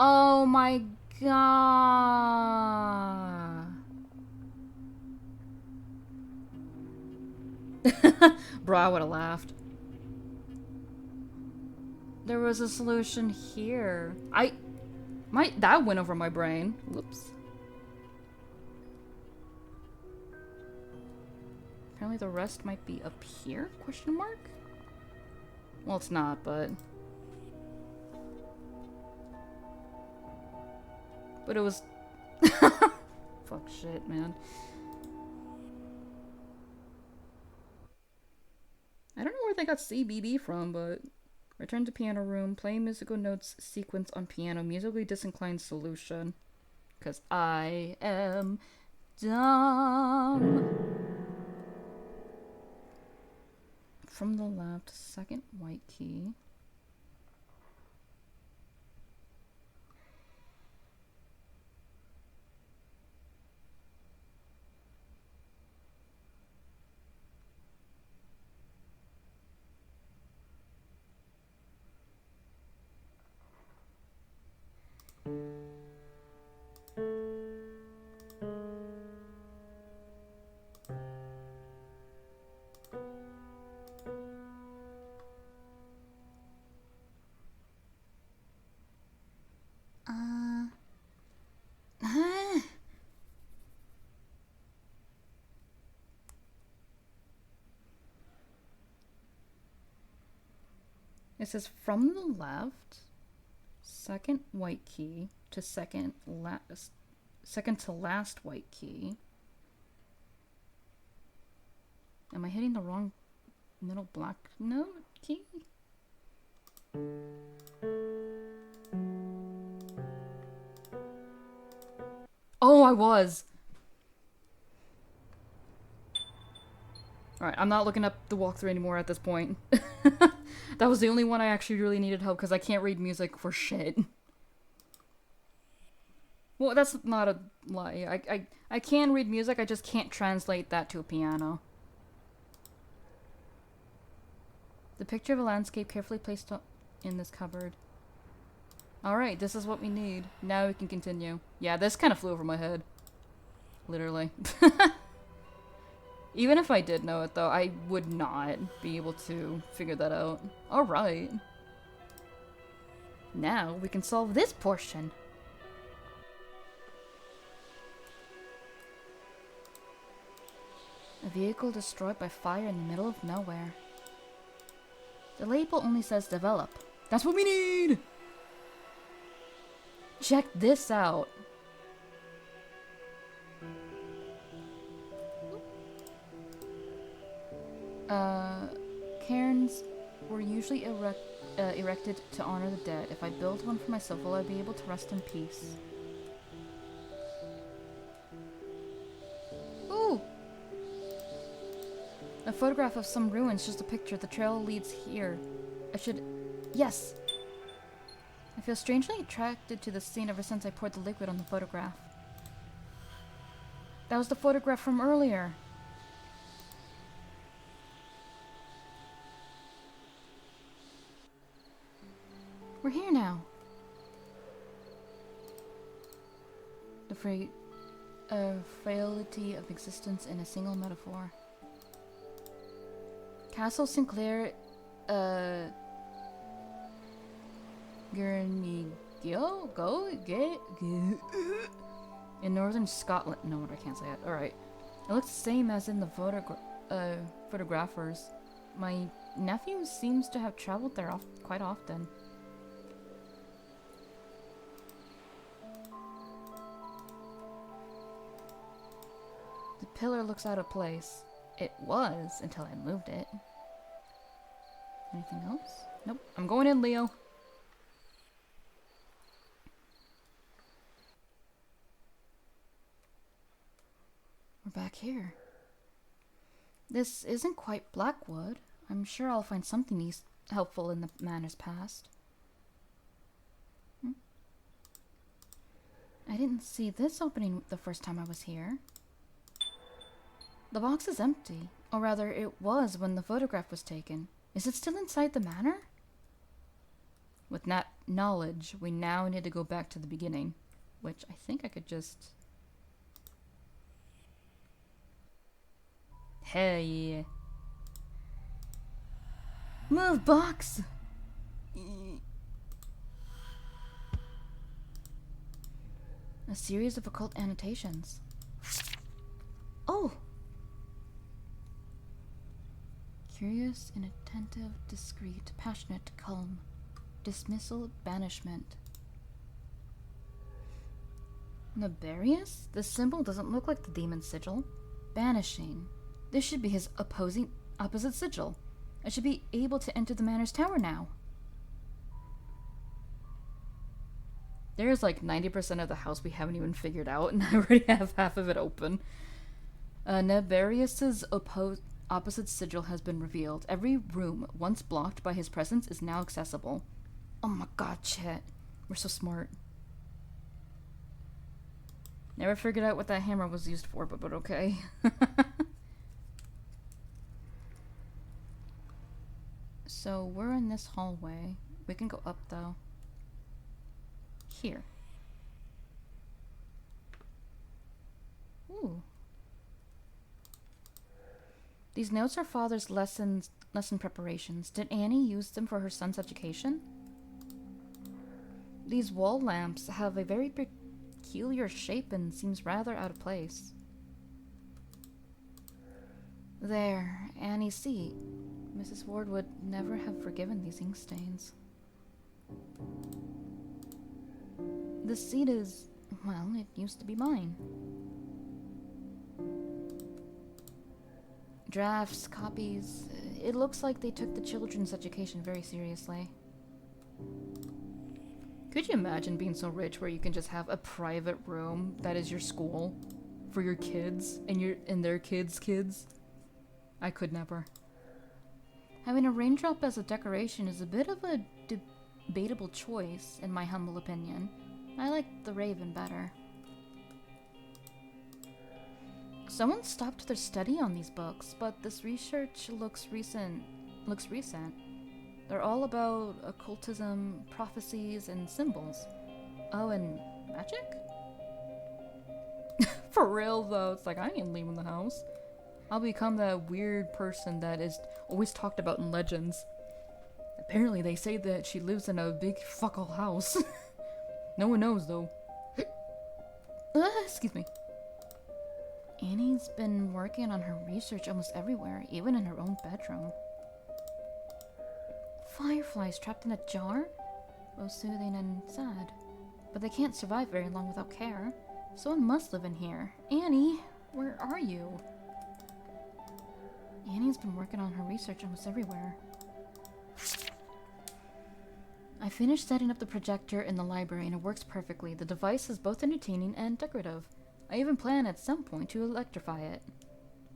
Oh my god. Bro, I would have laughed. There was a solution here. That went over my brain. Whoops. Apparently the rest might be up here? Question mark? Well, it's not, but... But it was... Fuck shit, man. I don't know where they got CBB from, but... Return to piano room. Play musical notes sequence on piano. Musically disinclined solution. Because I am dumb. From the left, second white key. It says from the left, second white key to second to last white key. Am I hitting the wrong middle black note key? Oh, I was. Alright, I'm not looking up the walkthrough anymore at this point. That was the only one I actually really needed help because I can't read music for shit. Well, that's not a lie. I can read music, I just can't translate that to a piano. The picture of a landscape carefully placed in this cupboard. Alright, this is what we need. Now we can continue. Yeah, this kind of flew over my head. Literally. Even if I did know it, though, I would not be able to figure that out. Alright. Now we can solve this portion. A vehicle destroyed by fire in the middle of nowhere. The label only says develop. That's what we need! Check this out. Cairns were usually erected to honor the dead. If I build one for myself, will I be able to rest in peace? Ooh! A photograph of some ruins, just a picture. The trail leads here. I should... Yes! I feel strangely attracted to the scene ever since I poured the liquid on the photograph. That was the photograph from earlier. We're here now. The frailty of existence in a single metaphor. Castle Sinclair, in northern Scotland. No, I can't say it. Alright. It looks the same as in the photographers. My nephew seems to have traveled there quite often. The pillar looks out of place. It was until I moved it. Anything else? Nope. I'm going in, Leo. We're back here. This isn't quite Blackwood. I'm sure I'll find something helpful in the manor's past. I didn't see this opening the first time I was here. The box is empty. Or rather, it was when the photograph was taken. Is it still inside the manor? With that knowledge, we now need to go back to the beginning. which I think I could just... Hey. Move, box! A series of occult annotations. Oh! Curious, inattentive, discreet, passionate, calm. Dismissal, banishment. Nefarious? The symbol doesn't look like the demon's sigil. Banishing. This should be his opposite sigil. I should be able to enter the manor's tower now. There's like 90% of the house we haven't even figured out, and I already have half of it open. Nefarious' opposite sigil has been revealed. Every room once blocked by his presence is now accessible. Oh my god, Chet. We're so smart. Never figured out what that hammer was used for, but okay. So we're in this hallway. We can go up though. Here. Ooh. These notes are father's lesson preparations. Did Annie use them for her son's education? These wall lamps have a very peculiar shape and seems rather out of place. There, Annie's seat. Mrs. Ward would never have forgiven these ink stains. The seat is, well, it used to be mine. Drafts, copies. It looks like they took the children's education very seriously. Could you imagine being so rich where you can just have a private room that is your school for your kids and their kids? I could never. Having a raindrop as a decoration is a bit of a debatable choice, in my humble opinion. I like the raven better. Someone stopped their study on these books, but this research looks recent. They're all about occultism, prophecies, and symbols. Oh, and magic? For real, though, it's like, I ain't leaving the house. I'll become that weird person that is always talked about in legends. Apparently, they say that she lives in a big fuck-all house. No one knows, though. Excuse me. Annie's been working on her research almost everywhere, even in her own bedroom. Fireflies trapped in a jar? Both soothing and sad. But they can't survive very long without care. Someone must live in here. Annie, where are you? Annie's been working on her research almost everywhere. I finished setting up the projector in the library and it works perfectly. The device is both entertaining and decorative. I even plan at some point to electrify it.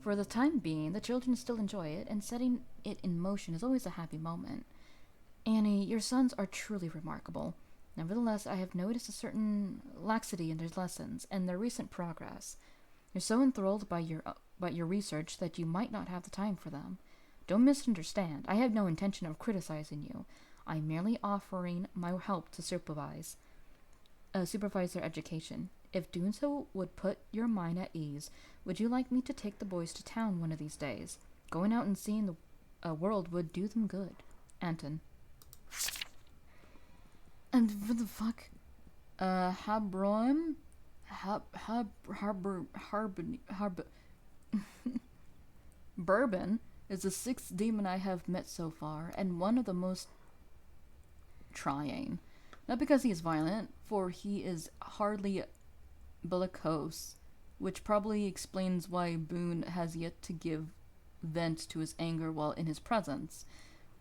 For the time being, the children still enjoy it, and setting it in motion is always a happy moment. Annie, your sons are truly remarkable. Nevertheless, I have noticed a certain laxity in their lessons and their recent progress. You're so enthralled by your research that you might not have the time for them. Don't misunderstand. I have no intention of criticizing you. I'm merely offering my help to supervise their education. If doing so would put your mind at ease, would you like me to take the boys to town one of these days? Going out and seeing the world would do them good. Anton. And what the fuck? Habroim? Bourbon is the sixth demon I have met so far, and one of the most trying. Not because he is violent, for he is hardly bellicose, which probably explains why Boone has yet to give vent to his anger while in his presence.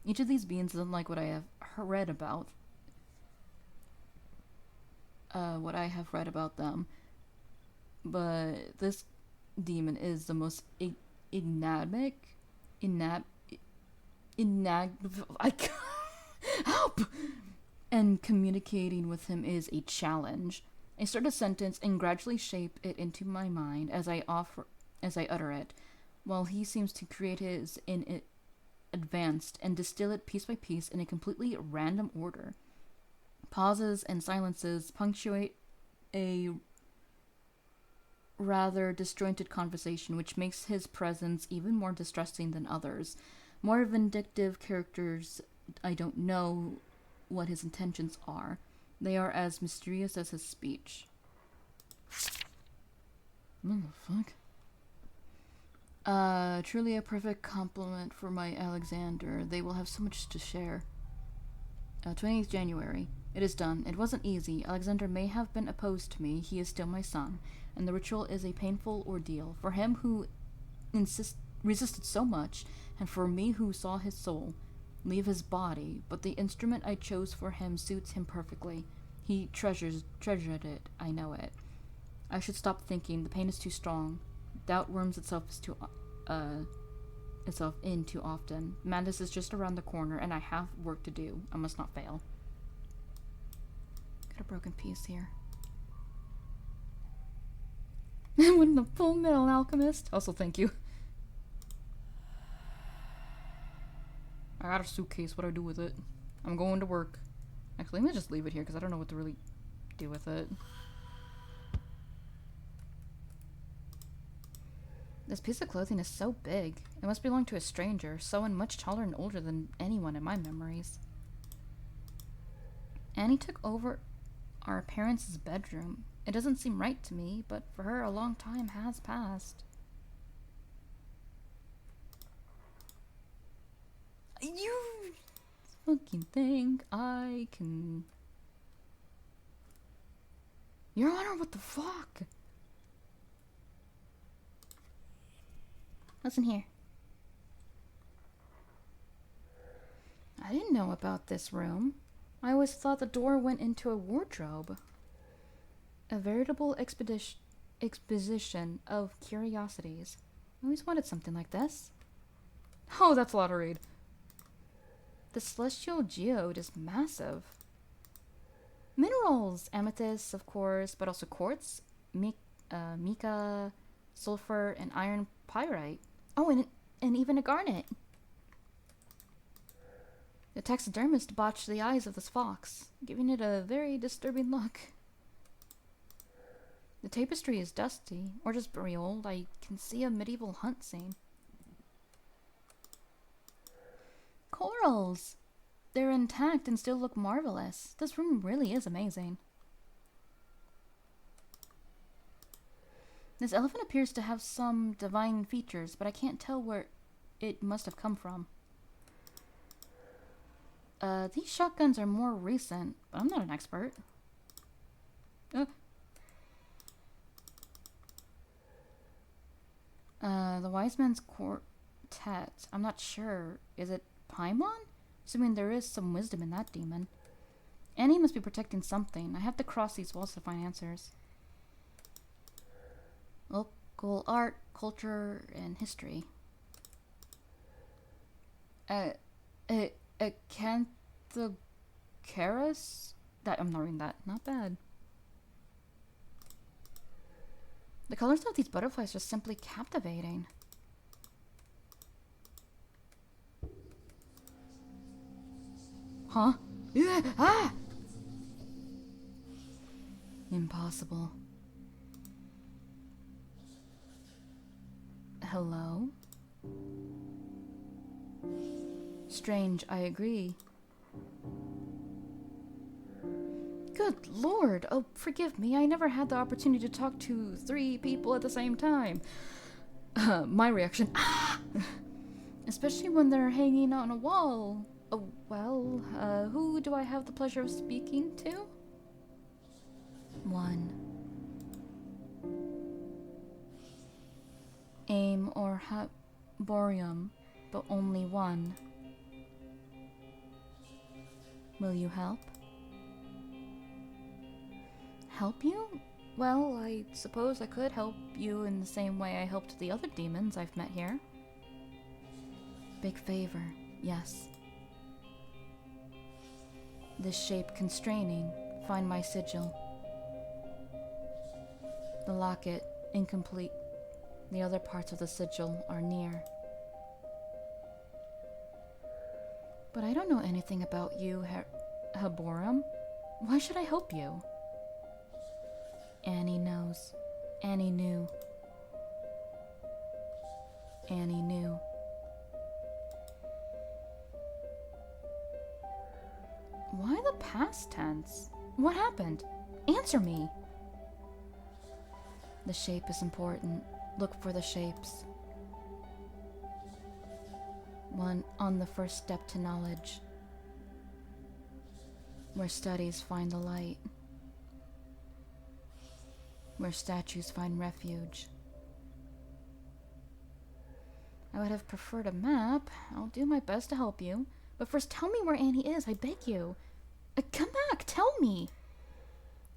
Each of these beings is unlike what I have read about. Them. But this demon is the most enigmatic. Help! And communicating with him is a challenge. I start a sentence and gradually shape it into my mind as I utter it, while he seems to create his in it advanced and distill it piece by piece in a completely random order. Pauses and silences punctuate a rather disjointed conversation, which makes his presence even more distressing than others. More vindictive characters, I don't know what his intentions are. They are as mysterious as his speech. What the fuck? Truly a perfect compliment for my Alexander. They will have so much to share. 20th January. It is done. It wasn't easy. Alexander may have been opposed to me. He is still my son. And the ritual is a painful ordeal. For him who resisted so much, and for me who saw his soul leave his body. But the instrument I chose for him suits him perfectly. He treasured it. I know it. I should stop thinking. The pain is too strong. Doubt worms itself in too often. Madness is just around the corner, and I have work to do. I must not fail. Got a broken piece here. When the Full Metal Alchemist. Also, thank you. I got a suitcase. What do I do with it? I'm going to work. Actually, let me just leave it here because I don't know what to really do with it. This piece of clothing is so big. It must belong to a stranger, someone much taller and older than anyone in my memories. Annie took over our parents' bedroom. It doesn't seem right to me, but for her a long time has passed. You fucking think I can... Your Honor, what the fuck? Listen here. I didn't know about this room. I always thought the door went into a wardrobe. A veritable exposition of curiosities. I always wanted something like this. Oh, that's a lot to read. The celestial geode is massive. Minerals! Amethyst, of course, but also quartz, mica, sulfur, and iron pyrite. Oh, and even a garnet. The taxidermist botched the eyes of this fox, giving it a very disturbing look. The tapestry is dusty, or just very old. I can see a medieval hunt scene. Corals! They're intact and still look marvelous. This room really is amazing. This elephant appears to have some divine features, but I can't tell where it must have come from. These shotguns are more recent, but I'm not an expert. The Wise Man's Quartet. I'm not sure. Is it Paimon? Assuming there is some wisdom in that demon. Annie must be protecting something. I have to cross these walls to find answers. Local art, culture, and history. Canthocaris? That I'm not reading that. Not bad. The colors of these butterflies are simply captivating. Huh? Ah! Impossible. Hello? Strange, I agree. Good lord! Oh, forgive me, I never had the opportunity to talk to 3 people at the same time. My reaction. Ah! Especially when they're hanging on a wall. Oh, well, who do I have the pleasure of speaking to? 1. Aim or Haborium, but only 1. Will you help? Help you? Well, I suppose I could help you in the same way I helped the other demons I've met here. Big favor, yes. This shape constraining. Find my sigil. The locket, incomplete. The other parts of the sigil are near. But I don't know anything about you, Haborum. Why should I help you? Annie knows. Annie knew. Annie knew. Why the past tense? What happened? Answer me! The shape is important. Look for the shapes. One on the first step to knowledge. Where studies find the light. Where statues find refuge. I would have preferred a map. I'll do my best to help you. But first tell me where Annie is, I beg you. Come back, tell me!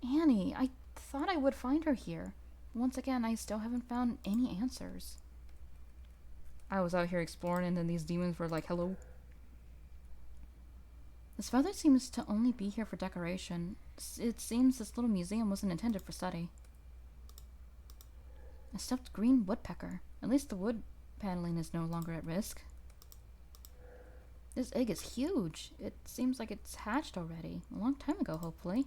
Annie, I thought I would find her here. Once again, I still haven't found any answers. I was out here exploring and then these demons were like, hello. This feather seems to only be here for decoration. It seems this little museum wasn't intended for study. A stuffed green woodpecker. At least the wood paneling is no longer at risk. This egg is huge. It seems like it's hatched already. A long time ago, hopefully.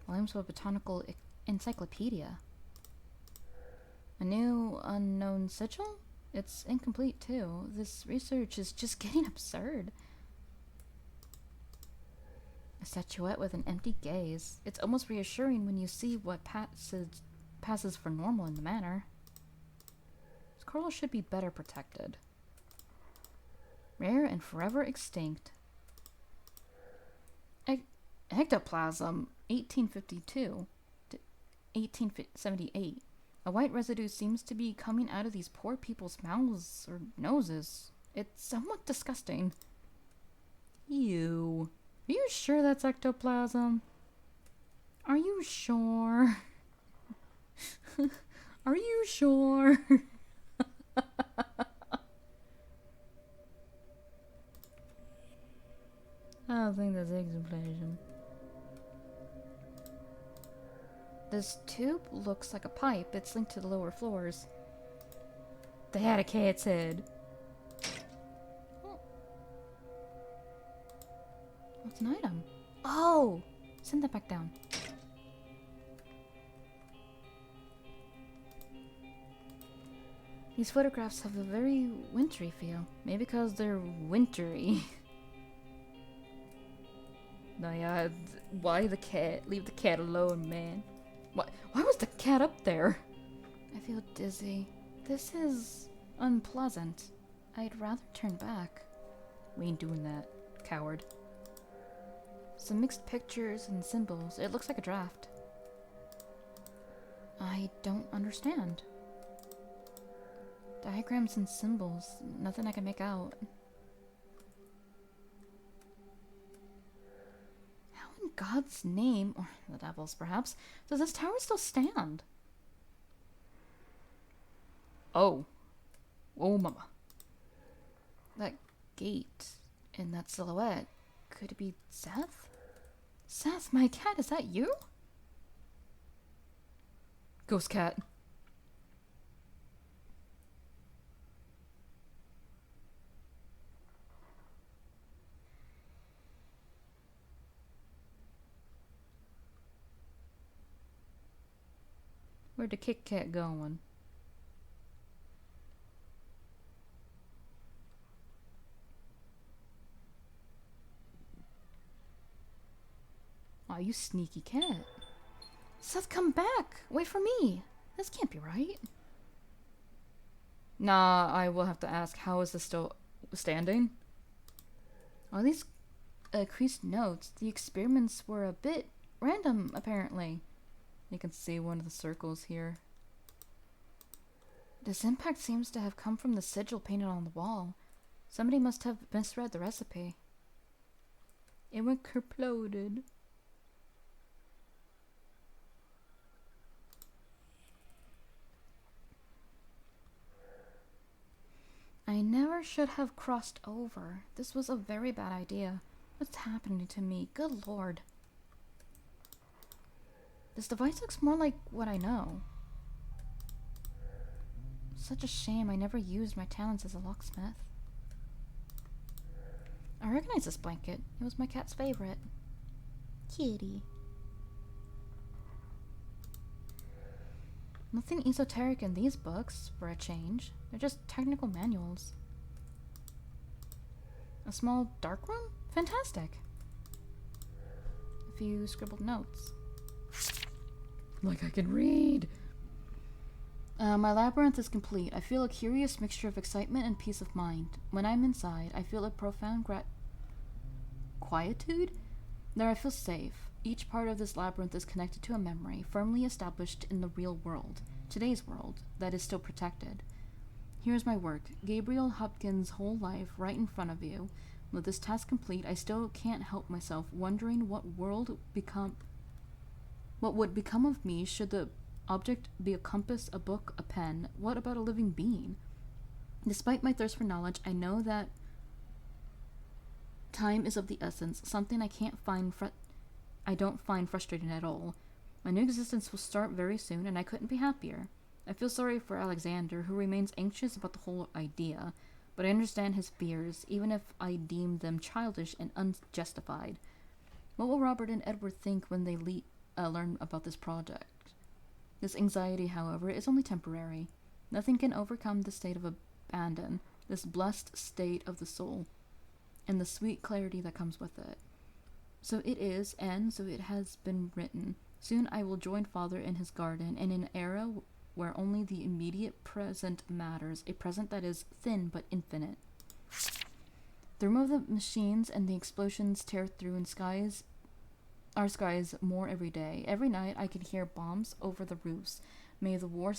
Volumes of a botanical encyclopedia. A new unknown sigil? It's incomplete, too. This research is just getting absurd. A statuette with an empty gaze. It's almost reassuring when you see what passes for normal in the manor. This coral should be better protected. Rare and forever extinct. Ectoplasm, 1852 to 1878. A white residue seems to be coming out of these poor people's mouths or noses. It's somewhat disgusting. Ew. Are you sure that's ectoplasm? Are you sure? Are you sure? I don't think that's ectoplasm. This tube looks like a pipe. It's linked to the lower floors. They had a cat's head. Oh. What's an item? Oh! Send that back down. These photographs have a very wintry feel. Maybe because they're wintry. No, yeah, why the cat? Leave the cat alone, man. Why was the cat up there? I feel dizzy. This is unpleasant. I'd rather turn back. We ain't doing that, coward. Some mixed pictures and symbols. It looks like a draft. I don't understand. Diagrams and symbols. Nothing I can make out. How in God's name, or the devil's perhaps, does this tower still stand? Oh. Oh, mama. That gate and that silhouette. Could it be Seth? Seth, my cat, is that you? Ghost cat. Where'd the Kit Kat going? Aw, you sneaky cat. Seth, come back! Wait for me! This can't be right. Nah, I will have to ask, how is this still standing? All these creased notes, the experiments were a bit random, apparently. You can see one of the circles here. This impact seems to have come from the sigil painted on the wall. Somebody must have misread the recipe. It went kerploded. I never should have crossed over. This was a very bad idea. What's happening to me? Good lord. This device looks more like what I know. Such a shame I never used my talents as a locksmith. I recognize this blanket. It was my cat's favorite. Kitty. Nothing esoteric in these books, for a change. They're just technical manuals. A small dark room? Fantastic. A few scribbled notes. Like I can read. My labyrinth is complete. I feel a curious mixture of excitement and peace of mind. When I'm inside, I feel a profound quietude. There I feel safe. Each part of this labyrinth is connected to a memory, firmly established in the real world, today's world, that is still protected. Here's my work. Gabriel Hopkins' whole life right in front of you. With this task complete, I still can't help myself wondering what would become of me should the object be a compass, a book, a pen. What about a living being? Despite my thirst for knowledge, I know that time is of the essence, something I don't find frustrating at all. My new existence will start very soon, and I couldn't be happier. I feel sorry for Alexander, who remains anxious about the whole idea, but I understand his fears, even if I deem them childish and unjustified. What will Robert and Edward think when they learn about this project? This anxiety, however, is only temporary. Nothing can overcome the state of abandon, this blessed state of the soul, and the sweet clarity that comes with it. So it is, and so it has been written. Soon I will join Father in his garden, in an era where only the immediate present matters, a present that is thin but infinite. The room of the machines and the explosions tear through our skies more every day. Every night I can hear bombs over the roofs. May the war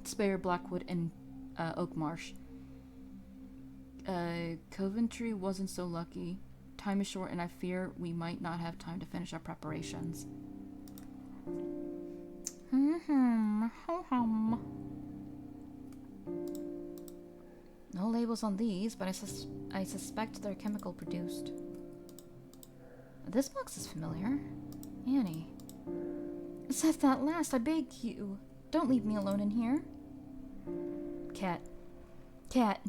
spare Blackwood and Oakmarsh. Coventry wasn't so lucky. Time is short, and I fear we might not have time to finish our preparations. No labels on these, but I suspect they're chemical produced. This box is familiar. Annie. Seth, at last, I beg you. Don't leave me alone in here. Cat. Cat.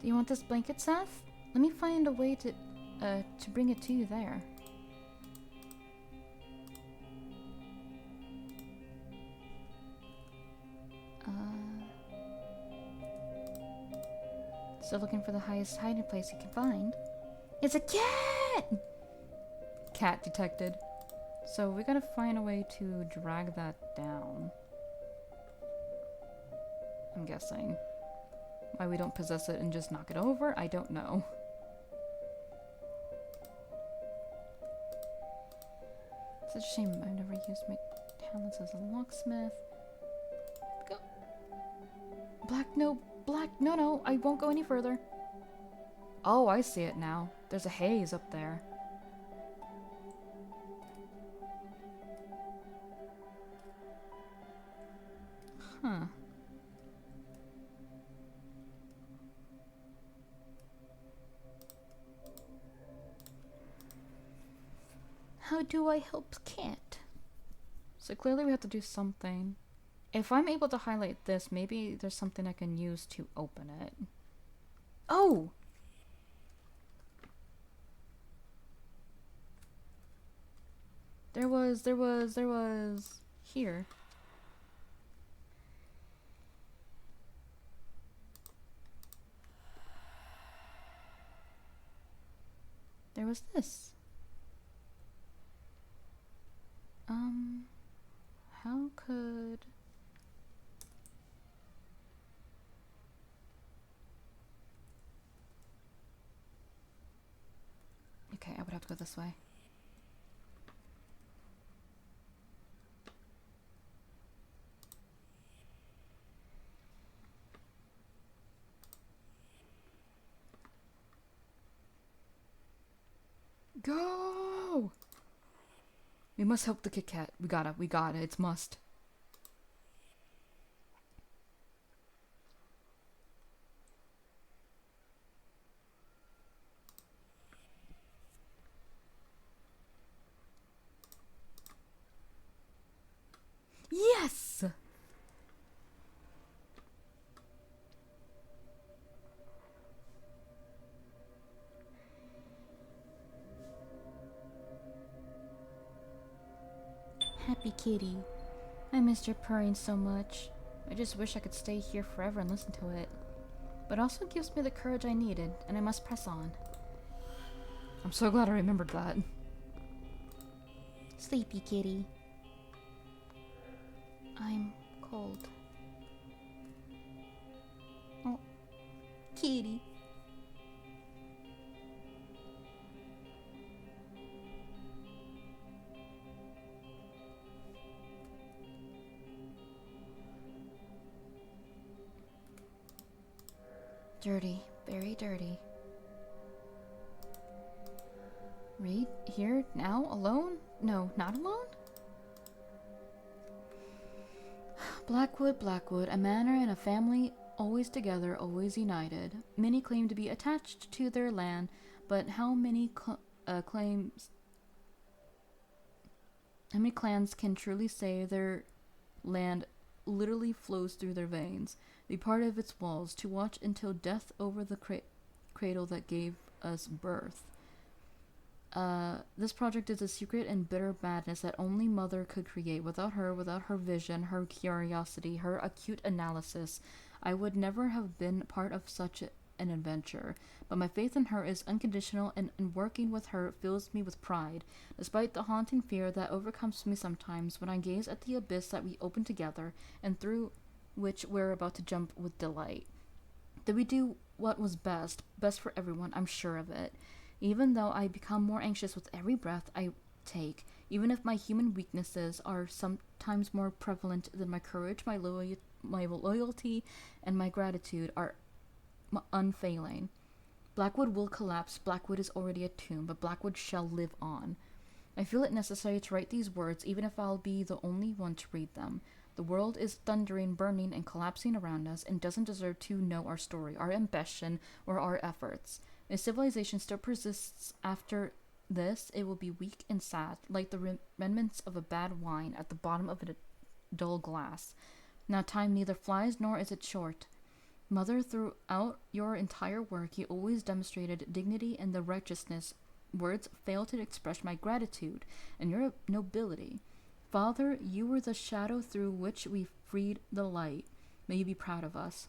Do you want this blanket, Seth? Let me find a way to bring it to you there. Still looking for the highest hiding place you can find. It's a cat! Cat detected. So we gotta find a way to drag that down. I'm guessing. Why we don't possess it and just knock it over, I don't know. Such a shame I've never used my talents as a locksmith. Go. Black, no, I won't go any further. Oh, I see it now. There's a haze up there. Huh. How do I help Cat? So clearly we have to do something. If I'm able to highlight this, maybe there's something I can use to open it. Oh! There was here. There was this. How could... Okay, I would have to go this way. Go! We must help the Kit Kat. We gotta. It's must. Happy kitty. I missed your purring so much. I just wish I could stay here forever and listen to it. But it also gives me the courage I needed, and I must press on. I'm so glad I remembered that. Sleepy kitty. I'm cold. Oh, kitty. Dirty, very dirty. Read here now alone? No, not alone? Blackwood, Blackwood, a manor and a family always together, always united. Many claim to be attached to their land, but how many clans can truly say their land literally flows through their veins, be part of its walls, to watch until death over the cradle that gave us birth? This project is a secret and bitter madness that only Mother could create. Without her vision, her curiosity, her acute analysis, I would never have been part of such an adventure. But my faith in her is unconditional, and working with her fills me with pride, despite the haunting fear that overcomes me sometimes when I gaze at the abyss that we opened together, and through which we're about to jump with delight. Did we do what was best for everyone? I'm sure of it. Even though I become more anxious with every breath I take, even if my human weaknesses are sometimes more prevalent than my courage, my loyalty, and my gratitude are unfailing. Blackwood will collapse. Blackwood is already a tomb, but Blackwood shall live on. I feel it necessary to write these words, even if I'll be the only one to read them. The world is thundering, burning, and collapsing around us, and doesn't deserve to know our story, our ambition, or our efforts. If civilization still persists after this, it will be weak and sad, like the remnants of a bad wine at the bottom of a dull glass. Now time neither flies nor is it short. Mother, throughout your entire work, you always demonstrated dignity and the righteousness. Words fail to express my gratitude and your nobility. Father, you were the shadow through which we freed the light. May you be proud of us.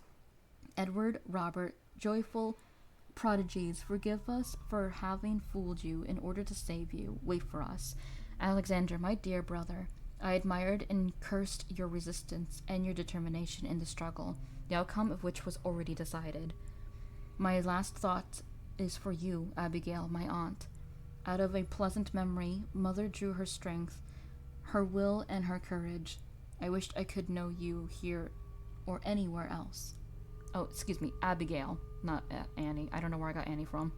Edward, Robert, joyful prodigies, forgive us for having fooled you in order to save you. Wait for us. Alexander, my dear brother, I admired and cursed your resistance and your determination in the struggle, the outcome of which was already decided. My last thought is for you, Abigail, my aunt. Out of a pleasant memory, Mother drew her strength, her will, and her courage. I wished I could know you here or anywhere else. Oh, excuse me, Abigail, not Annie. I don't know where I got Annie from.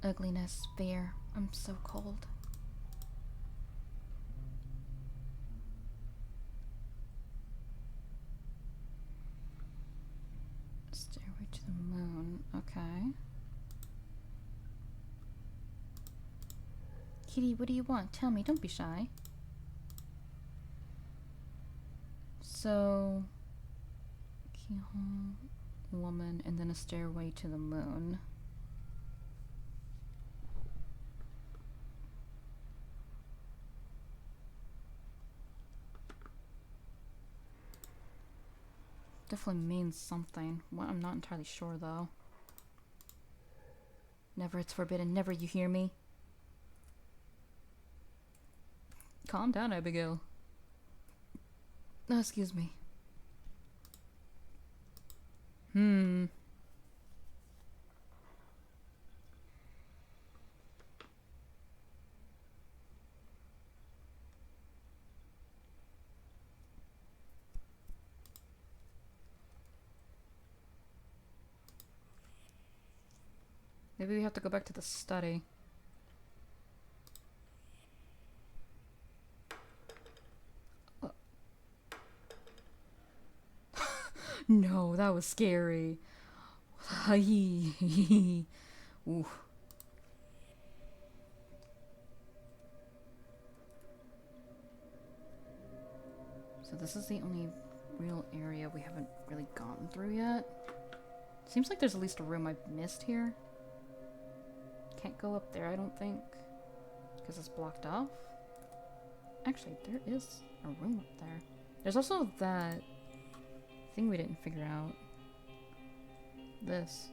Ugliness, fear. I'm so cold. Stairway to the moon. Okay. Kitty, what do you want? Tell me, don't be shy. So, keyhole, woman, and then a stairway to the moon. Definitely means something. What? I'm not entirely sure, though. Never, it's forbidden. Never, you hear me? Calm down, Abigail. Oh, excuse me. Maybe we have to go back to the study. No, that was scary. Ooh. So this is the only real area we haven't really gotten through yet. Seems like there's at least a room I've missed here. can't go up there, I don't think. Because it's blocked off. Actually, there is a room up there. There's also that thing we didn't figure out. This.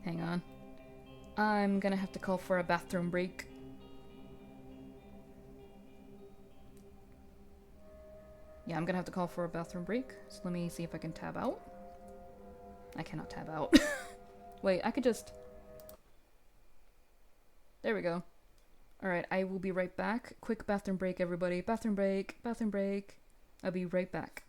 Hang on. I'm gonna have to call for a bathroom break. Yeah, I'm gonna have to call for a bathroom break. So let me see if I can tab out. I cannot tab out. Wait, I could just... There we go. Alright, I will be right back. Quick bathroom break, everybody. Bathroom break. Bathroom break. I'll be right back.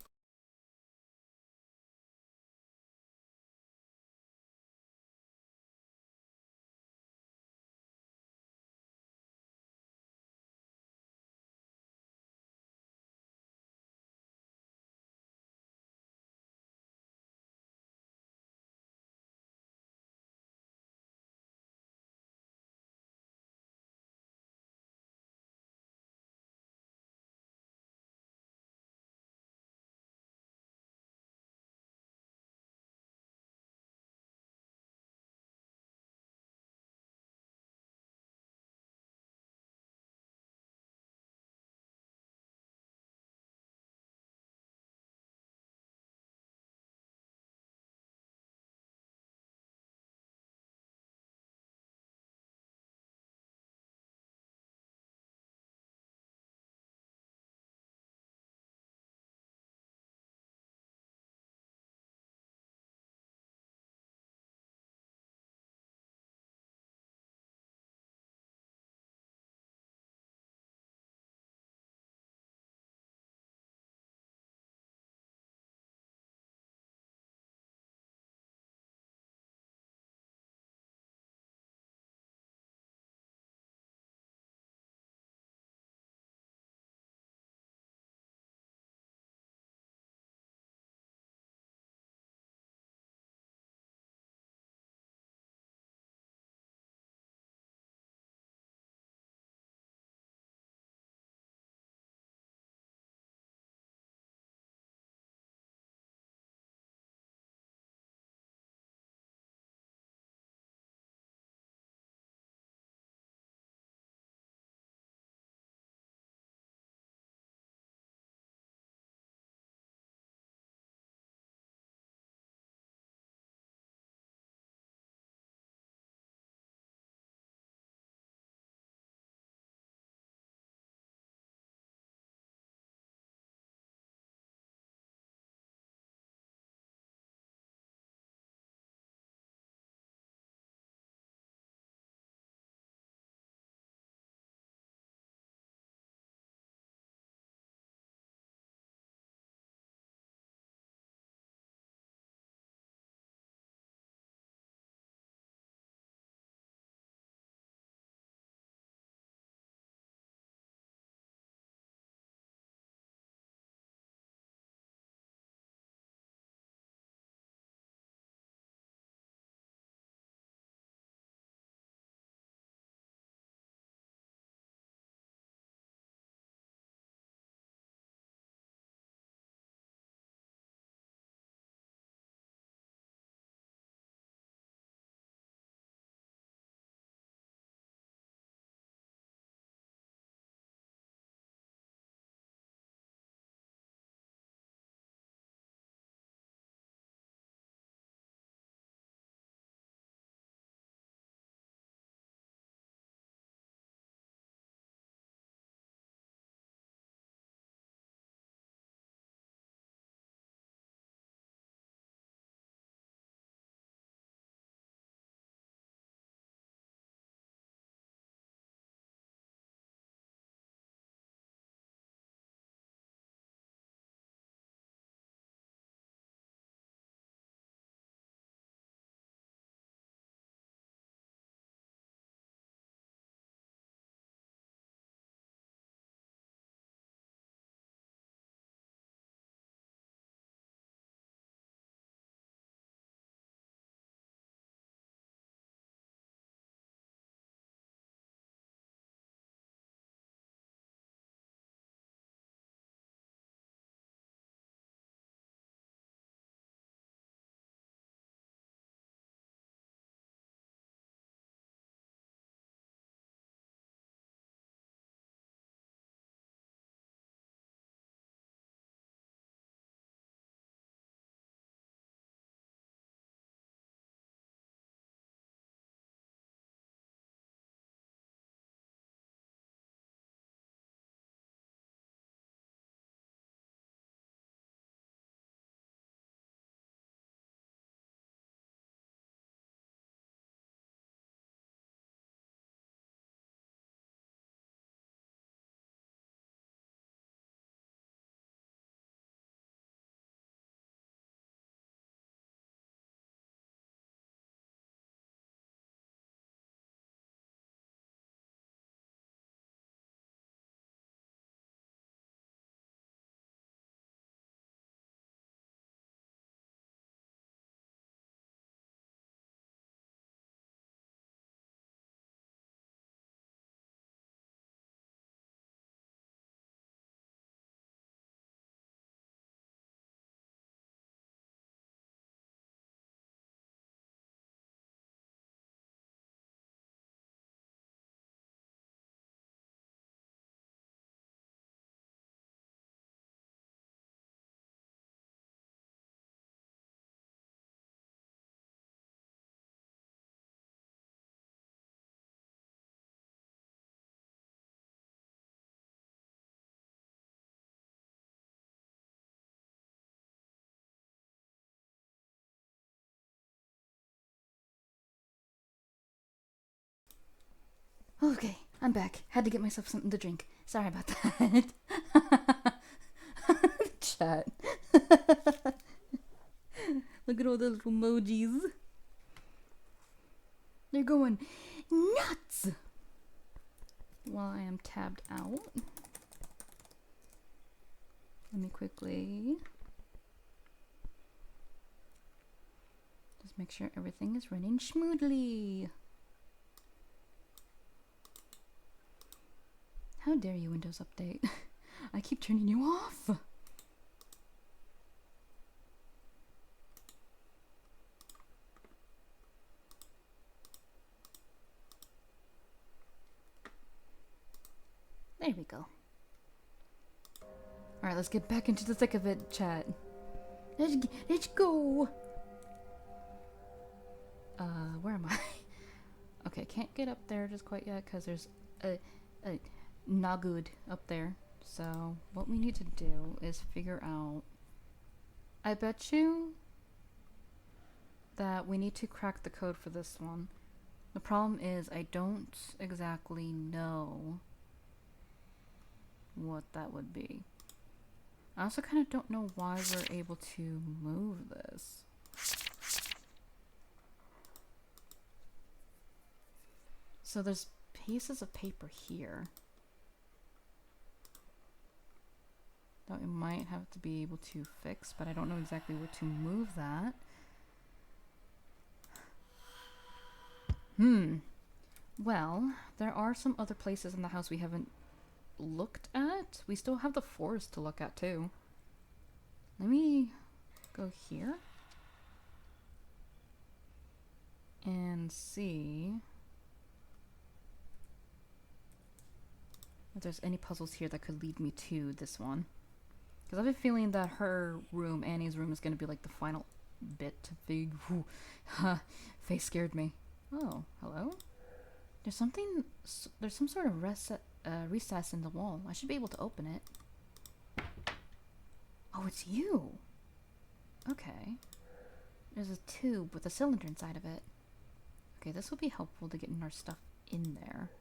Okay, I'm back. Had to get myself something to drink. Sorry about that. Chat. Look at all those emojis. They're going nuts while I am tabbed out. Let me quickly just make sure everything is running smoothly. How dare you, Windows Update? I keep turning you off. There we go. Alright, let's get back into the thick of it, chat. Let's go! Where am I? Okay, can't get up there just quite yet because there's a not good up there. So, what we need to do is figure out... I bet you that we need to crack the code for this one. The problem is I don't exactly know what that would be. I also kind of don't know why we're able to move this. So there's pieces of paper here that we might have to be able to fix, but I don't know exactly where to move that. Well, there are some other places in the house we haven't looked at. We still have the forest to look at too. Let me go here and see if there's any puzzles here that could lead me to this one. Because I have a feeling that her room, Annie's room, is going to be like the final bit to fig. Face scared me. Oh, hello? There's some sort of recess in the wall. I should be able to open it. Oh, it's you! Okay. There's a tube with a cylinder inside of it. Okay, this will be helpful to getting our stuff in there.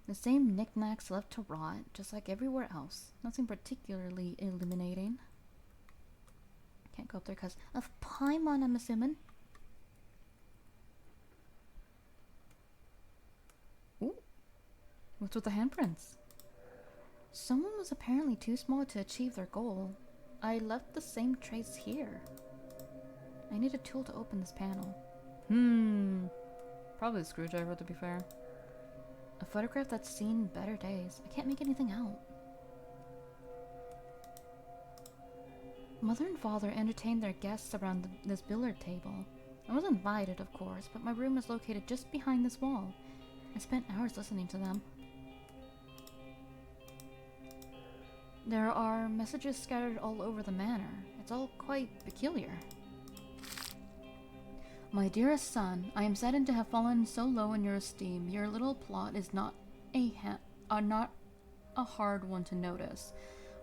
The same knickknacks left to rot, just like everywhere else. Nothing particularly illuminating. Can't go up there because of Paimon, I'm assuming. Ooh. What's with the handprints? Someone was apparently too small to achieve their goal. I left the same trace here. I need a tool to open this panel. Probably a screwdriver, to be fair. A photograph that's seen better days. I can't make anything out. Mother and father entertained their guests around this billiard table. I was invited, of course, but my room is located just behind this wall. I spent hours listening to them. There are messages scattered all over the manor. It's all quite peculiar. My dearest son, I am saddened to have fallen so low in your esteem. Your little plot is not a hard one to notice.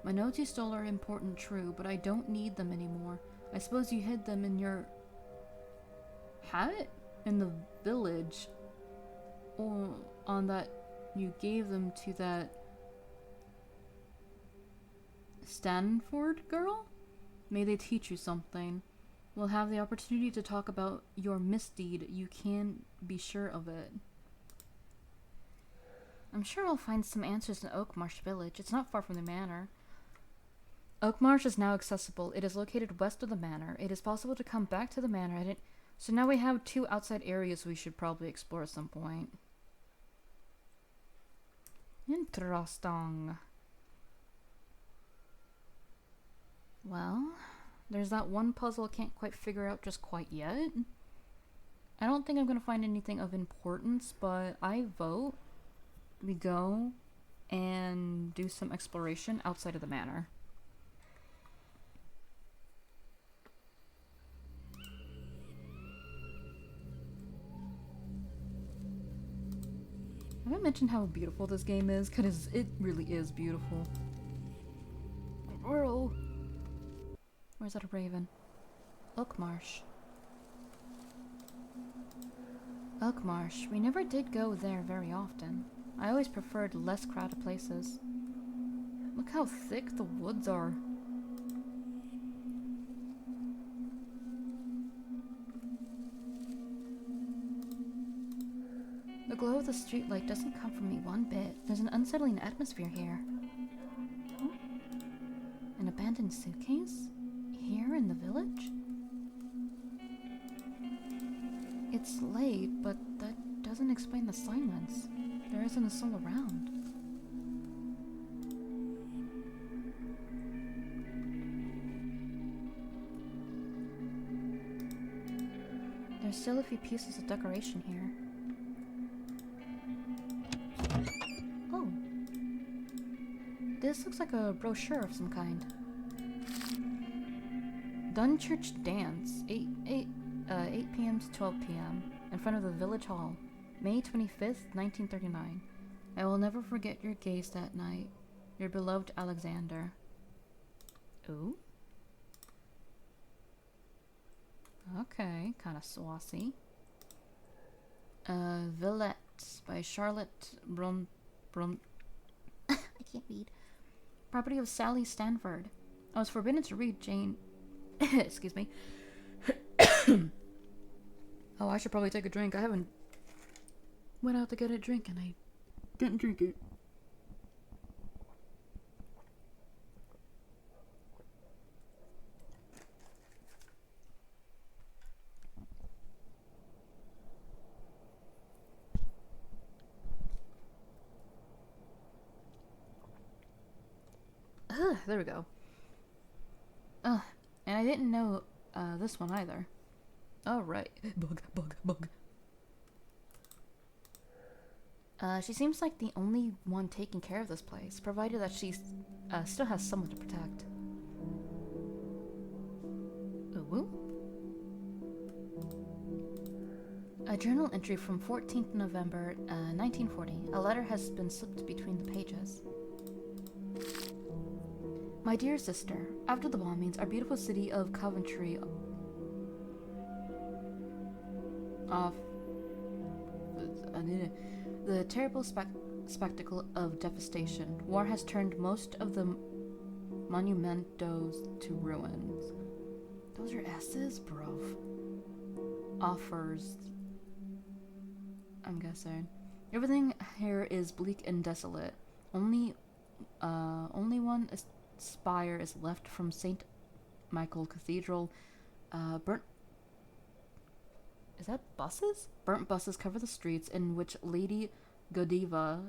My notes you stole are important, true, but I don't need them anymore. I suppose you hid them in your hat in the village, or on that you gave them to that Stanford girl? May they teach you something. We'll have the opportunity to talk about your misdeed. You can be sure of it. I'm sure I'll find some answers in Oakmarsh Village. It's not far from the manor. Oakmarsh is now accessible. It is located west of the manor. It is possible to come back to the manor at it. So now we have 2 outside areas we should probably explore at some point. Interesting. Well, there's that one puzzle I can't quite figure out just quite yet. I don't think I'm going to find anything of importance, but I vote we go and do some exploration outside of the manor. Have I mentioned how beautiful this game is? Because it really is beautiful. Whoa. Where's that a raven? Oakmarsh. Oakmarsh. We never did go there very often. I always preferred less crowded places. Look how thick the woods are. The glow of the streetlight doesn't come from me one bit. There's an unsettling atmosphere here. An abandoned suitcase? Here in the village? It's late, but that doesn't explain the silence. There isn't a soul around. There's still a few pieces of decoration here. Oh. This looks like a brochure of some kind. Dunchurch Dance, 8 p.m. to 12 p.m. in front of the village hall, May 25th, 1939. I will never forget your gaze that night. Your beloved Alexander. Ooh. Okay, kind of saucy. Villette by Charlotte I can't read. Property of Sally Stanford. I was forbidden to read Jane. Excuse me. Oh, I should probably take a drink. I haven't went out to get a drink and I didn't drink it. There we go. And I didn't know this one either. Oh, right. Bug. She seems like the only one taking care of this place, provided that she still has someone to protect. Ooh. A journal entry from 14th November, 1940. A letter has been slipped between the pages. My dear sister, after the bombings, our beautiful city of Coventry the terrible spectacle of devastation. War has turned most of the monumentos to ruins. Those are S's, bro. Offers, I'm guessing. Everything here is bleak and desolate. Only one spire is left from St. Michael Cathedral. Burnt... Is that buses? Burnt buses cover the streets in which Lady Godiva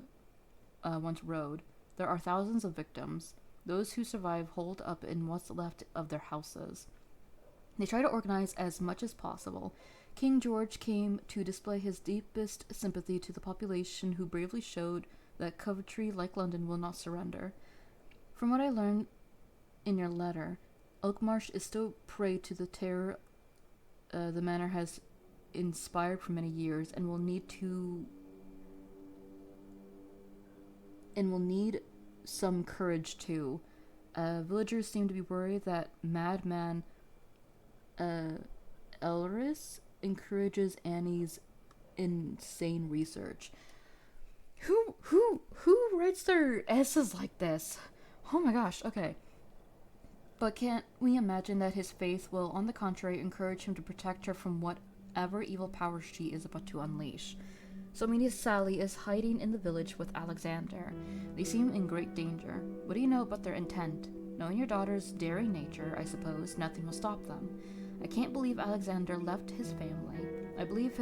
once rode. There are thousands of victims. Those who survive holed up in what's left of their houses. They try to organize as much as possible. King George came to display his deepest sympathy to the population who bravely showed that Coventry, like London, will not surrender. From what I learned in your letter, Oakmarsh is still prey to the terror the manor has inspired for many years, and will need some courage too. Villagers seem to be worried that madman Elris encourages Annie's insane research. Who writes their S's like this? Oh my gosh, okay. But can't we imagine that his faith will, on the contrary, encourage him to protect her from whatever evil power she is about to unleash? So meaning Sally is hiding in the village with Alexander. They seem in great danger. What do you know about their intent? Knowing your daughter's daring nature, I suppose, nothing will stop them. I can't believe Alexander left his family. I believe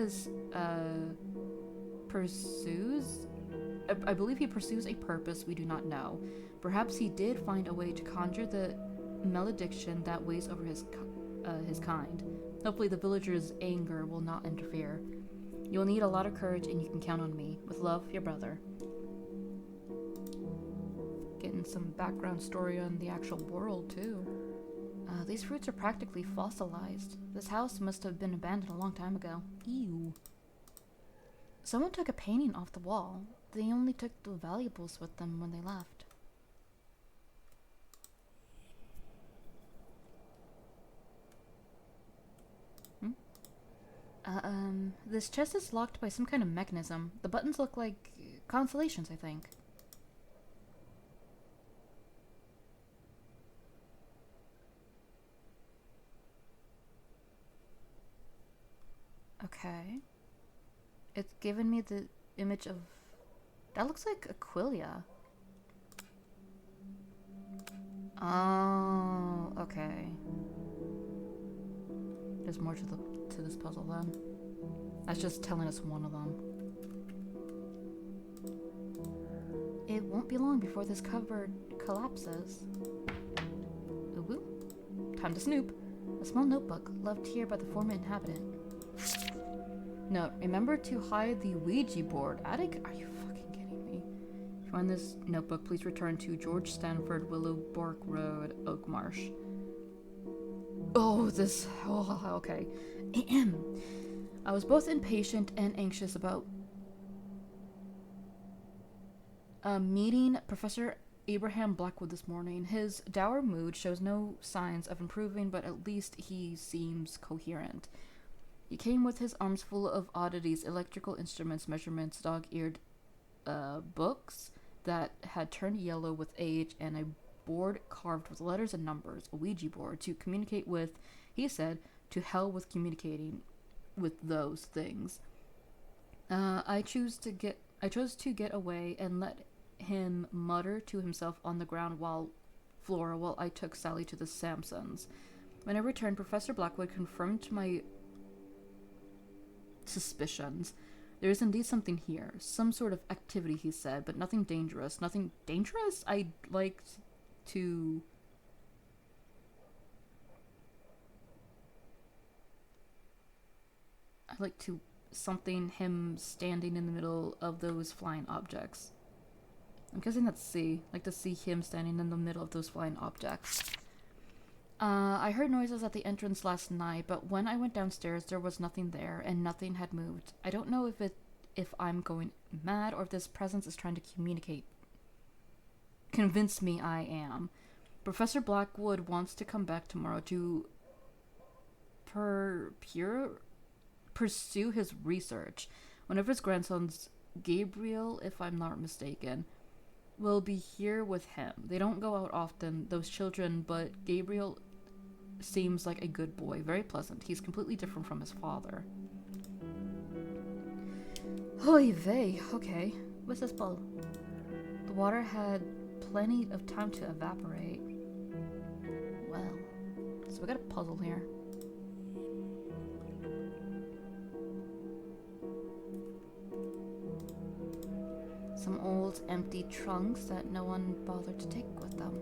I believe he pursues a purpose we do not know. Perhaps he did find a way to conjure the malediction that weighs over his kind. Hopefully the villagers' anger will not interfere. You will need a lot of courage, and you can count on me. With love, your brother. Getting some background story on the actual world, too. These fruits are practically fossilized. This house must have been abandoned a long time ago. Ew. Someone took a painting off the wall. They only took the valuables with them when they left. This chest is locked by some kind of mechanism. The buttons look like constellations, I think. Okay. It's given me the image of... That looks like Aquilia. Oh, okay. There's more to this puzzle then. That's just telling us one of them. It won't be long before this cupboard collapses. Ooh, time to snoop. A small notebook left here by the former inhabitant. Note, remember to hide the Ouija board. Attic? Are you fucking kidding me? If you find this notebook, please return to George Stanford, Willowbark Road, Oak Marsh. Oh, this... Oh, okay. I was both impatient and anxious about meeting Professor Abraham Blackwood this morning. His dour mood shows no signs of improving, but at least he seems coherent. He came with his arms full of oddities, electrical instruments, measurements, dog-eared books that had turned yellow with age, and a board carved with letters and numbers, a Ouija board, to communicate with, he said, to hell with communicating with those things. I chose to get away and let him mutter to himself on the ground while I took Sally to the Sampsons. When I returned, Professor Blackwood confirmed my suspicions. There is indeed something here. Some sort of activity, he said, but nothing dangerous. Nothing dangerous? I'd like to... something, him standing in the middle of those flying objects. I'm guessing that's C. Like to see him standing in the middle of those flying objects. I heard noises at the entrance last night, but when I went downstairs, there was nothing there, and nothing had moved. I don't know if I'm going mad, or if this presence is trying to convince me I am. Professor Blackwood wants to come back tomorrow to pursue his research. One of his grandsons, Gabriel, if I'm not mistaken, will be here with him. They don't go out often, those children, but Gabriel seems like a good boy, very pleasant. He's completely different from his father. Oy vey, okay. What's this bowl? The water had plenty of time to evaporate. Well, so we got a puzzle here. Some old empty trunks that no one bothered to take with them.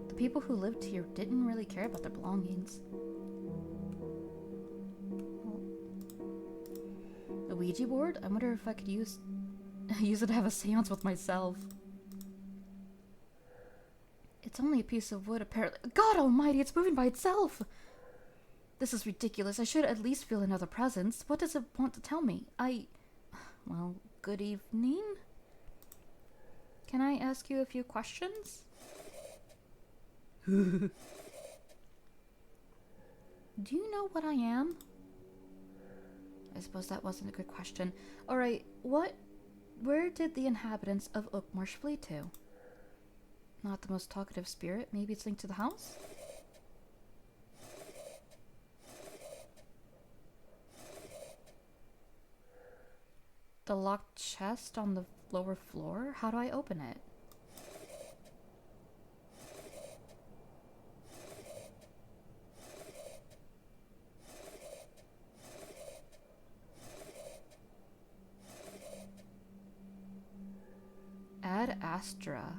The people who lived here didn't really care about their belongings. A Ouija board? I wonder if I could use it to have a seance with myself. It's only a piece of wood, apparently. God almighty, it's moving by itself! This is ridiculous. I should at least feel another presence. What does it want to tell me? Well, good evening? Can I ask you a few questions? Do you know what I am? I suppose that wasn't a good question. Alright, where did the inhabitants of Oakmarsh flee to? Not the most talkative spirit. Maybe it's linked to the house? The locked chest on the lower floor? How do I open it? Ad Astra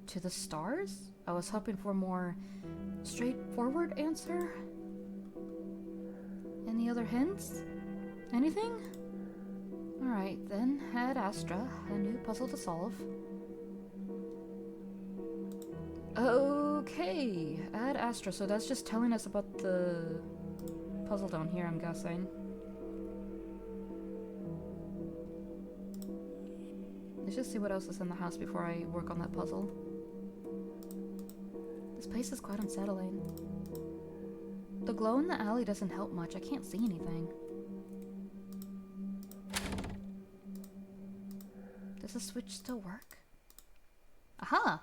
to the stars? I was hoping for a more straightforward answer. Any other hints? Anything? Alright then, Ad Astra, a new puzzle to solve. Okay, Ad Astra, so that's just telling us about the puzzle down here, I'm guessing. Let's just see what else is in the house before I work on that puzzle. This place is quite unsettling. The glow in the alley doesn't help much, I can't see anything. Does the switch still work? Aha!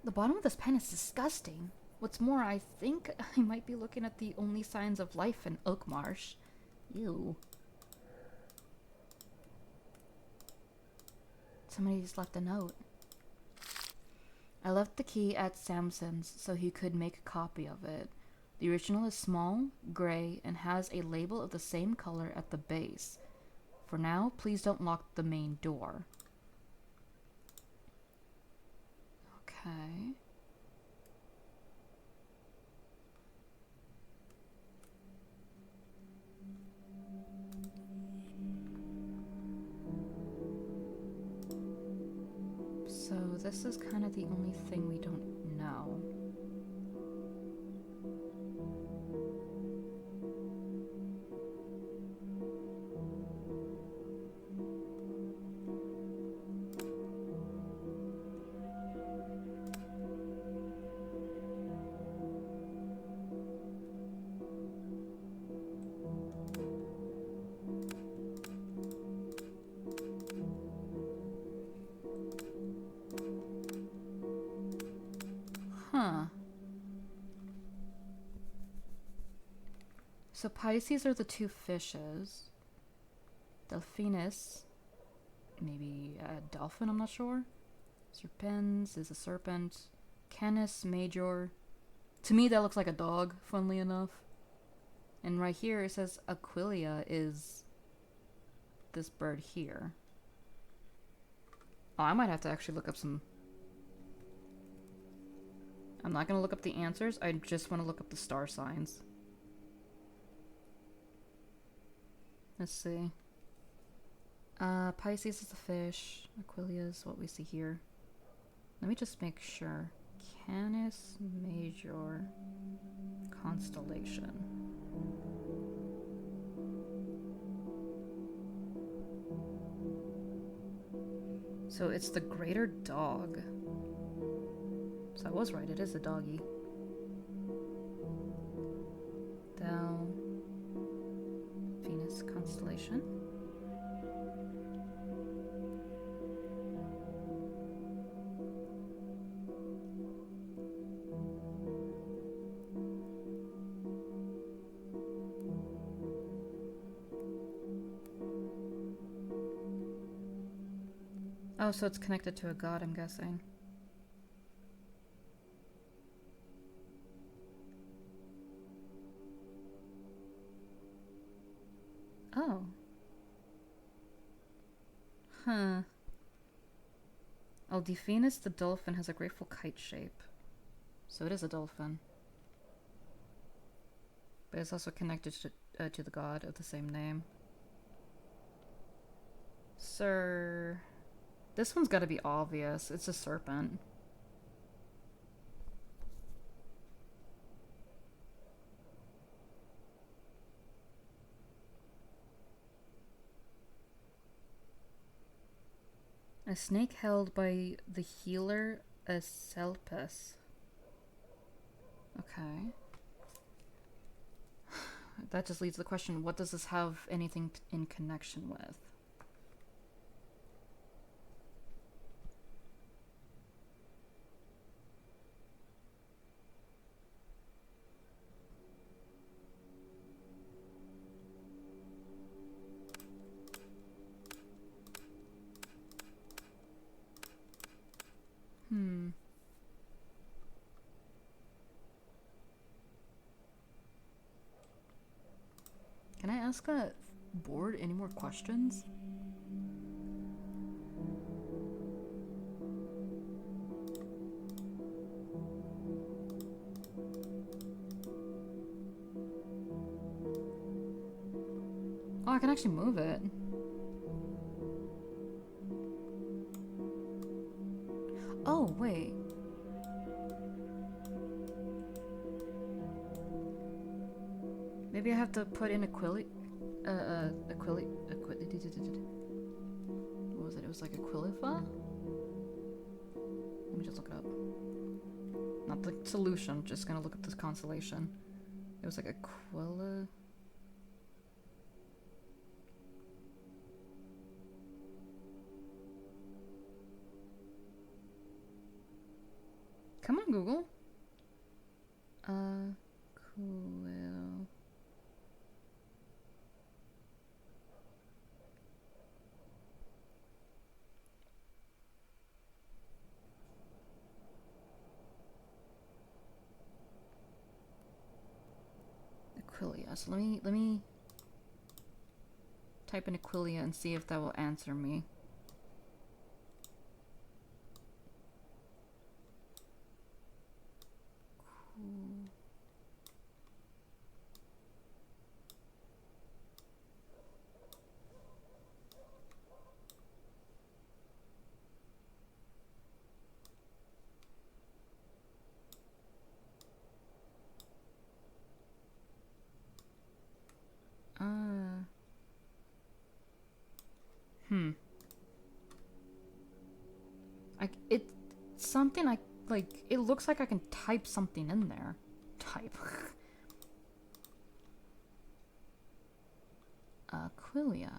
The bottom of this pen is disgusting. What's more, I think I might be looking at the only signs of life in Oak Marsh. Ew. Somebody's left a note. I left the key at Samson's so he could make a copy of it. The original is small, gray, and has a label of the same color at the base. For now, please don't lock the main door. Okay. So this is kind of the only thing we don't know. Huh. So Pisces are the two fishes. Delphinus, maybe a dolphin, I'm not sure. Serpens is a serpent. Canis Major. To me, that looks like a dog, funnily enough. And right here, it says Aquilia is this bird here. Oh, I might have to actually look up some... I'm not going to look up the answers. I just want to look up the star signs. Let's see. Pisces is a fish. Aquilia is what we see here. Let me just make sure. Canis Major constellation. So it's the greater dog. So I was right, it is a doggy. Venus constellation. Oh, so it's connected to a god, I'm guessing. Oh. Huh. Delphinus the dolphin has a graceful kite shape. So it is a dolphin. But it's also connected to the god of the same name. Sir... This one's gotta be obvious. It's a serpent. A snake held by the healer Aselpus. Okay. That just leads to the question, what does this have anything in connection with? Can I ask that board any more questions? Oh, I can actually move it. Oh, wait. Maybe I have to put in what was it? It was like Aquilifa? Let me just look it up. Not the solution, just gonna look up this constellation. It was like Aquila... Come on, Google. Quill. Aquilia. So let me type in Aquilia and see if that will answer me. Cool. It's something I like. It looks like I can type something in there. Type. Aquilia.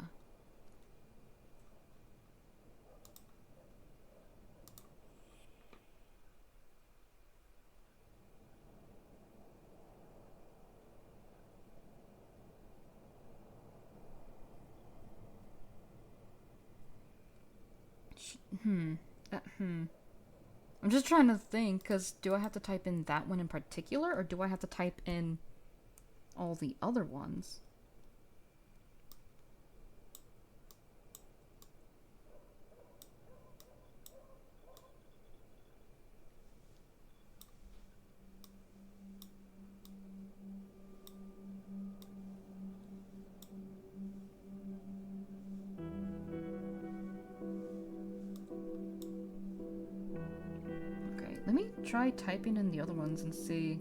I'm just trying to think, because do I have to type in that one in particular, or do I have to type in all the other ones? Okay, let me try typing in the other ones and see.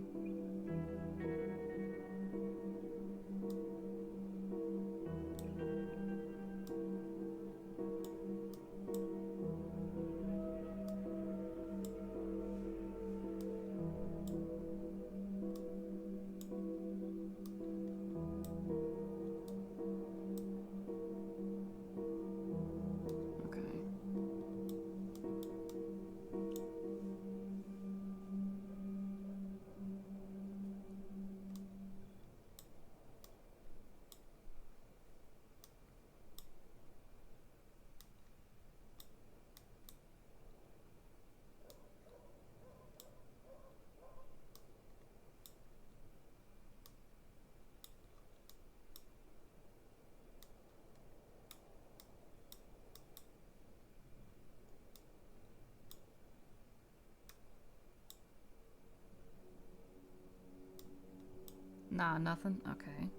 Nah, nothing? Okay.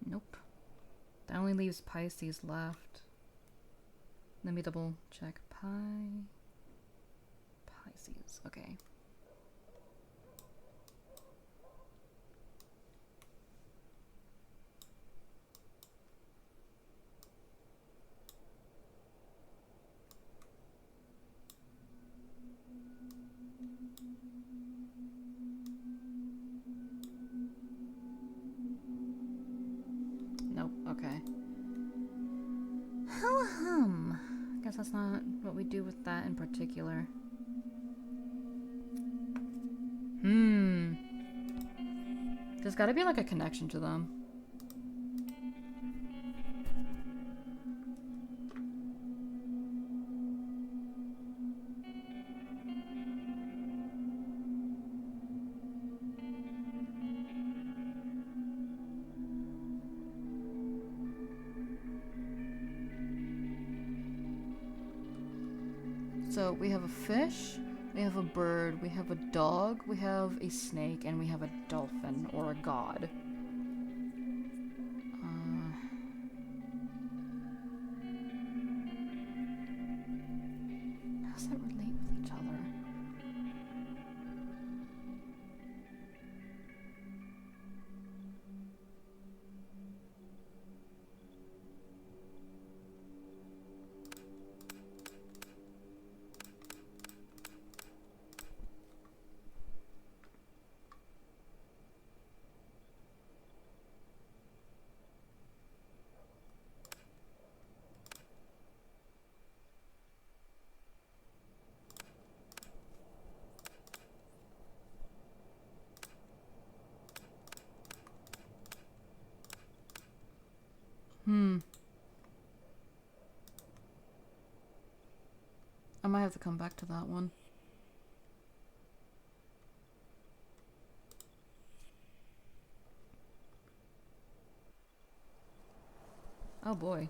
Nope. That only leaves Pisces left. Let me double check. Pisces. Okay. Nope. Okay. Guess that's not what we do with that in particular. There's gotta be like a connection to them. So we have a fish, we have a bird, we have a dog, we have a snake, and we have a dolphin or a god. How does that relate with each other? I might have to come back to that one. Oh boy.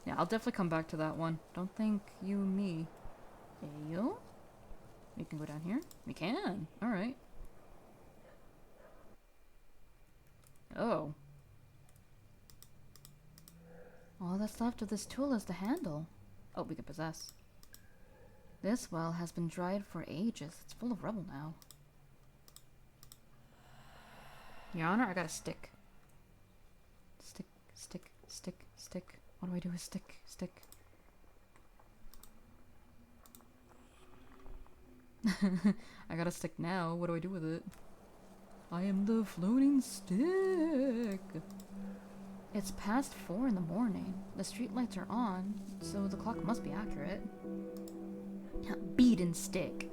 Yeah, I'll definitely come back to that one. Don't think you and me. Yo? We can go down here? We can. Alright. Oh. All that's left of this tool is the handle. Oh, we can possess. This well has been dried for ages. It's full of rubble now. Your Honor, I got a stick. Stick, stick, stick, stick. What do I do with stick, stick? I got a stick now. What do I do with it? I am the floating stick. It's past 4 in the morning. The streetlights are on, so the clock must be accurate. Beat and stick.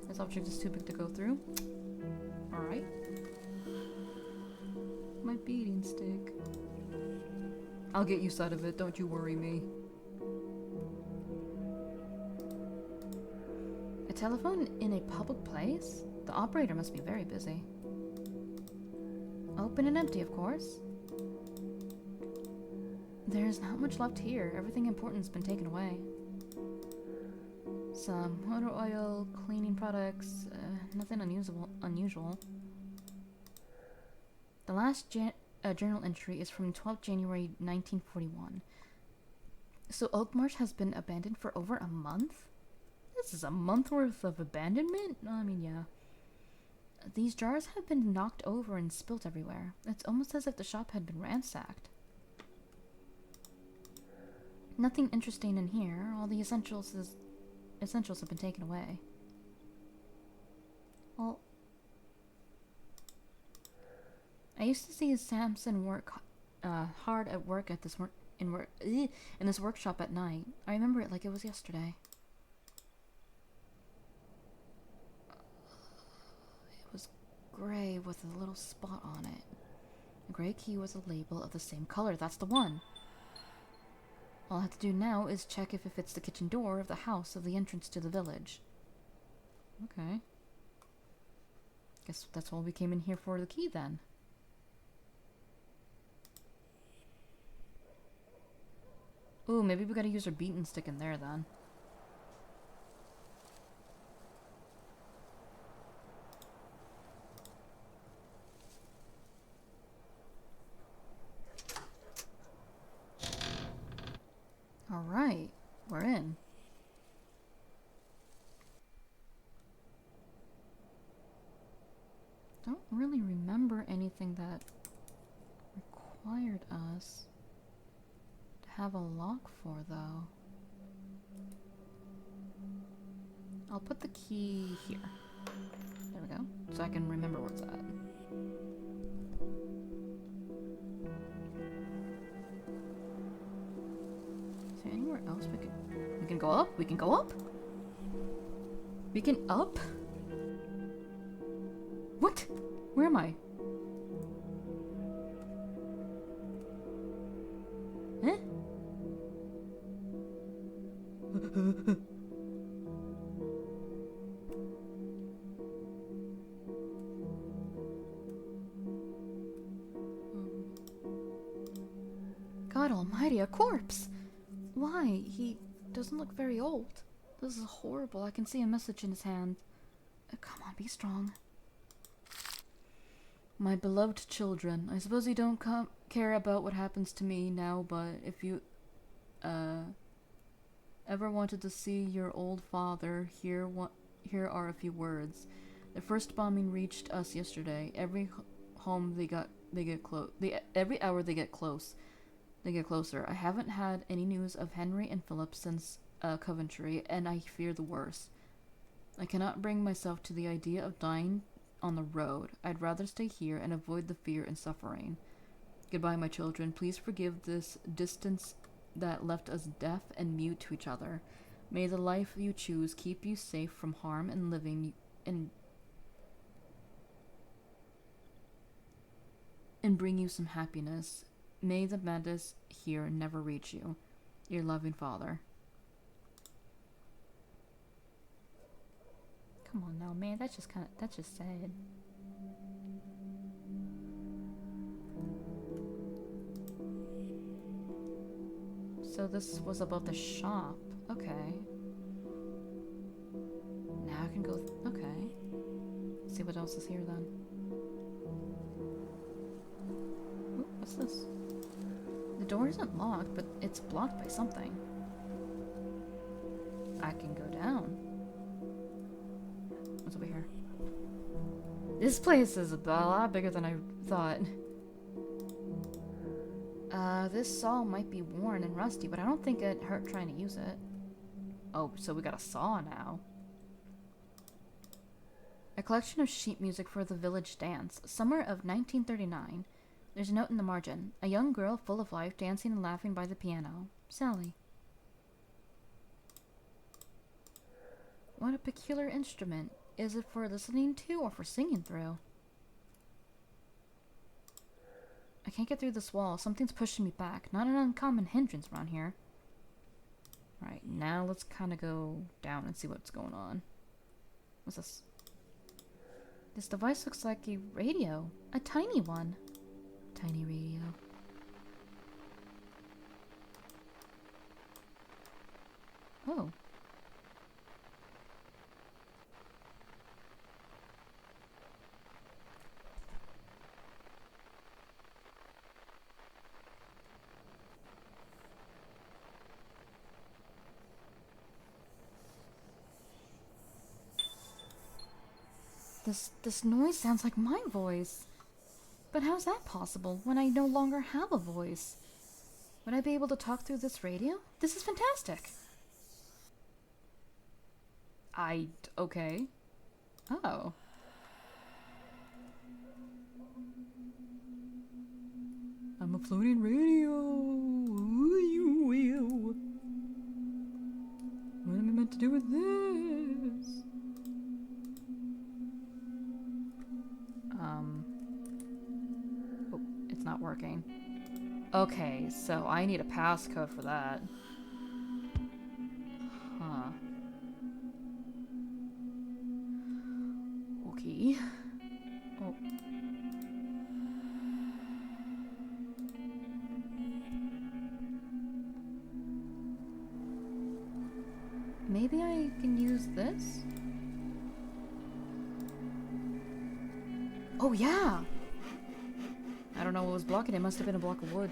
This object is too big to go through. Alright. My beating stick. I'll get use out of it, don't you worry me. A telephone in a public place? The operator must be very busy. Open and empty, of course. There's not much left here. Everything important's been taken away. Some motor oil, cleaning products, nothing unusual. The last journal entry is from 12th January 1941. So Oakmarsh has been abandoned for over a month? This is a month worth of abandonment? I mean, yeah. These jars have been knocked over and spilt everywhere. It's almost as if the shop had been ransacked. Nothing interesting in here. All the essentials have been taken away. Well, I used to see Samson work hard at work at in this workshop at night. I remember it like it was yesterday. It was gray with a little spot on it. The gray key was a label of the same color. That's the one. All I have to do now is check if it fits the kitchen door of the house of the entrance to the village. Okay. Guess that's all we came in here for, the key then. Ooh, maybe we gotta use our beaten stick in there then. Alright, we're in. Don't really remember anything that required us to have a lock for, though. I'll put the key here. There we go. So I can remember where it's at. Is there anywhere else we can go up? We can go up? We can up? What? Where am I? Huh? God almighty, a corpse! Why? He doesn't look very old. This is horrible. I can see a message in his hand. Come on, be strong. My beloved children, I suppose you don't care about what happens to me now, but if you ever wanted to see your old father, here are a few words. The first bombing reached us yesterday. Every home every hour they get closer. I haven't had any news of Henry and Philip since Coventry, and I fear the worst. I cannot bring myself to the idea of dying on the road. I'd rather stay here and avoid the fear and suffering. Goodbye, my children. Please forgive this distance that left us deaf and mute to each other. May the life you choose keep you safe from harm and living and bring you some happiness. May the madness here never reach you. Your loving father. Come on now, man. That's just sad. So this was about the shop. Okay. Now I can go... okay. Let's see what else is here then. Ooh, what's this? The door isn't locked, but it's blocked by something. I can go down. What's over here? This place is a lot bigger than I thought. This saw might be worn and rusty, but I don't think it hurt trying to use it. Oh, so we got a saw now. A collection of sheet music for the village dance. Summer of 1939. There's a note in the margin. A young girl full of life dancing and laughing by the piano. Sally. What a peculiar instrument. Is it for listening to or for singing through? I can't get through this wall. Something's pushing me back. Not an uncommon hindrance around here. Alright, now let's kind of go down and see what's going on. What's this? This device looks like a radio. A tiny one. Tiny radio. Oh. This noise sounds like my voice. But how's that possible when I no longer have a voice? Would I be able to talk through this radio? This is fantastic. Okay. Oh. I'm a floating radio. What am I meant to do with this? Oh, it's not working. Okay, so I need a passcode for that. Huh. Okay. Oh. Maybe I can use this? Oh, yeah! I don't know what was blocking it. Must have been a block of wood.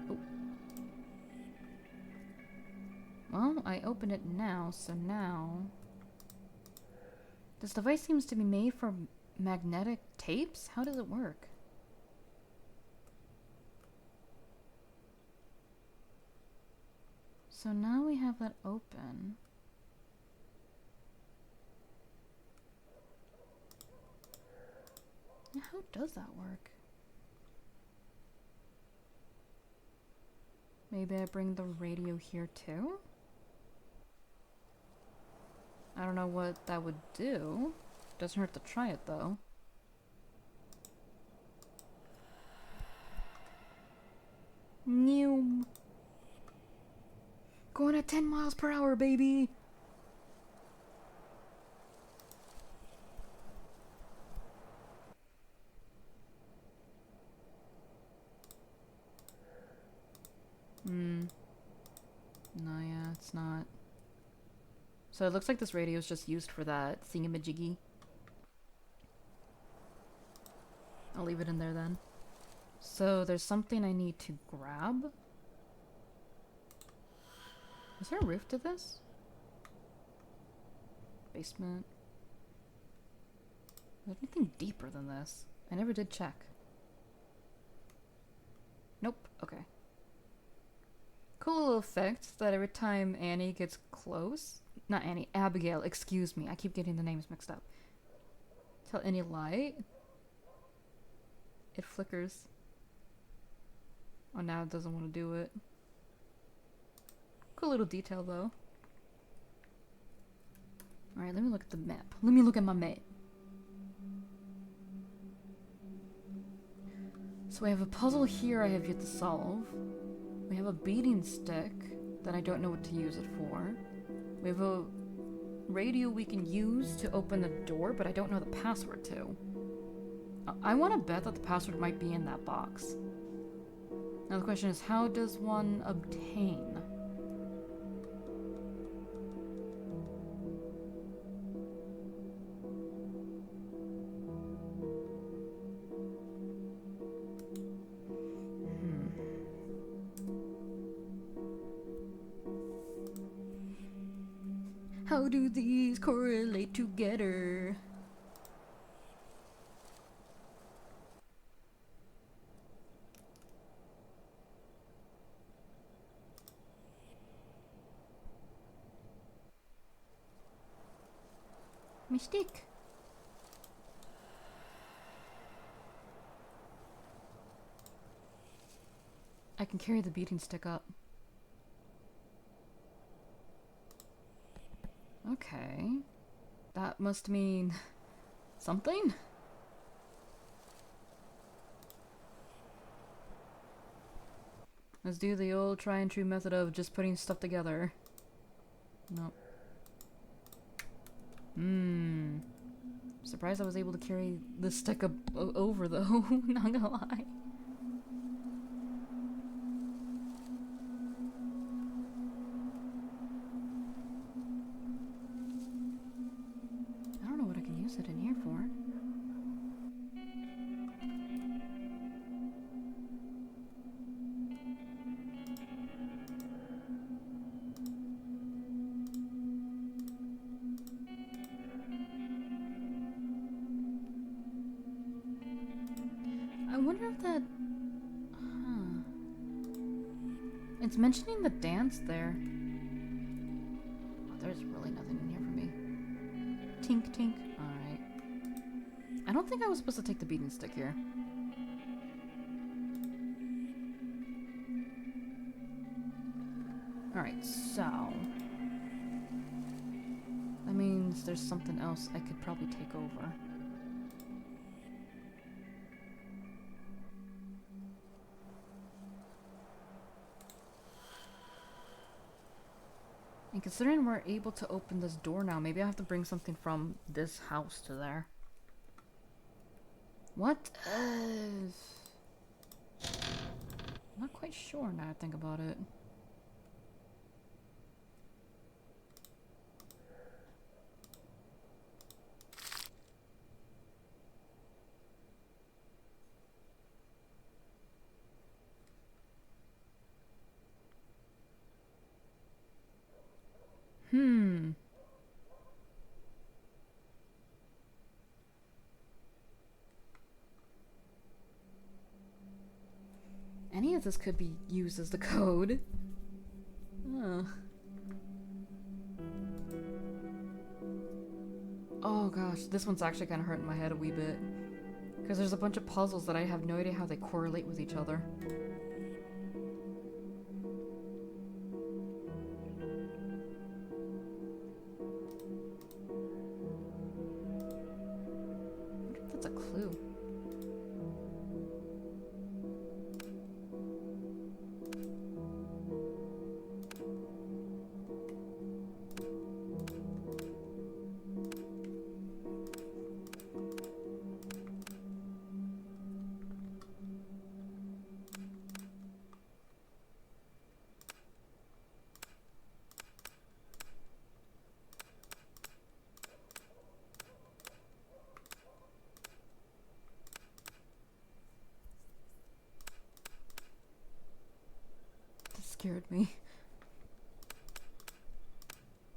Oh. Well, I open it now, so now... This device seems to be made for magnetic tapes? How does it work? So now we have that open. Now how does that work? Maybe I bring the radio here too? I don't know what that would do. Doesn't hurt to try it though. Noom. Going at 10 miles per hour, baby! No, yeah, it's not. So it looks like this radio is just used for that thingamajiggy. I'll leave it in there then. So there's something I need to grab. Is there a roof to this? Basement. Is there anything deeper than this? I never did check. Nope. Okay. Cool little effect that every time Annie gets close... Not Annie, Abigail, excuse me. I keep getting the names mixed up. Tell any light. It flickers. Oh, now it doesn't want to do it. Cool little detail, though. Alright, let me look at the map. Let me look at my map. So we have a puzzle here I have yet to solve. We have a beating stick that I don't know what to use it for. We have a radio we can use to open the door, but I don't know the password to. I want to bet that the password might be in that box. Now the question is, how does one obtain? How do these correlate together? My stick. I can carry the beating stick up. Okay. That must mean something? Let's do the old try and true method of just putting stuff together. Nope. Surprised I was able to carry the stick up over though, not gonna lie. I don't know what I can use it in here for. I wonder if that... Huh. It's mentioning the dance there. Oh, there's really nothing in here for me. Tink, tink. Alright. I don't think I was supposed to take the beating stick here. Alright, so... that means there's something else I could probably take over. And considering we're able to open this door now, maybe I have to bring something from this house to there. What? Not quite sure now I think about it. Any of this could be used as the code. Oh gosh, this one's actually kind of hurting my head a wee bit. Because there's a bunch of puzzles that I have no idea how they correlate with each other. I wonder if that's a clue. Scared me.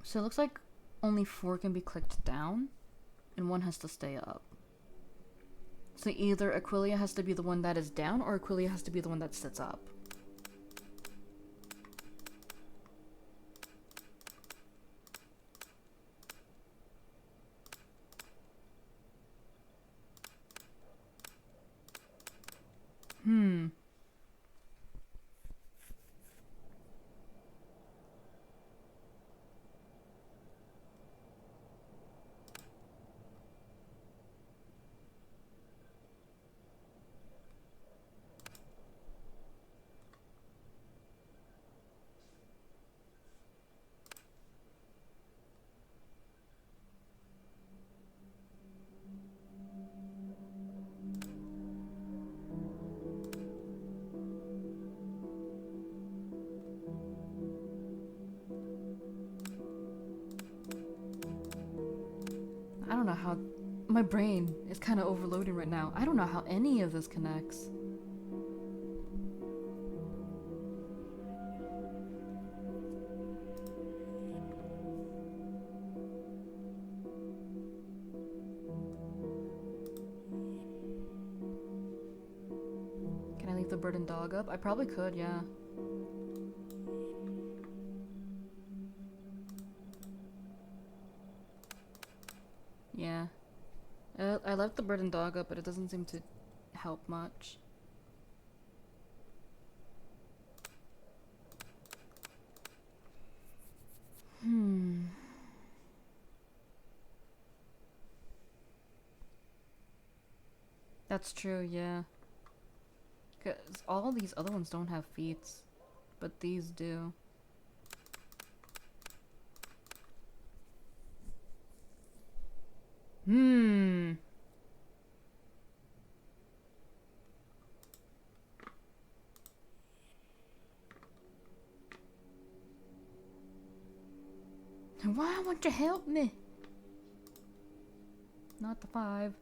So it looks like only 4 can be clicked down, and 1 has to stay up. So either Aquilia has to be the one that is down, or Aquilia has to be the one that sits up. I don't know how... My brain is kind of overloading right now. I don't know how any of this connects. Can I leave the bird and dog up? I probably could, yeah. Yeah. I left the bird and dog up, but it doesn't seem to help much. That's true, yeah. 'Cause all these other ones don't have feet, but these do. Why won't you help me? Not the 5.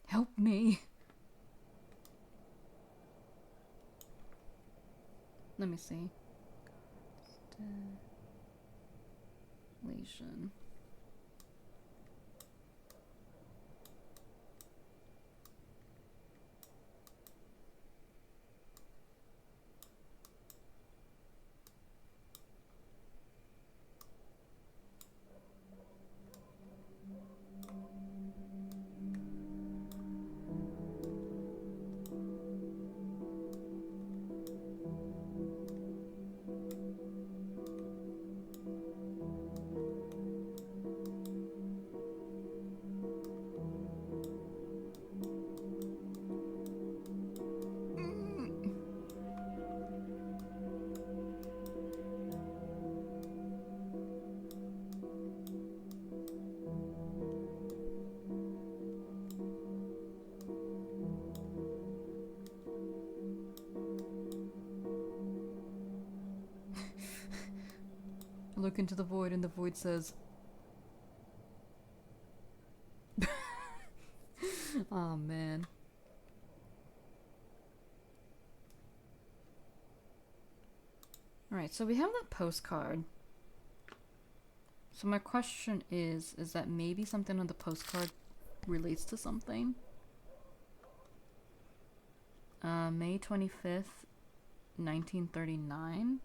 Help me. Let me see. Constellation. Look into the void, and the void says, oh man. Alright, so we have that postcard. So my question is that maybe something on the postcard relates to something? May 25th, 1939?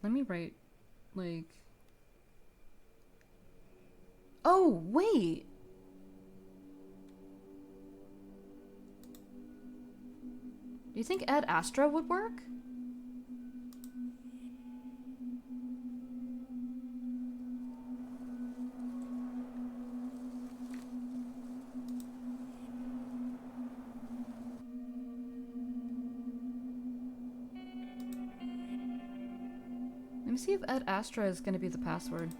Let me write, like... Oh, wait! Do you think Ad Astra would work? Let me see if Ad Astra is gonna be the password.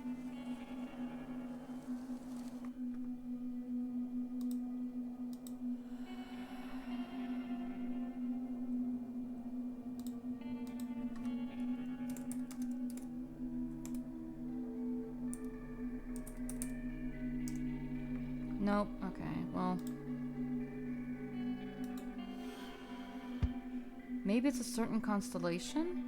Nope. Okay, well. Maybe it's a certain constellation?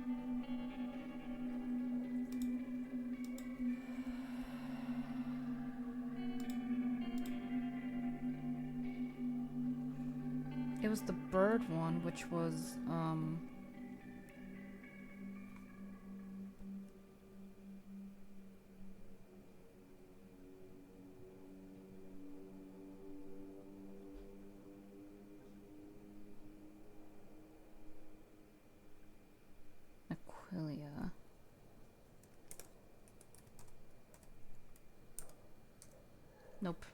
It was the bird one, which was, Aquilia. Nope.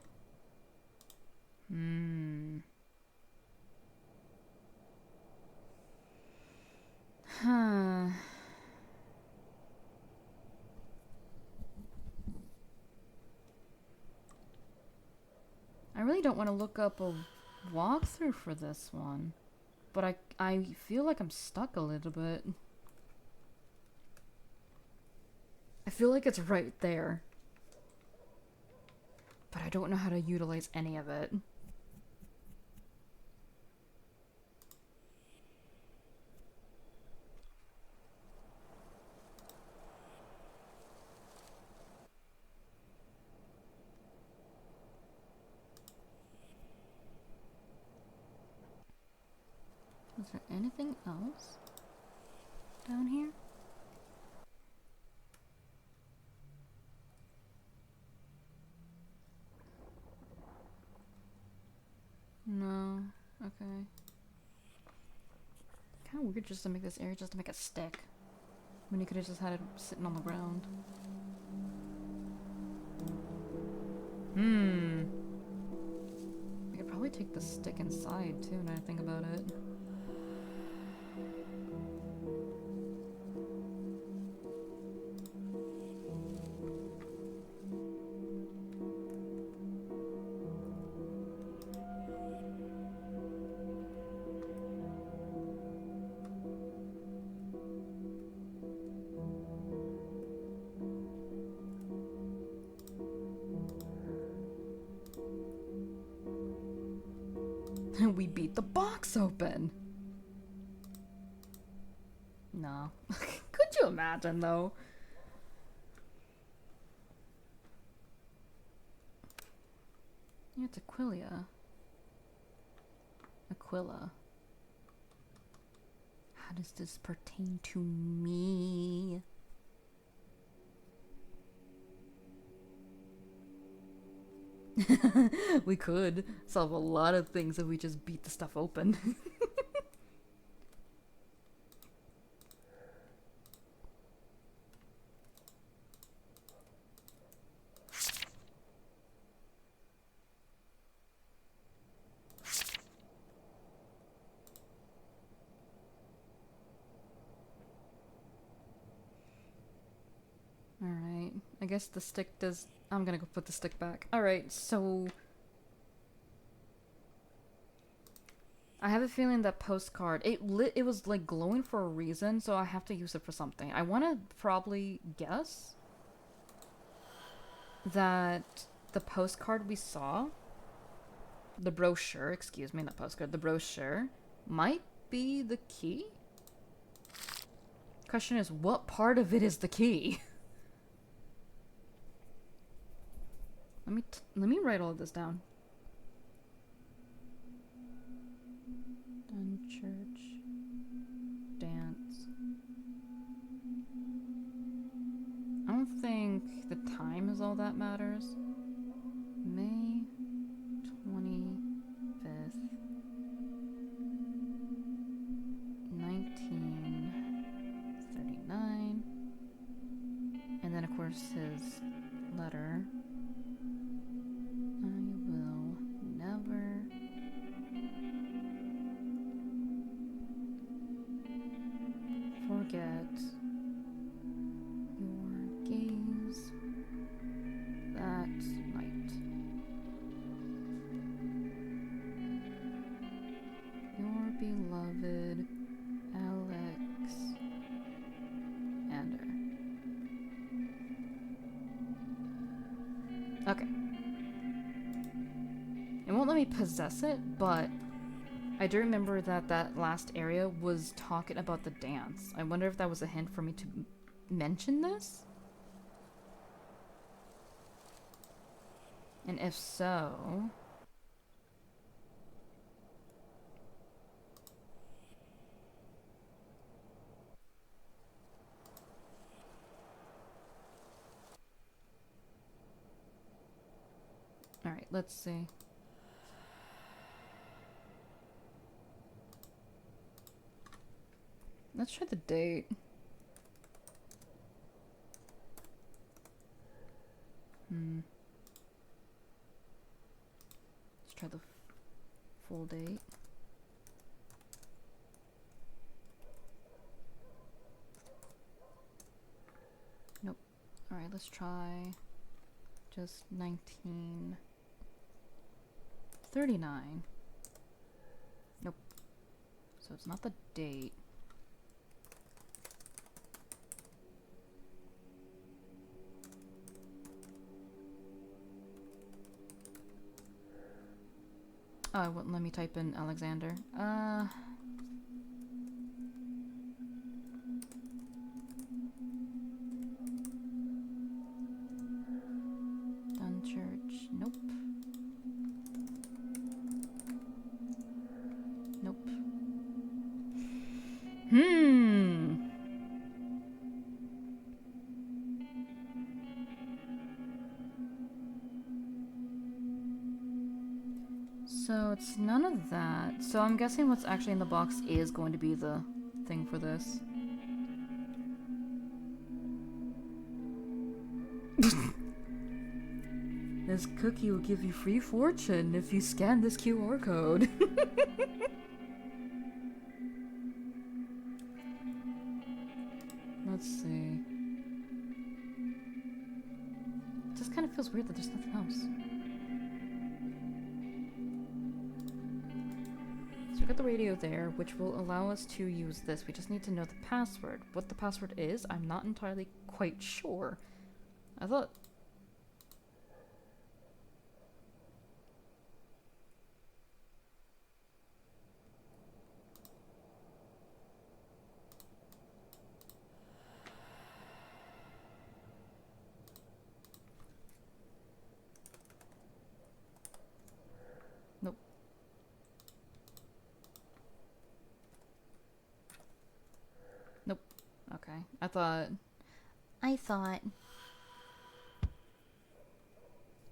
Huh. really don't want to look up a walkthrough for this one. But I feel like I'm stuck a little bit. I feel like it's right there. But I don't know how to utilize any of it. Is there anything else down here? No. Okay. Kind of weird just to make this area just to make it stick. When you could have just had it sitting on the ground. I could probably take the stick inside too now that I think about it. We beat the box open! No. Could you imagine, though? Yeah, it's Aquilia. Aquila. How does this pertain to me? We could solve a lot of things if we just beat the stuff open. Alright, I guess the stick does... I'm gonna go put the stick back. Alright, so... I have a feeling that postcard, it was like glowing for a reason, so I have to use it for something. I want to probably guess that the postcard we saw, the brochure, excuse me, not postcard, the brochure, might be the key? Question is, what part of it is the key? Let me write all of this down. Done church dance. I don't think the time is all that matters. May 25th, 1939. And then of course his letter. I will never forget your gaze that night. Your beloved Alexander. Okay. It won't let me possess it, but I do remember that that last area was talking about the dance. I wonder if that was a hint for me to mention this? And if so... Alright, let's see. Let's try the date. Let's try the full date. Nope. Alright, let's try just 19... 39. Nope. So it's not the date. Oh, it wouldn't let me type in Alexander. Dunchurch. Nope. Nope. So it's none of that. So I'm guessing what's actually in the box is going to be the thing for this. This cookie will give you free fortune if you scan this QR code. Let's see. It just kind of feels weird that there's nothing else. So we got the radio there, which will allow us to use this. We just need to know the password. What the password is, I'm not entirely quite sure. I thought... Nope. Nope. Okay. I thought...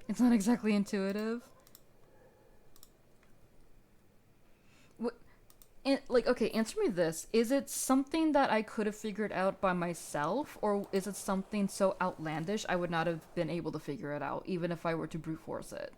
It's not exactly intuitive. What? Like, okay, answer me this. Is it something that I could have figured out by myself, or is it something so outlandish I would not have been able to figure it out, even if I were to brute force it?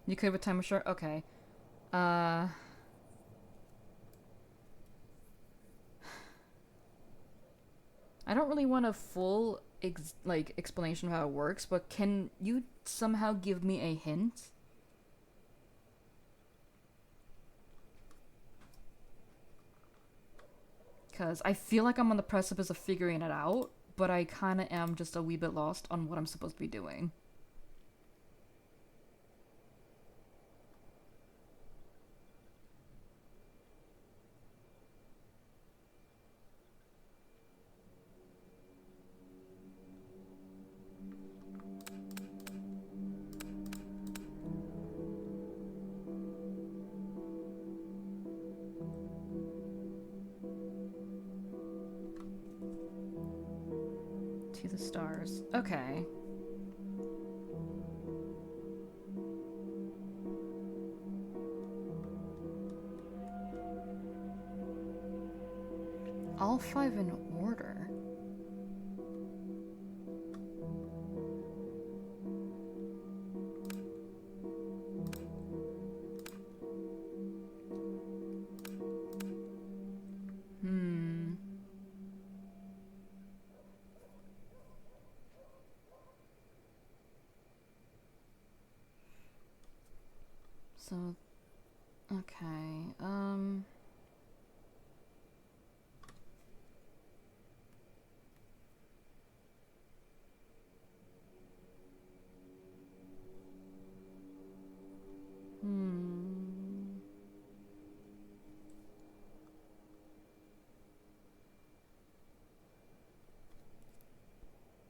You could with time machine? Okay. I don't really want a full explanation of how it works, but can you somehow give me a hint? Because I feel like I'm on the precipice of figuring it out, but I kind of am just a wee bit lost on what I'm supposed to be doing. To the stars. Okay. All 5 in order. So, okay,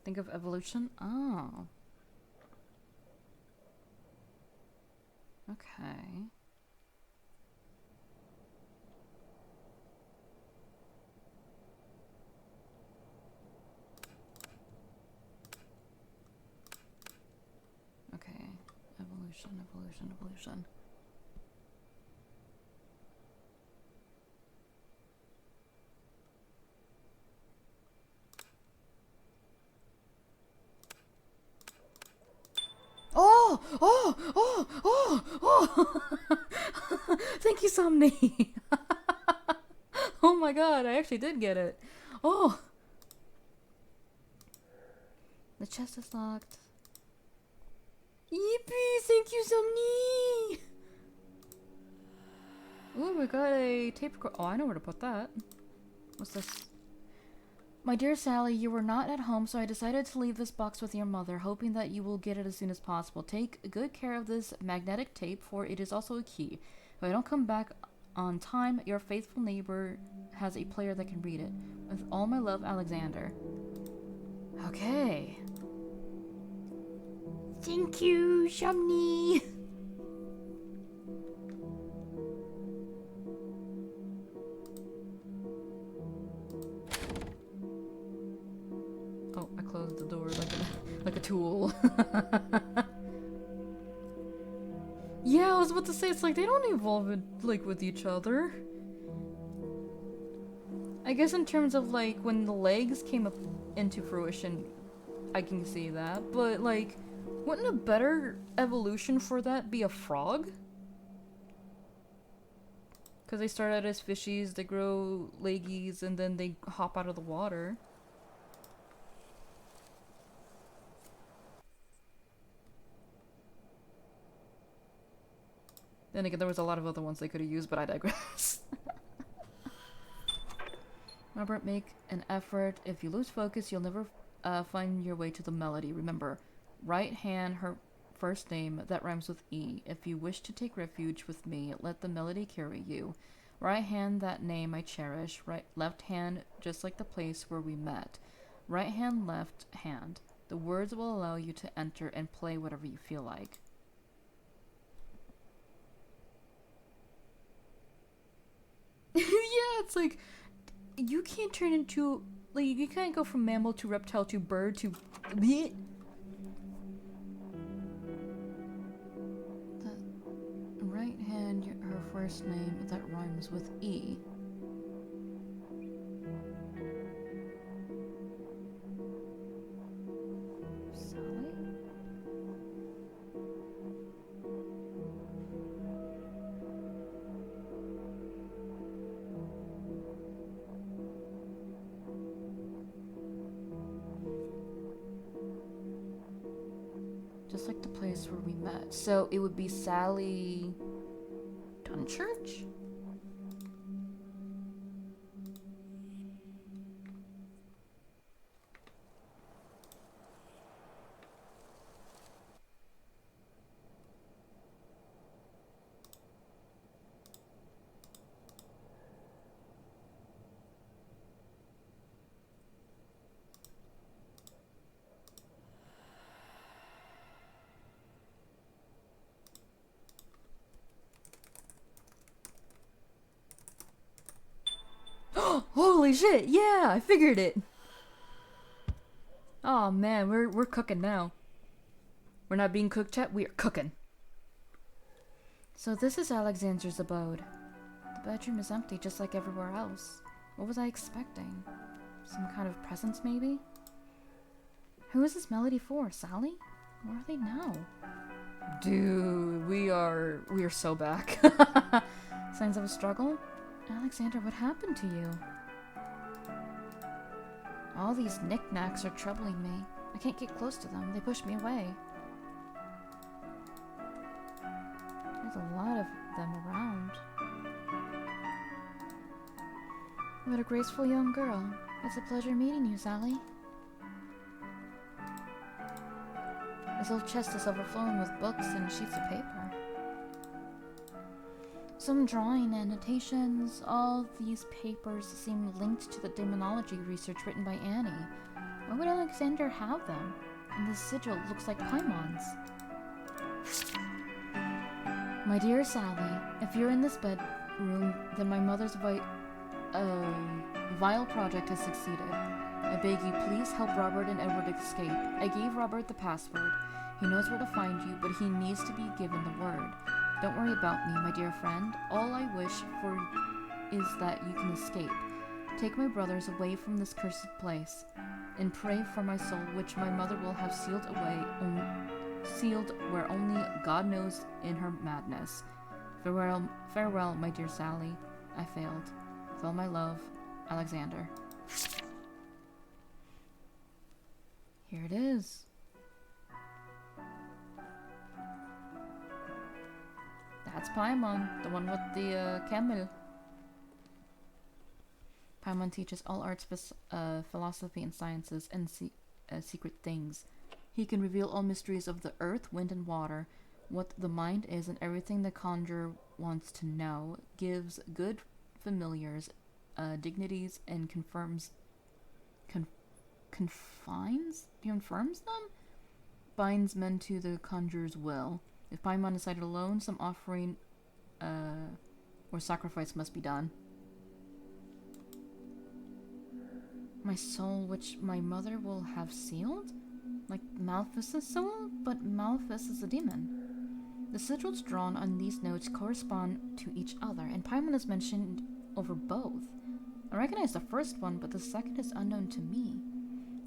Think of evolution? Oh. Okay. Okay. Evolution. Oh! Oh! Oh! Oh! Oh! Thank you, Somni! Oh my god, I actually did get it. Oh! The chest is locked. Yippee! Thank you, Somni! Ooh, we got a tape recorder. Oh, I know where to put that. What's this? My dear Sally, you were not at home, so I decided to leave this box with your mother, hoping that you will get it as soon as possible. Take good care of this magnetic tape, for it is also a key. If I don't come back on time, your faithful neighbor has a player that can read it. With all my love, Alexander. Okay. Thank you, Shumney. Oh, I closed the door like a tool. Yeah, I was about to say, it's like they don't evolve with each other. I guess in terms of like when the legs came up into fruition, I can see that, but like, wouldn't a better evolution for that be a frog? Because they start out as fishies, they grow leggies, and then they hop out of the water. Then again, there was a lot of other ones they could have used, but I digress. Robert, make an effort. If you lose focus, you'll never find your way to the melody. Remember, right hand, her first name, that rhymes with E. If you wish to take refuge with me, let the melody carry you. Right hand, that name I cherish. Right, left hand, just like the place where we met. Right hand, left hand. The words will allow you to enter and play whatever you feel like. Yeah, it's like, you can't turn into, like, you can't go from mammal to reptile to bird to bleh. The right hand, her first name, that rhymes with E. Sally? Just like the place where we met. So it would be Sally Dunchurch? Holy shit, yeah, I figured it. Oh man, we're cooking now. We're not being cooked yet, we are cooking. So this is Alexander's abode. The bedroom is empty just like everywhere else. What was I expecting? Some kind of presents, maybe? Who is this melody for? Sally? Where are they now? Dude, we are so back. Signs of a struggle? Alexander, what happened to you? All these knickknacks are troubling me. I can't get close to them. They push me away. There's a lot of them around. What a graceful young girl. It's a pleasure meeting you, Sally. His old chest is overflowing with books and sheets of paper. Some drawing and notations. All these papers seem linked to the demonology research written by Annie. Why would Alexander have them? And the sigil looks like Paimon's. My dear Sally, if you're in this bedroom, then my mother's vile project has succeeded. I beg you, please help Robert and Edward escape. I gave Robert the password. He knows where to find you, but he needs to be given the word. Don't worry about me, my dear friend. All I wish for is that you can escape. Take my brothers away from this cursed place, and pray for my soul, which my mother will have sealed away sealed where only God knows in her madness. Farewell, farewell, my dear Sally. I failed. With all my love, Alexander. Here it is. That's Paimon, the one with the camel. Paimon teaches all arts, philosophy, and sciences, and secret things. He can reveal all mysteries of the earth, wind, and water, what the mind is, and everything the conjurer wants to know. Gives good familiars dignities and confirms them? Binds men to the conjurer's will. If Paimon decided alone, some offering or sacrifice must be done. My soul, which my mother will have sealed? Like Malthus's soul? But Malthus is a demon. The sigils drawn on these notes correspond to each other, and Paimon is mentioned over both. I recognize the first one, but the second is unknown to me.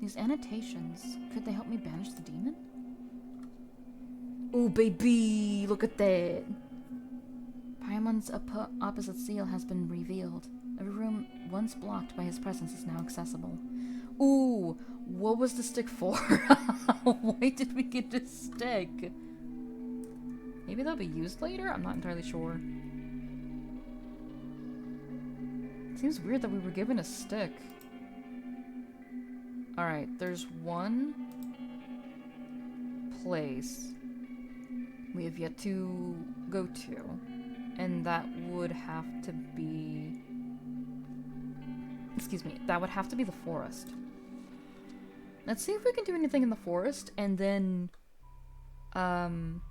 These annotations, could they help me banish the demon? Oh, baby, look at that. Paimon's opposite seal has been revealed. Every room once blocked by his presence is now accessible. Ooh, what was the stick for? Why did we get this stick? Maybe that'll be used later? I'm not entirely sure. Seems weird that we were given a stick. Alright, there's one place we have yet to go to, and that would have to be... Excuse me, that would have to be the forest. Let's see if we can do anything in the forest, and then... I'm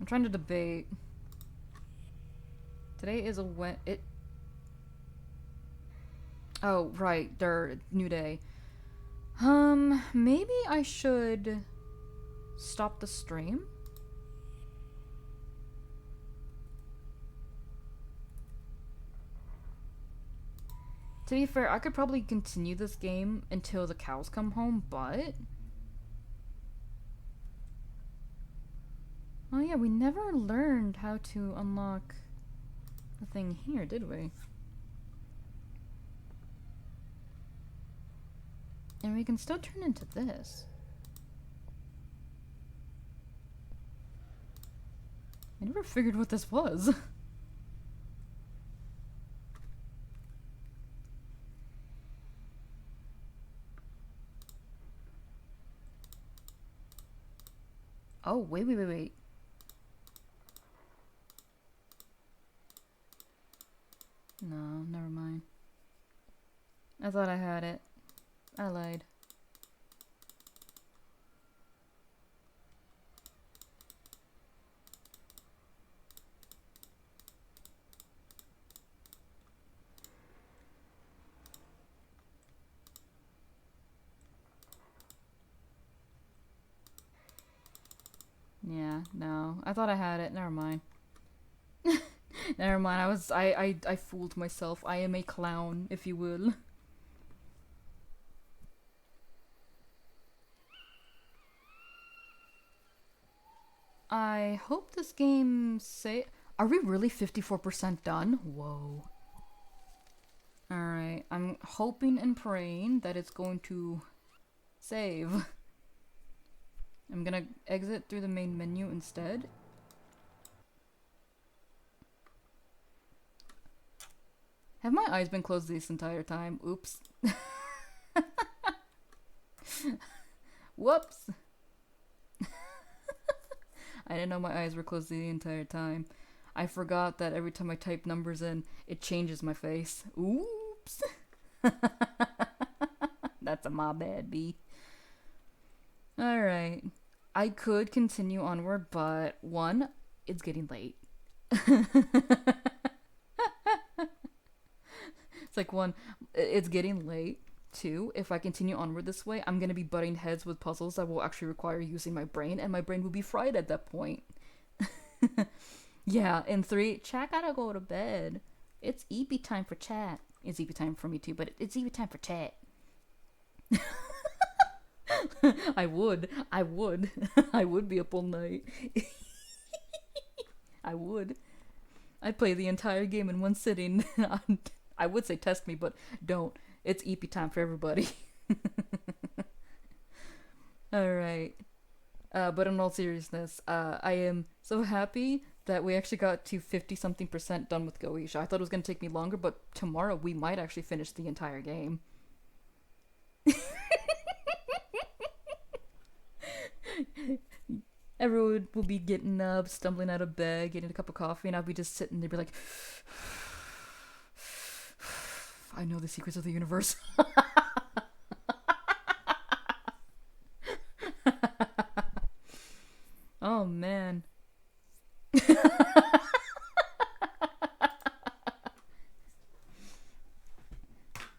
trying to debate. Today is Oh, right, new day. Maybe I should stop the stream? To be fair, I could probably continue this game until the cows come home, but... Oh yeah, we never learned how to unlock the thing here, did we? And we can still turn into this. I never figured what this was. Oh, wait. No, never mind. I thought I had it. I lied. Yeah, no. I thought I had it. Never mind. Never mind. I fooled myself. I am a clown, if you will. I hope this game Are we really 54% done? Whoa. Alright, I'm hoping and praying that it's going to save. I'm gonna exit through the main menu instead. Have my eyes been closed this entire time? Oops. Whoops. I didn't know my eyes were closed the entire time. I forgot that every time I type numbers in, it changes my face. Oops. That's my bad, B. Alright. I could continue onward, but one, it's getting late. It's like one, it's getting late. Two, if I continue onward this way, I'm gonna be butting heads with puzzles that will actually require using my brain, and my brain will be fried at that point. Yeah, in 3, chat gotta go to bed. It's EP time for chat. It's EP time for me too, but it's EP time for chat. I would I would be up all night. I would. I'd play the entire game in one sitting. I would say test me, but don't. It's EP time for everybody. Alright. But in all seriousness, I am so happy that we actually got to 50-something% done with Goetia. I thought it was going to take me longer, but tomorrow we might actually finish the entire game. Everyone will be getting up, stumbling out of bed, getting a cup of coffee, and I'll be just sitting there, be like, I know the secrets of the universe. Oh man.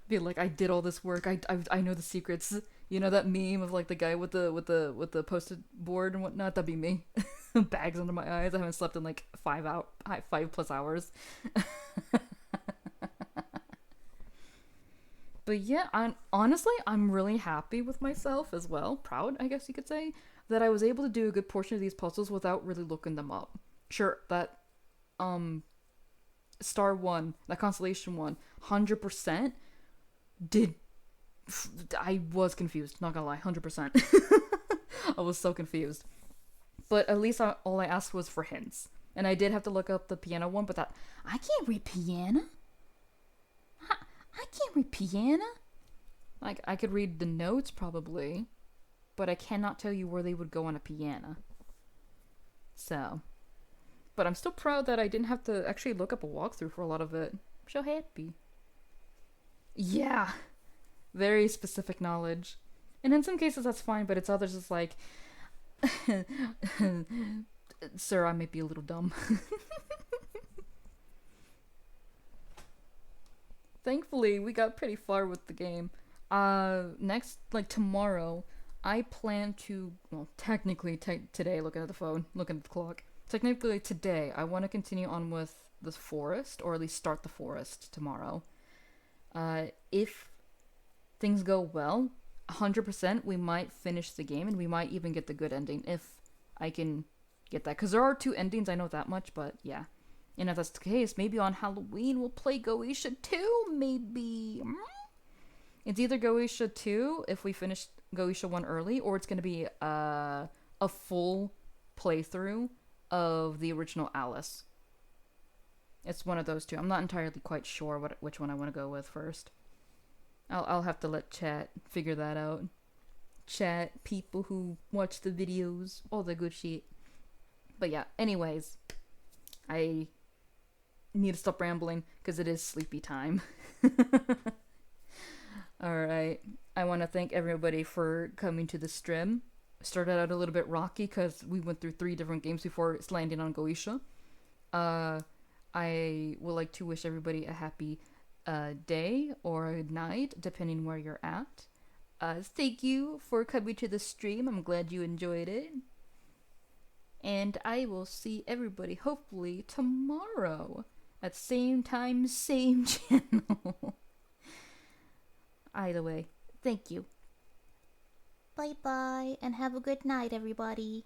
Be like, I did all this work. I know the secrets. You know that meme of like the guy with the post-it board and whatnot? That'd be me. Bags under my eyes. I haven't slept in like 5+ hours. But yeah, honestly, I'm really happy with myself as well. Proud, I guess you could say, that I was able to do a good portion of these puzzles without really looking them up. Sure, that star one, that constellation one, 100% did. I was confused, not gonna lie, 100%. I was so confused. But at least all I asked was for hints. And I did have to look up the piano one, but that. I can't read piano. I can't read piano. Like, I could read the notes probably, but I cannot tell you where they would go on a piano. So. But I'm still proud that I didn't have to actually look up a walkthrough for a lot of it. I'm so happy. Yeah. Very specific knowledge. And in some cases that's fine, but it's others it's like, sir, I may be a little dumb. Thankfully, we got pretty far with the game. Next, like tomorrow, I plan to, well, technically today, looking at the phone, looking at the clock, technically today, I want to continue on with the forest, or at least start the forest tomorrow. If things go well, 100% we might finish the game, and we might even get the good ending, if I can get that. Because there are 2 endings, I know that much, but yeah. And if that's the case, maybe on Halloween we'll play Goetia 2, maybe. It's either Goetia 2, if we finish Goetia 1 early, or it's going to be a full playthrough of the original Alice. It's one of those 2. I'm not entirely quite sure which one I want to go with first. I'll have to let chat figure that out. Chat, people who watch the videos, all the good shit. But yeah, anyways, I need to stop rambling because it is sleepy time. Alright, I want to thank everybody for coming to the stream. Started out a little bit rocky because we went through 3 different games before it's landing on Goetia. I would like to wish everybody a happy day or a night, depending where you're at. Thank you for coming to the stream. I'm glad you enjoyed it. And I will see everybody hopefully tomorrow at same time, same channel. Either way, thank you. Bye bye, and have a good night, everybody.